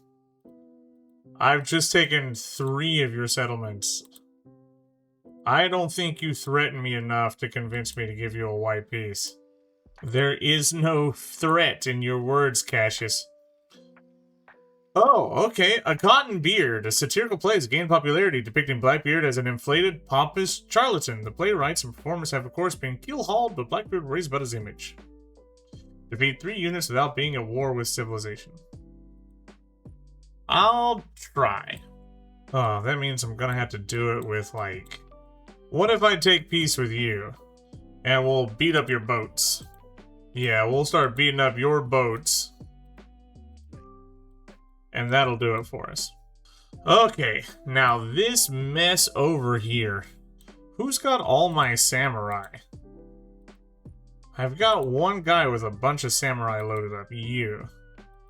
I've just taken 3 of your settlements. I don't think you threaten me enough to convince me to give you a white piece. There is no threat in your words, Cassius. Oh, okay. A Cotton Beard. A satirical play has gained popularity, depicting Blackbeard as an inflated, pompous charlatan. The playwrights and performers have, of course, been keel-hauled, but Blackbeard worries about his image. Defeat 3 units without being at war with civilization. I'll try. Oh, that means I'm gonna have to do it with, like... What if I take peace with you? And we'll beat up your boats. Yeah, we'll start beating up your boats. And that'll do it for us. Okay, now this mess over here. Who's got all my samurai? I've got one guy with a bunch of samurai loaded up. You.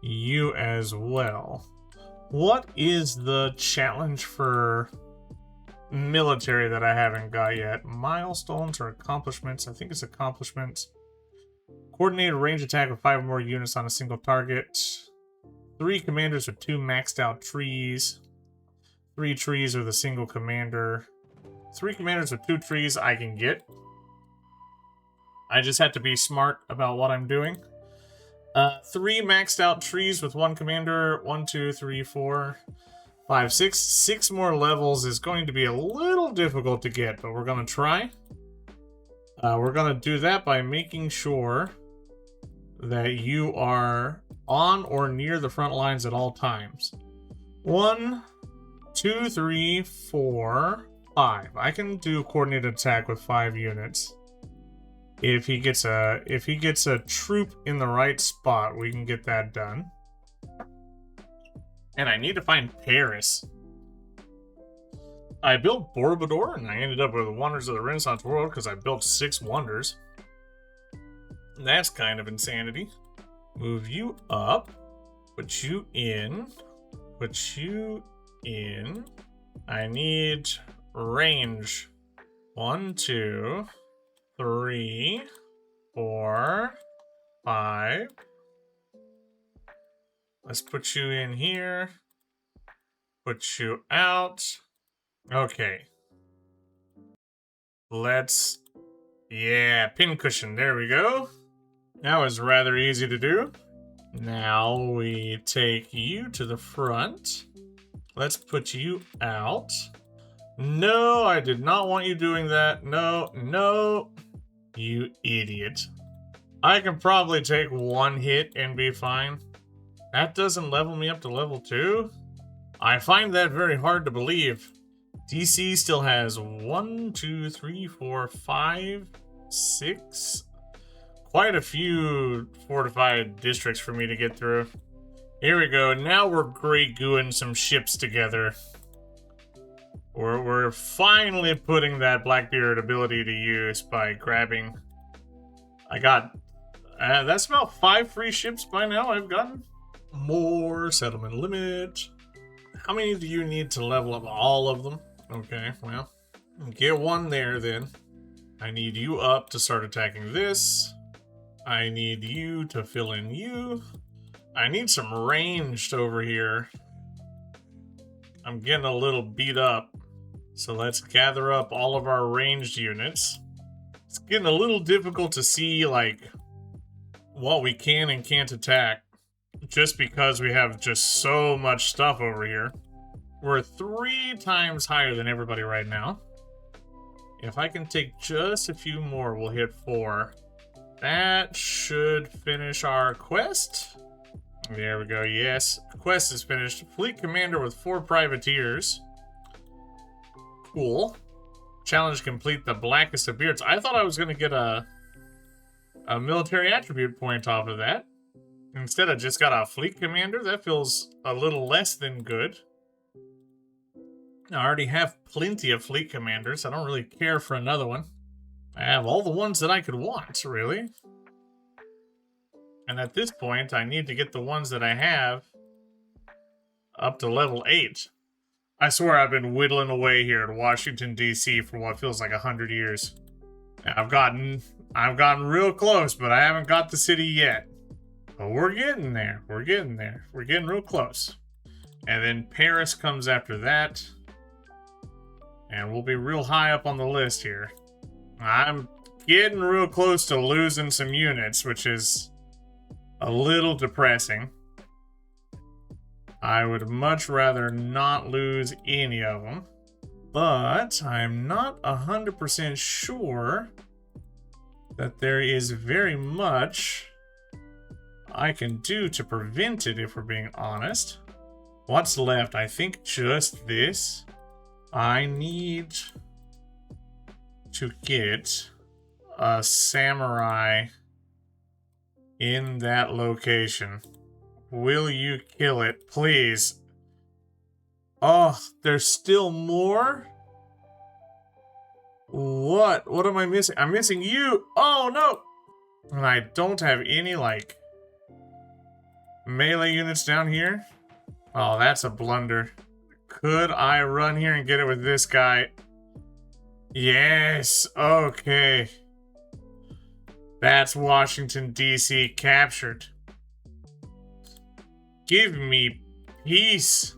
You as well. What is the challenge for military that I haven't got yet? Milestones or accomplishments? I think it's accomplishments. Coordinated range attack with 5 or more units on a single target. 3 commanders with 2 maxed out trees. 3 trees with a single commander. 3 commanders with 2 trees I can get. I just have to be smart about what I'm doing. 3 maxed out trees with 1 commander. 1, 2, 3, 4, 5, 6. 6 more levels is going to be a little difficult to get, but we're going to try. We're going to do that by making sure that you are on or near the front lines at all times. 1, 2, 3, 4, 5. I can do coordinated attack with 5 units. If he gets a troop in the right spot, we can get that done. And I need to find Paris. I built Borobudur, and I ended up with Wonders of the Renaissance World because I built 6 wonders. That's kind of insanity. Move you up. Put you in. Put you in. I need range. 1, 2, 3, 4, 5. Let's put you in here. Put you out. Okay. Let's... Yeah, pincushion. There we go. That was rather easy to do. Now we take you to the front. Let's put you out. No, I did not want you doing that. No, no. You idiot. I can probably take 1 hit and be fine. That doesn't level me up to level 2? I find that very hard to believe. DC still has 1, 2, 3, 4, 5, 6. Quite a few fortified districts for me to get through. Here we go. Now we're Grey Gooing some ships together. We're finally putting that Blackbeard ability to use by grabbing. I got that's about 5 free ships by now. I've gotten more settlement limit. How many do you need to level up? All of them. Okay, well, get one there then. I need you up to start attacking this. I need you to fill in you. I need some ranged over here. I'm getting a little beat up. So let's gather up all of our ranged units. It's getting a little difficult to see, like, what we can and can't attack. Just because we have just so much stuff over here. We're 3 times higher than everybody right now. If I can take just a few more, we'll hit 4. That should finish our quest. There we go, yes. Quest is finished. Fleet commander with 4 privateers. Cool. Challenge complete, the blackest of beards. I thought I was going to get a military attribute point off of that. Instead, I just got a fleet commander. That feels a little less than good. I already have plenty of fleet commanders. I don't really care for another one. I have all the ones that I could want, really. And at this point, I need to get the ones that I have up to level 8. I swear I've been whittling away here at Washington, D.C. for what feels like 100 years. I've gotten real close, but I haven't got the city yet. But we're getting there. We're getting there. We're getting real close. And then Paris comes after that. And we'll be real high up on the list here. I'm getting real close to losing some units, which is a little depressing. I would much rather not lose any of them. But I'm not 100% sure that there is very much I can do to prevent it, if we're being honest. What's left? I think just this. I need to get a samurai in that location. Will you kill it, please? Oh, there's still more? What? What am I missing? I'm missing you! Oh, no! And I don't have any, like, melee units down here? Oh, that's a blunder. Could I run here and get it with this guy? Yes! Okay. That's Washington, D.C. captured. Give me peace.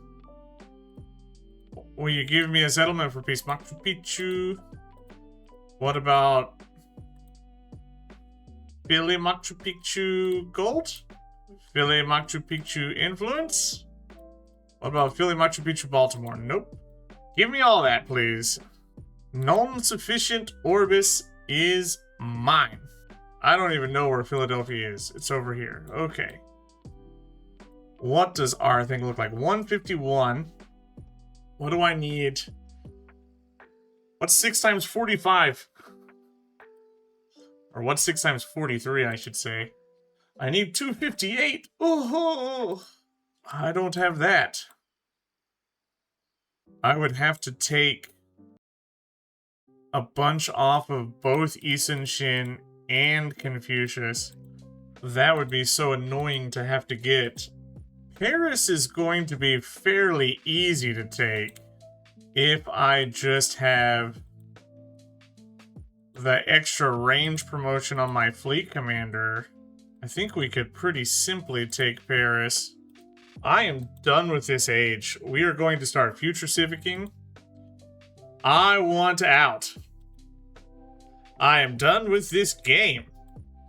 Will you give me a settlement for peace? Machu Picchu. What about Philly Machu Picchu gold? Philly Machu Picchu influence? What about Philly Machu Picchu Baltimore? Nope. Give me all that, please. Non-sufficient Orbis is mine. I don't even know where Philadelphia is. It's over here. Okay. What does our thing look like? 151. What do I need? What's 6 times 45? Or what's 6 times 43, I should say. I need 258. Oh, I don't have that. I would have to take a bunch off of both Isun Shin and Confucius. That would be so annoying to have to get. Paris is going to be fairly easy to take if I just have the extra range promotion on my fleet commander. I think we could pretty simply take Paris. I am done with this age. We are going to start future civicing. I want out. I am done with this game.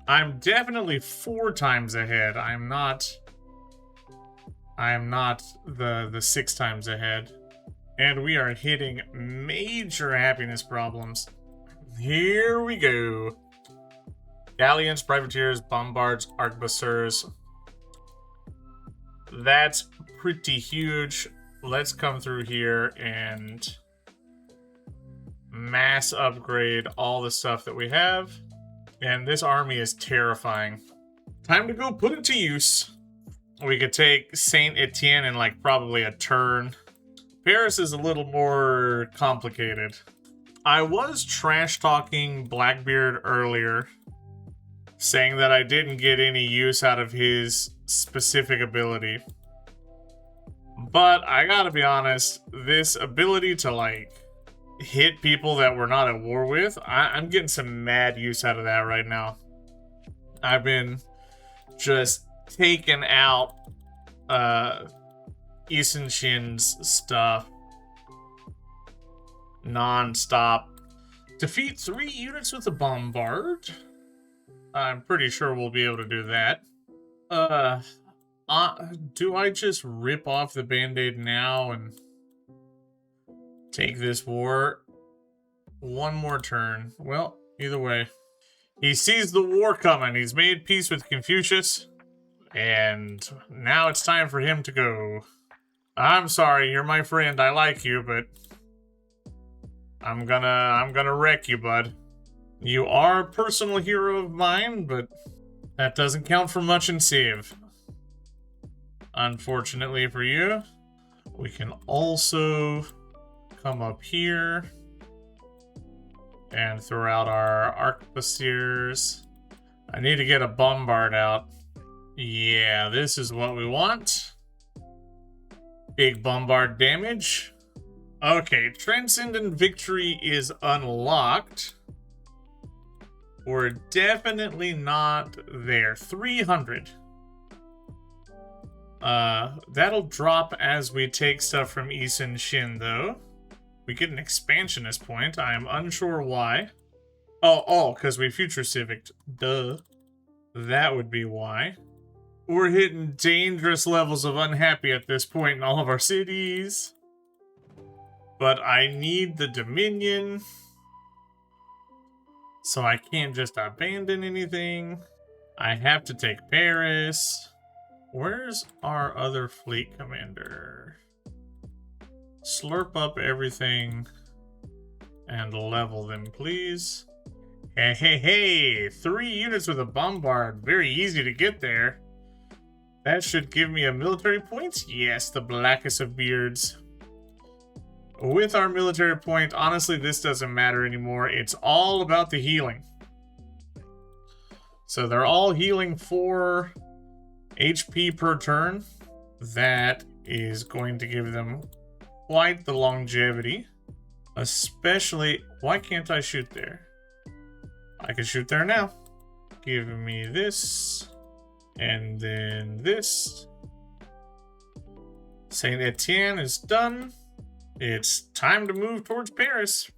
I'm definitely 4 times ahead. I am not the 6 times ahead. And we are hitting major happiness problems. Here we go. Galleons, privateers, bombards, arquebusiers. That's pretty huge. Let's come through here and mass upgrade all the stuff that we have. And this army is terrifying. Time to go put it to use. We could take Saint Etienne in like probably a turn. Paris is a little more complicated. I was trash talking Blackbeard earlier, saying that I didn't get any use out of his specific ability. But I gotta be honest, this ability to like hit people that we're not at war with, I'm getting some mad use out of that right now. I've been just taking out Isun Shin's stuff non-stop. Defeat 3 units with a bombard. I'm pretty sure we'll be able to do that. Do I just rip off the band-aid now and take this war? One more turn. Well, either way. He sees the war coming. He's made peace with Confucius. And now it's time for him to go. I'm sorry, you're my friend. I like you, but I'm gonna wreck you, bud. You are a personal hero of mine, but that doesn't count for much in Civ. Unfortunately for you, we can also come up here and throw out our arquebusiers. I need to get a bombard out. Yeah, this is what we want. Big bombard damage. Okay, Transcendent Victory is unlocked. We're definitely not there. 300. That'll drop as we take stuff from Isun Shin, though. We get an expansionist point. I am unsure why. Oh, because we future civic'd. Duh. That would be why. We're hitting dangerous levels of unhappy at this point in all of our cities. But I need the Dominion. So I can't just abandon anything. I have to take Paris. Where's our other fleet commander? Slurp up everything and level them, please. Hey, 3 units with a bombard. Very easy to get there. That should give me a military point. Yes, the blackest of beards. With our military point, honestly, this doesn't matter anymore. It's all about the healing. So they're all healing 4 HP per turn. That is going to give them quite the longevity. Especially, why can't I shoot there? I can shoot there now. Give me this. And then this. Saint Etienne is done. It's time to move towards Paris.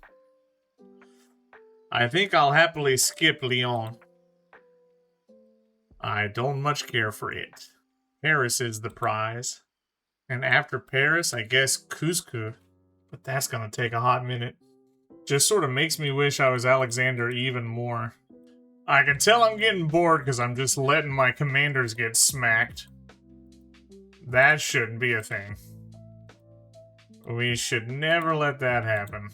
I think I'll happily skip Lyon. I don't much care for it. Paris is the prize. And after Paris, I guess Cusco. But that's gonna take a hot minute. Just sort of makes me wish I was Alexander even more. I can tell I'm getting bored because I'm just letting my commanders get smacked. That shouldn't be a thing. We should never let that happen.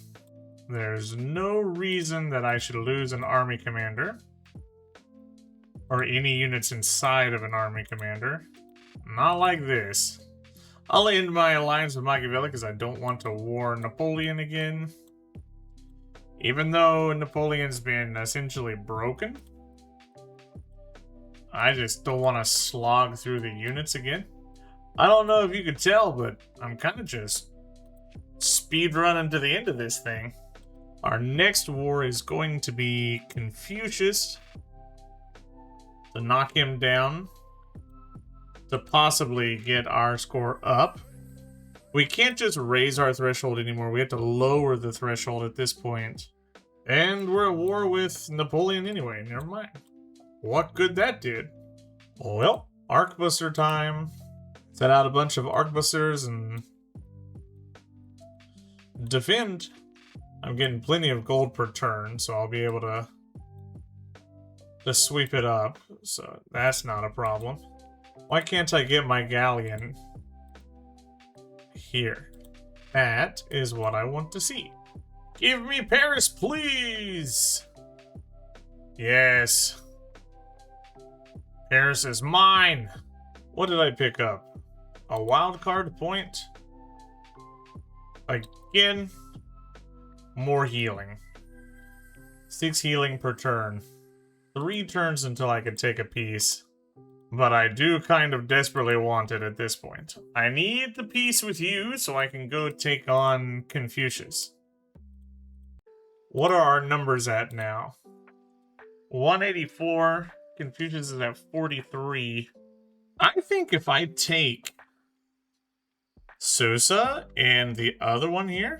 There's no reason that I should lose an army commander. Or any units inside of an army commander. Not like this. I'll end my alliance with Machiavelli because I don't want to war Napoleon again. Even though Napoleon's been essentially broken. I just don't want to slog through the units again. I don't know if you could tell, but I'm kind of just speed running to the end of this thing. Our next war is going to be Confucius. To knock him down. To possibly get our score up. We can't just raise our threshold anymore. We have to lower the threshold at this point. And we're at war with Napoleon anyway. Never mind. What good that did. Well, arquebusier time. Set out a bunch of arquebusiers and defend. I'm getting plenty of gold per turn, so I'll be able to sweep it up. So that's not a problem. Why can't I get my galleon here? That is what I want to see. Give me Paris, please! Yes. Paris is mine! What did I pick up? A wild card point? Again, more healing. 6 healing per turn. 3 turns until I could take a piece. But I do kind of desperately want it at this point. I need the piece with you so I can go take on Confucius. What are our numbers at now? 184. Confucius is at 43. I think if I take Sousa and the other one here,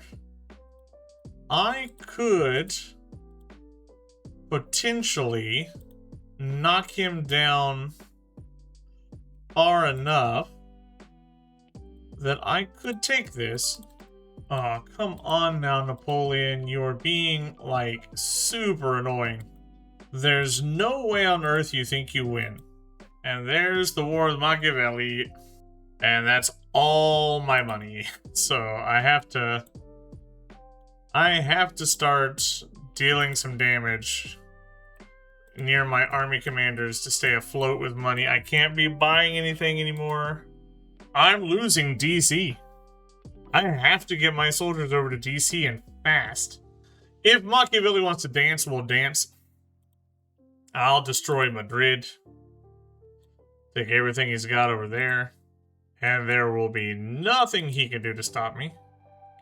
I could potentially knock him down far enough that I could take this. Oh, come on now, Napoleon. You're being, like, super annoying. There's no way on earth you think you win. And there's the war with Machiavelli. And that's all my money. So I have to start dealing some damage near my army commanders to stay afloat with money. I can't be buying anything anymore. I'm losing DC. I have to get my soldiers over to DC and fast. If Machiavelli wants to dance, we'll dance. I'll destroy Madrid. Take everything he's got over there. And there will be nothing he can do to stop me.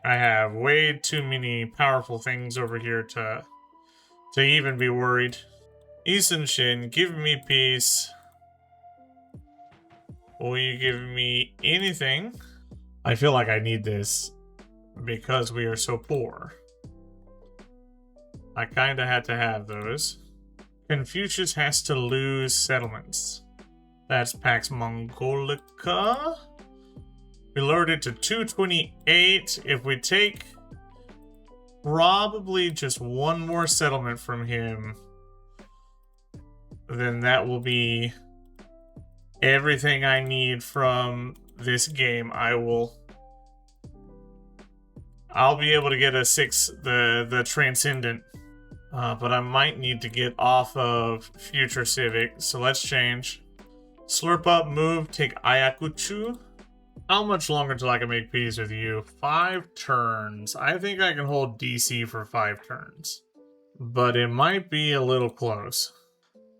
I have way too many powerful things over here to even be worried. Isun Shin, give me peace. Will you give me anything? I feel like I need this because we are so poor. I kinda had to have those. Confucius has to lose settlements. That's Pax Mongolica. We lowered it to 228. If we take probably just one more settlement from him, then that will be everything I need from this game. I'll be able to get a 6, the Transcendent. But I might need to get off of Future Civic, so let's change. Slurp up, move, take Ayacucho. How much longer till I can make peace with you? 5 turns. I think I can hold DC for 5 turns. But it might be a little close.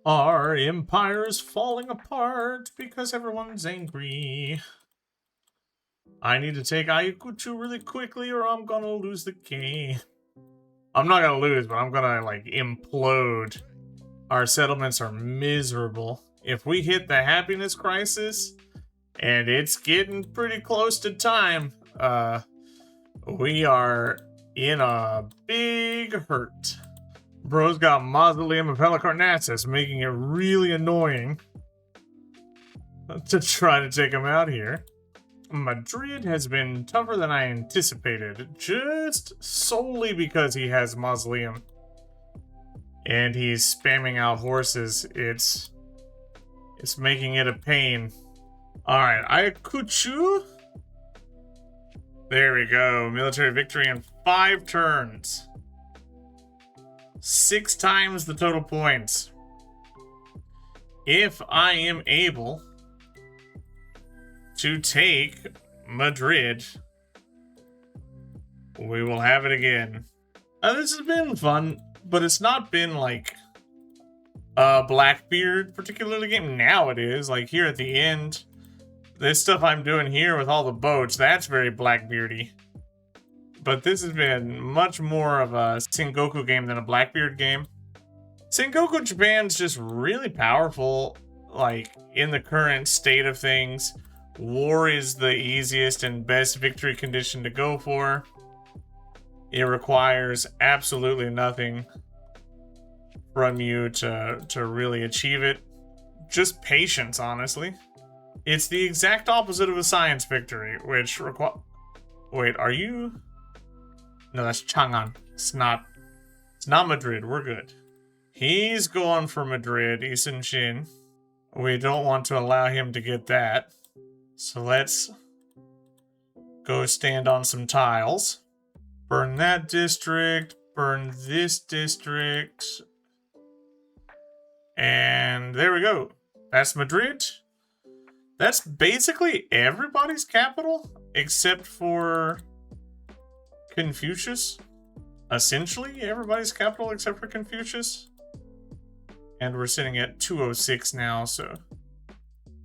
Our empire is falling apart because everyone's angry. I need to take Ayacucho really quickly or I'm gonna lose the game. I'm not gonna lose, but I'm gonna, like, implode. Our settlements are miserable. If we hit the happiness crisis, and it's getting pretty close to time, we are in a big hurt. Bro's got Mausoleum of Helicarnassus, making it really annoying to try to take him out here. Madrid has been tougher than I anticipated, just solely because he has Mausoleum. And he's spamming out horses. It's making it a pain. Alright, Ayacucho. There we go. Military victory in 5 turns. 6 times the total points. If I am able to take Madrid, we will have it again. This has been fun, but it's not been like Blackbeard particularly game. Now it is, like here at the end. This stuff I'm doing here with all the boats, that's very Blackbeardy. But this has been much more of a Sengoku game than a Blackbeard game. Sengoku Japan's just really powerful, like, in the current state of things. War is the easiest and best victory condition to go for. It requires absolutely nothing from you to really achieve it. Just patience, honestly. It's the exact opposite of a science victory, which require... Wait, are you... No, that's Chang'an. It's not Madrid. We're good. He's going for Madrid, Isun Shin. We don't want to allow him to get that. So let's go stand on some tiles. Burn that district. Burn this district. And there we go. That's Madrid. That's basically everybody's capital, except for Confucius. Essentially, everybody's capital except for Confucius. And we're sitting at 206 now, so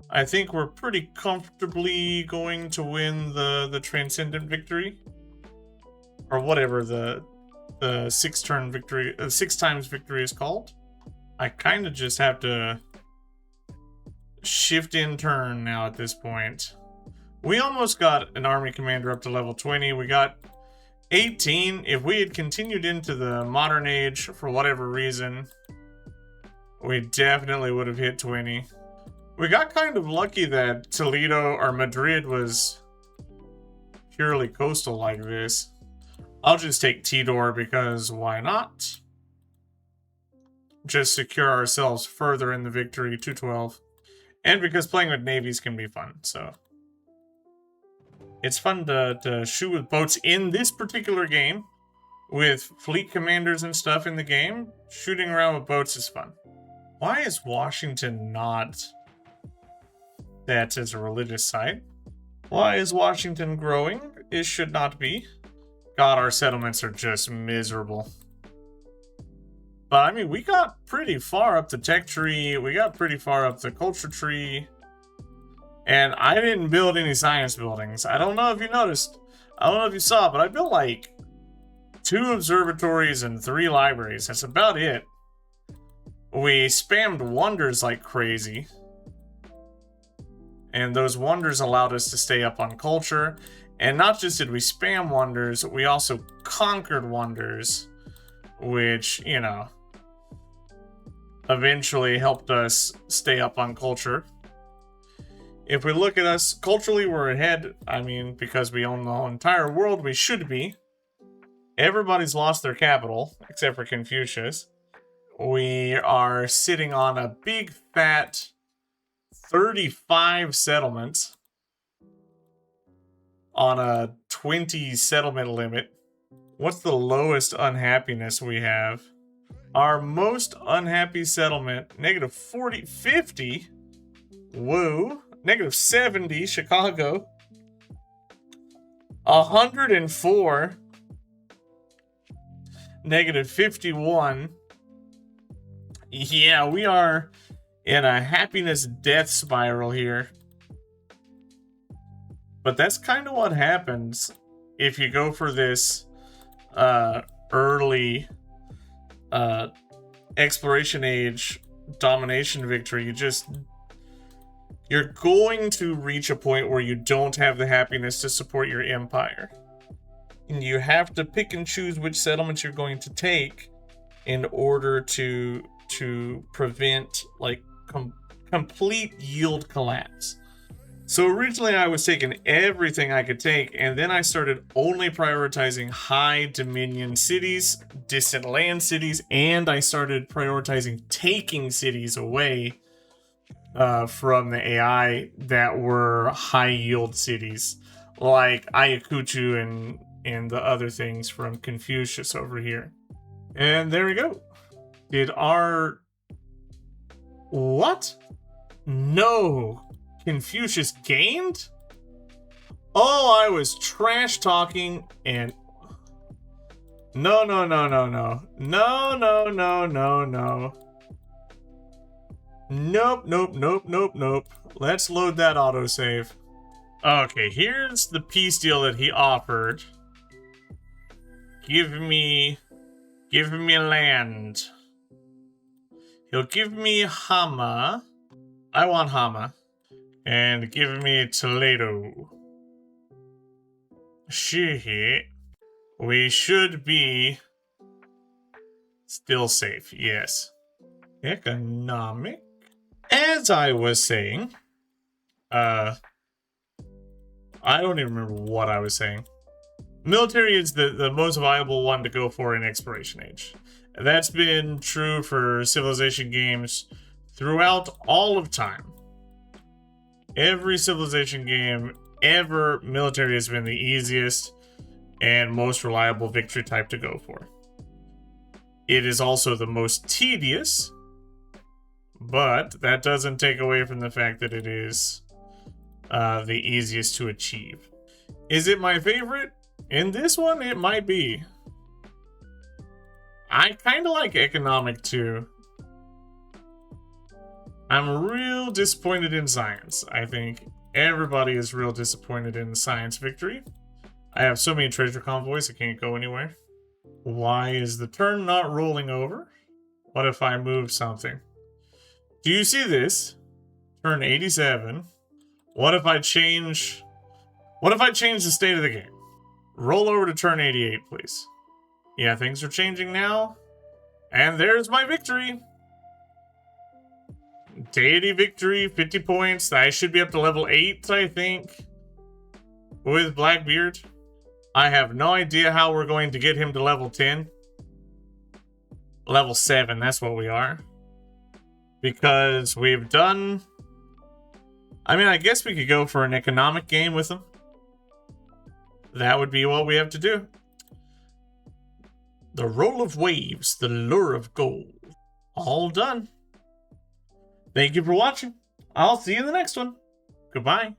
I think we're pretty comfortably going to win the Transcendent victory. Or whatever the 6-turn victory, 6 times victory is called. I kind of just have to shift in turn now at this point. We almost got an army commander up to level 20. We got 18. If we had continued into the modern age for whatever reason, we definitely would have hit 20. We got kind of lucky that Toledo or Madrid was purely coastal like this. I'll just take Tidor because why not? Just secure ourselves further in the victory, 212. And because playing with navies can be fun, so. It's fun to shoot with boats in this particular game. With fleet commanders and stuff in the game, shooting around with boats is fun. Why is Washington not set as a religious site? Why is Washington growing? It should not be. God, our settlements are just miserable. But, I mean, we got pretty far up the tech tree. We got pretty far up the culture tree. And I didn't build any science buildings. I don't know if you noticed. I don't know if you saw, but I built, like, 2 observatories and 3 libraries. That's about it. We spammed wonders like crazy. And those wonders allowed us to stay up on culture. And not just did we spam wonders, we also conquered wonders, which, you know, eventually helped us stay up on culture. If we look at us, culturally we're ahead. I mean, because we own the whole entire world, we should be. Everybody's lost their capital, except for Confucius. We are sitting on a big fat 35 settlements on a 20 settlement limit. What's the lowest unhappiness we have? Our most unhappy settlement, negative 40, 50. Woo. Negative 70, Chicago. 104. Negative 51. Yeah, we are in a happiness death spiral here. But that's kind of what happens if you go for this early exploration age domination victory. You're going to reach a point where you don't have the happiness to support your empire. And you have to pick and choose which settlements you're going to take in order to prevent like complete yield collapse. So originally I was taking everything I could take, and then I started only prioritizing high dominion cities, distant land cities, and I started prioritizing taking cities away from the AI that were high yield cities, like Ayacucho and the other things from Confucius over here. And there we go. Did our... What? No. Confucius gained? Oh, I was trash talking and... No. No. Nope. Let's load that autosave. Okay, here's the peace deal that he offered. Give me land. He'll give me Hama. I want Hama. And give me Toledo. Shit. We should be still safe, yes. Economic. As I was saying, I don't even remember what I was saying. Military is the most viable one to go for in Exploration Age. That's been true for Civilization games throughout all of time. Every Civilization game ever, military has been the easiest and most reliable victory type to go for. It is also the most tedious, but that doesn't take away from the fact that it is the easiest to achieve. Is it my favorite? In this one, it might be. I kind of like economic too. I'm real disappointed in science. I think everybody is real disappointed in science victory. I have so many treasure convoys, I can't go anywhere. Why is the turn not rolling over? What if I move something? Do you see this? Turn 87. What if I change the state of the game? Roll over to turn 88, please. Yeah, things are changing now. And there's my victory. Deity victory, 50 points. I should be up to level 8, I think, with Blackbeard. I have no idea how we're going to get him to level 10. Level 7, that's what we are. Because we've done... I mean, I guess we could go for an economic game with him. That would be what we have to do. The roll of waves, the lure of gold. All done. Thank you for watching. I'll see you in the next one. Goodbye.